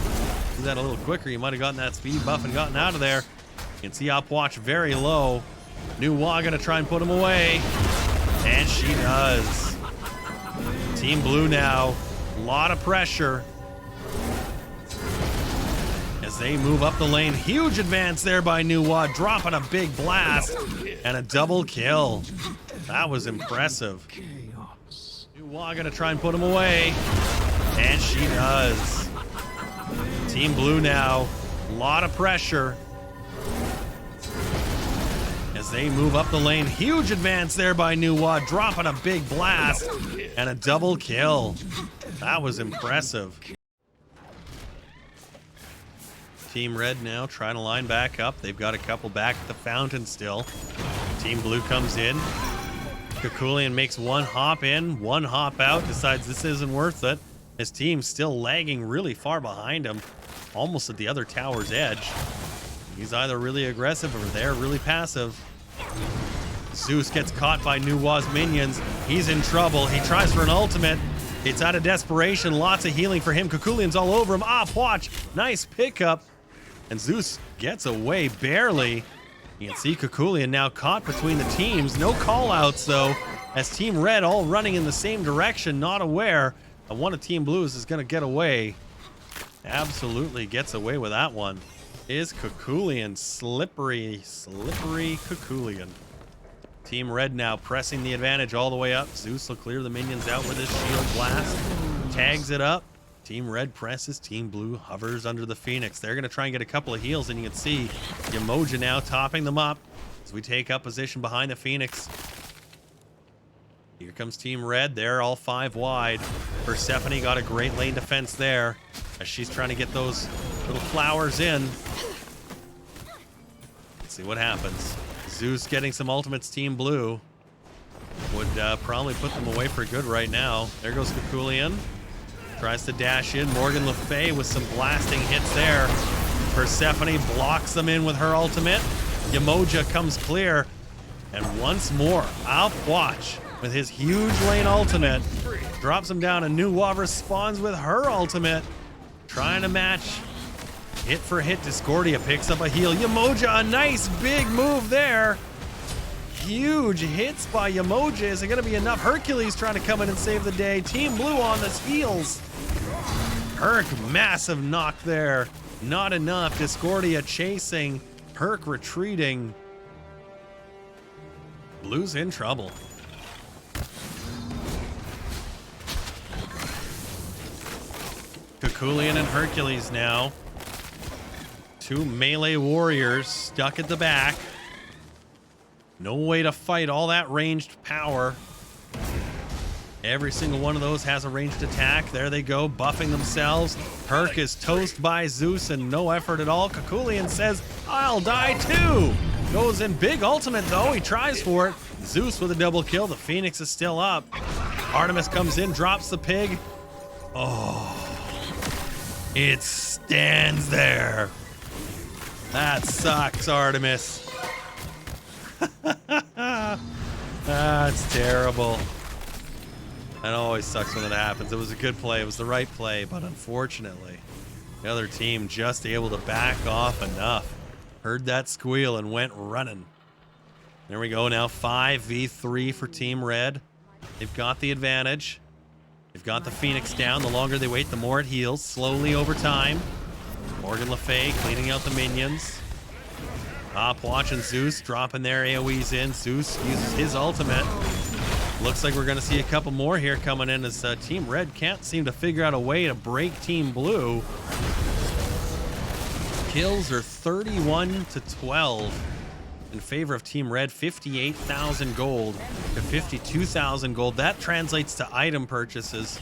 do that a little quicker. You might have gotten that speed buff and gotten out of there. You can see Upwatch very low. New Wa gonna try and put him away. And she does. Team Blue now. A lot of pressure as they move up the lane. Huge advance there by New Wa, dropping a big blast and a double kill. That was impressive. New Wa gonna try and put him away. And she does. Team Blue now. A lot of pressure as they move up the lane. Huge advance there by New Wa, dropping a big blast and a double kill. That was impressive. Team Red now trying to line back up. They've got a couple back at the fountain still. Team Blue comes in. Kakulian makes one hop in, one hop out, decides this isn't worth it. His team's still lagging really far behind him, almost at the other tower's edge. He's either really aggressive or they're really passive. Zeus gets caught by New Wa's minions. He's in trouble. He tries for an ultimate. It's out of desperation. Lots of healing for him. Kakulian's all over him. Watch. Nice pickup. And Zeus gets away barely. You can see Kakulian now caught between the teams. No call-outs, though, as Team Red all running in the same direction, not aware that one of Team Blue's is going to get away. Absolutely gets away with that one. Is Kakulian. Slippery Kakulian. Team Red now pressing the advantage all the way up. Zeus will clear the minions out with his shield blast. Tags it up. Team Red presses. Team Blue hovers under the Phoenix. They're going to try and get a couple of heals, and you can see Yemoja now topping them up as we take up position behind the Phoenix. Here comes Team Red. They're all 5 wide. Persephone got a great lane defense there as she's trying to get those little flowers in. Let's see what happens. Zeus getting some ultimates. Team Blue would probably put them away for good right now. There goes Kakulian. Tries to dash in. Morgan Le Fay with some blasting hits there. Persephone blocks them in with her ultimate. Yemoja comes clear. And once more, Watch with his huge lane ultimate. Drops him down, and New Wa responds with her ultimate. Trying to match hit for hit. Discordia picks up a heal. Yemoja, a nice big move there. Huge hits by Yemoja. Is it going to be enough? Hercules trying to come in and save the day. Team Blue on the heels. Herc, massive knock there. Not enough. Discordia chasing. Herc retreating. Blue's in trouble. Kakulian and Hercules now. 2 melee warriors stuck at the back. No way to fight all that ranged power. Every single one of those has a ranged attack. There they go, buffing themselves. Herc is toast by Zeus and no effort at all. Kakulian says, I'll die too. Goes in big ultimate though. He tries for it. Zeus with a double kill. The Phoenix is still up. Artemis comes in, drops the pig. Oh, it stands there. That sucks, Artemis. That's terrible. That always sucks when that happens. It was a good play. It was the right play, but unfortunately, the other team just able to back off enough. Heard that squeal and went running. There we go now. 5v3 for Team Red. They've got the advantage. They've got the Phoenix down. The longer they wait, the more it heals. Slowly over time. Morgan Le Fay cleaning out the minions. Watching Zeus dropping their AoEs in. Zeus uses his ultimate. Looks like we're going to see a couple more here coming in as Team Red can't seem to figure out a way to break Team Blue. Kills are 31-12 in favor of Team Red. 58,000 gold to 52,000 gold. That translates to item purchases.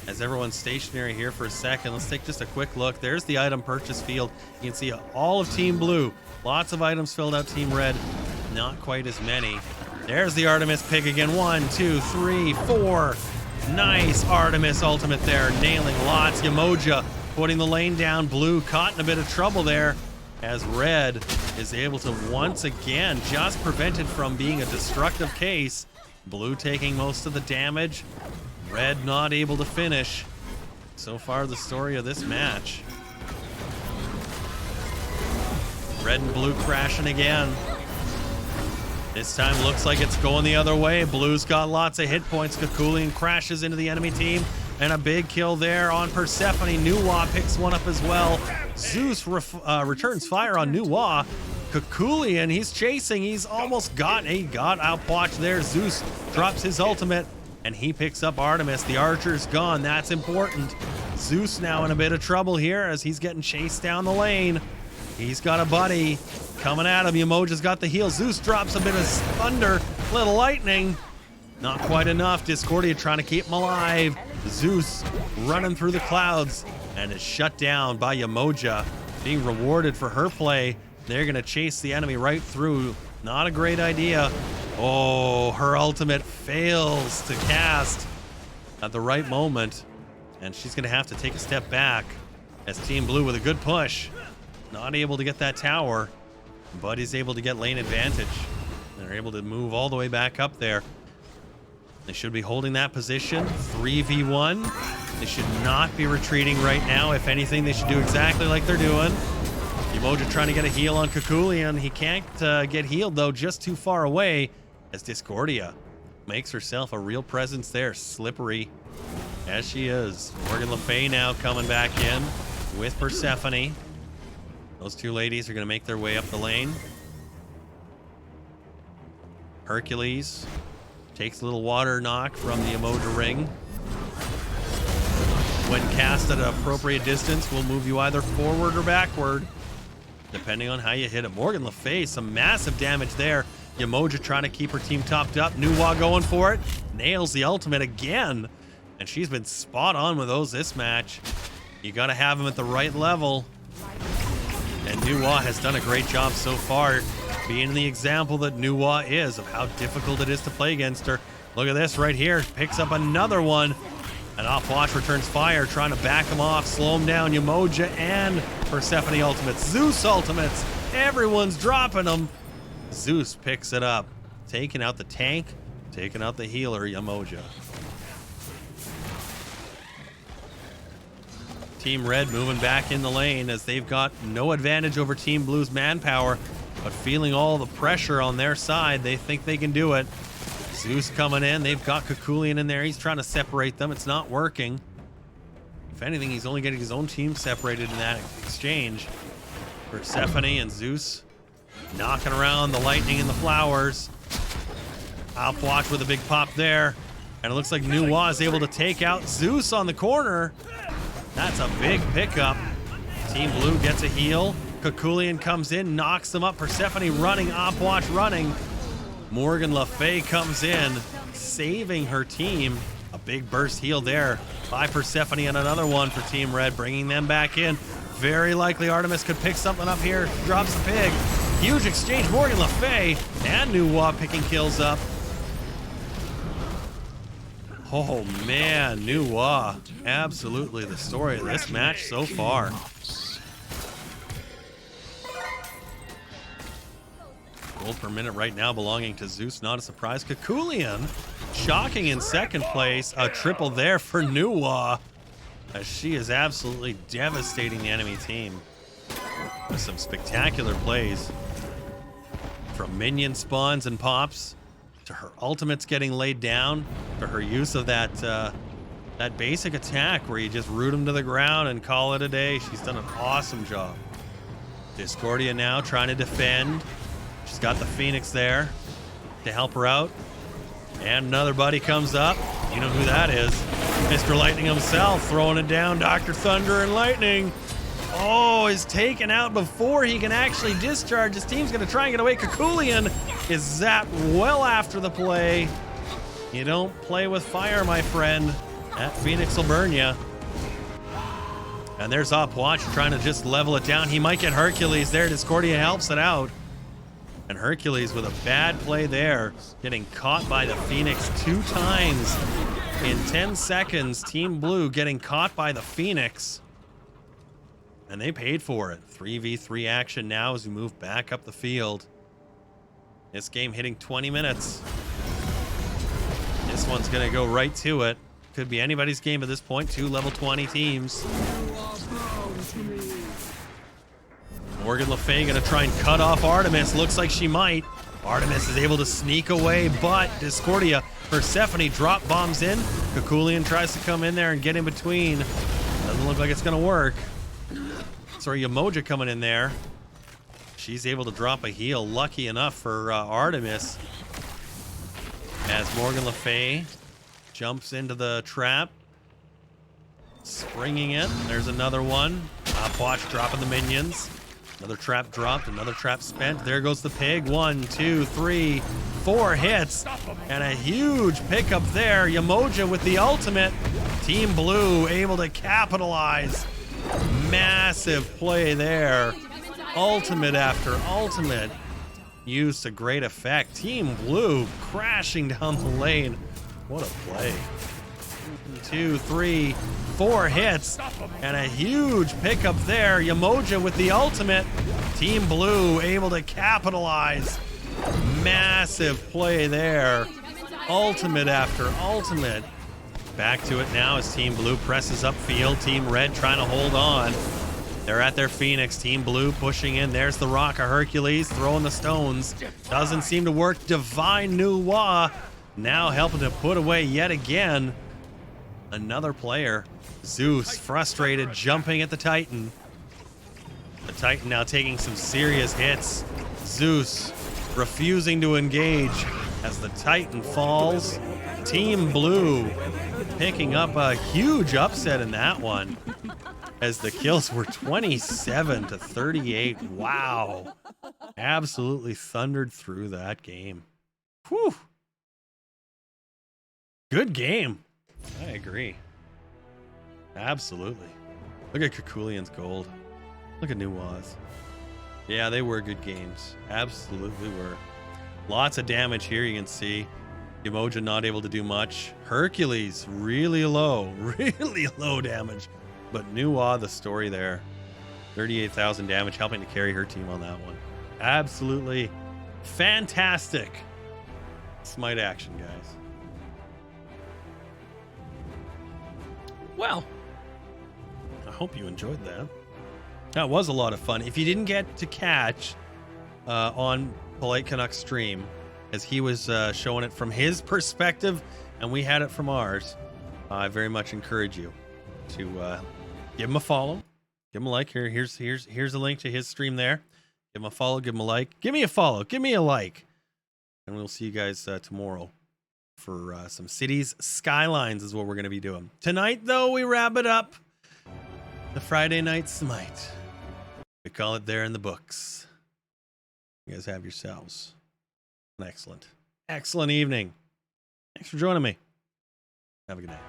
As everyone's stationary here for a second, let's take just a quick look. There's the item purchase field. You can see all of Team Blue. Lots of items filled out. Team Red, not quite as many. There's the Artemis pick again. 1, 2, 3, 4. Nice Artemis ultimate there, nailing lots. Yamoja putting the lane down. Blue caught in a bit of trouble there as Red is able to once again just prevent it from being a destructive case. Blue taking most of the damage. Red not able to finish. So far, the story of this match. Red and Blue crashing again. This time looks like it's going the other way. Blue's got lots of hit points. Kakulian crashes into the enemy team. And a big kill there on Persephone. Nuwa picks one up as well. Zeus returns fire on Nuwa. Kakulian, he's chasing. He's almost got outwatched there. Zeus drops his ultimate. And he picks up Artemis. The archer's gone. That's important. Zeus now in a bit of trouble here as he's getting chased down the lane. He's got a buddy coming at him. Yamoja's got the heal. Zeus drops a bit of thunder. Little lightning. Not quite enough. Discordia trying to keep him alive. Zeus running through the clouds and is shut down by Yamoja. Being rewarded for her play. They're going to chase the enemy right through. Not a great idea. Oh, her ultimate fails to cast at the right moment. And she's going to have to take a step back as Team Blue with a good push. Not able to get that tower, but is able to get lane advantage. They're able to move all the way back up there. They should be holding that position. 3v1. They should not be retreating right now. If anything, they should do exactly like they're doing. Yamoja trying to get a heal on Kakulian. He can't get healed, though, just too far away as Discordia makes herself a real presence there. Slippery as she is. Morgan Le Fay now coming back in with Persephone. Those two ladies are going to make their way up the lane. Hercules takes a little water knock from the Yamoja ring. When cast at an appropriate distance, will move you either forward or backward, depending on how you hit it. Morgan Le Fay, some massive damage there. Yamoja trying to keep her team topped up. Nuwa going for it. Nails the ultimate again. And she's been spot on with those this match. You got to have them at the right level. And Nuwa has done a great job so far, being the example that Nuwa is of how difficult it is to play against her. Look at this right here. Picks up another one. And Offwatch returns fire, trying to back him off, slow him down. Yamoja and Persephone ultimates. Zeus ultimates. Everyone's dropping them. Zeus picks it up. Taking out the tank, taking out the healer, Yamoja. Team Red moving back in the lane as they've got no advantage over Team Blue's manpower, but feeling all the pressure on their side, they think they can do it. Zeus coming in. They've got Kakulian in there. He's trying to separate them. It's not working. If anything, he's only getting his own team separated in that exchange. Persephone and Zeus knocking around the lightning and the flowers. Outwatch with a big pop there. And it looks like Nuwa is able to take out Zeus on the corner. That's a big pickup. Team Blue gets a heal. Kakulian comes in, knocks them up. Persephone running, Opwatch running. Morgan Le Fay comes in, saving her team. A big burst heal there by Persephone and another one for Team Red, bringing them back in. Very likely Artemis could pick something up here. Drops the pig. Huge exchange. Morgan Le Fay and Nuwa picking kills up. Oh man, Nuwa. Absolutely the story of this match so far. Gold per minute right now belonging to Zeus, not a surprise. Kakulian shocking in second place. A triple there for Nuwa, as she is absolutely devastating the enemy team with some spectacular plays. From minion spawns and pops, to her ultimates getting laid down, to her use of that that basic attack where you just root them to the ground and call it a day. She's done an awesome job. Discordia now trying to defend. She's got the Phoenix there to help her out. And another buddy comes up. You know who that is. Mr. Lightning himself throwing it down. Dr. Thunder and Lightning. Oh, is taken out before he can actually discharge. His team's going to try and get away. Kakulian is zapped well after the play. You don't play with fire, my friend. That Phoenix will burn you. And there's Opwatch trying to just level it down. He might get Hercules there. Discordia helps it out. And Hercules with a bad play there, getting caught by the Phoenix 2 times in 10 seconds. Team Blue getting caught by the Phoenix. And they paid for it. 3v3 action now as we move back up the field. This game hitting 20 minutes. This one's going to go right to it. Could be anybody's game at this point. 2 level 20 teams. Morgan Le Fay going to try and cut off Artemis. Looks like she might. Artemis is able to sneak away, but Discordia, Persephone drop bombs in. Kakulian tries to come in there and get in between. Doesn't look like it's going to work. Sorry, Yamoja coming in there. She's able to drop a heal. Lucky enough for Artemis. As Morgan Le Fay jumps into the trap. Springing it. There's another one. Watch dropping the minions. Another trap dropped. Another trap spent. There goes the pig. 1, 2, 3, 4 hits. And a huge pickup there. Yamoja with the ultimate. Team Blue able to capitalize. Massive play there. Ultimate after ultimate. Used to great effect. Team Blue crashing down the lane. What a play. 2, 3, 4 hits. And a huge pickup there. Yamoja with the ultimate. Team Blue able to capitalize. Massive play there. Ultimate after ultimate. Back to it now as Team Blue presses upfield. Team Red trying to hold on. They're at their Phoenix. Team Blue pushing in. There's the Rock of Hercules throwing the stones. Doesn't seem to work. Divine Nuwa now helping to put away yet again. Another player. Zeus frustrated, jumping at the Titan. The Titan now taking some serious hits. Zeus refusing to engage as the Titan falls. Team Blue picking up a huge upset in that one as the kills were 27 to 38. Wow. Absolutely thundered through that game. Whew. Good game. I agree. Absolutely. Look at Kakulian's gold. Look at Nuwa's. Yeah, they were good games. Absolutely were. Lots of damage here, you can see. Yamoja not able to do much. Hercules really low damage. But Nuwa, the story there. 38,000 damage, helping to carry her team on that one. Absolutely fantastic Smite action, guys. Well, I hope you enjoyed that. That was a lot of fun. If you didn't get to catch on PoliteCanuck stream, as he was showing it from his perspective and we had it from ours, I very much encourage you to give him a follow, give him a like. Here's a link to his stream there. Give him a follow, give him a like, give me a follow, give me a like, and we'll see you guys tomorrow for some Cities Skylines is what we're going to be doing. Tonight, though, we wrap it up. The Friday Night Smite. We call it there in the books. You guys have yourselves an excellent evening. Thanks for joining me. Have a good night.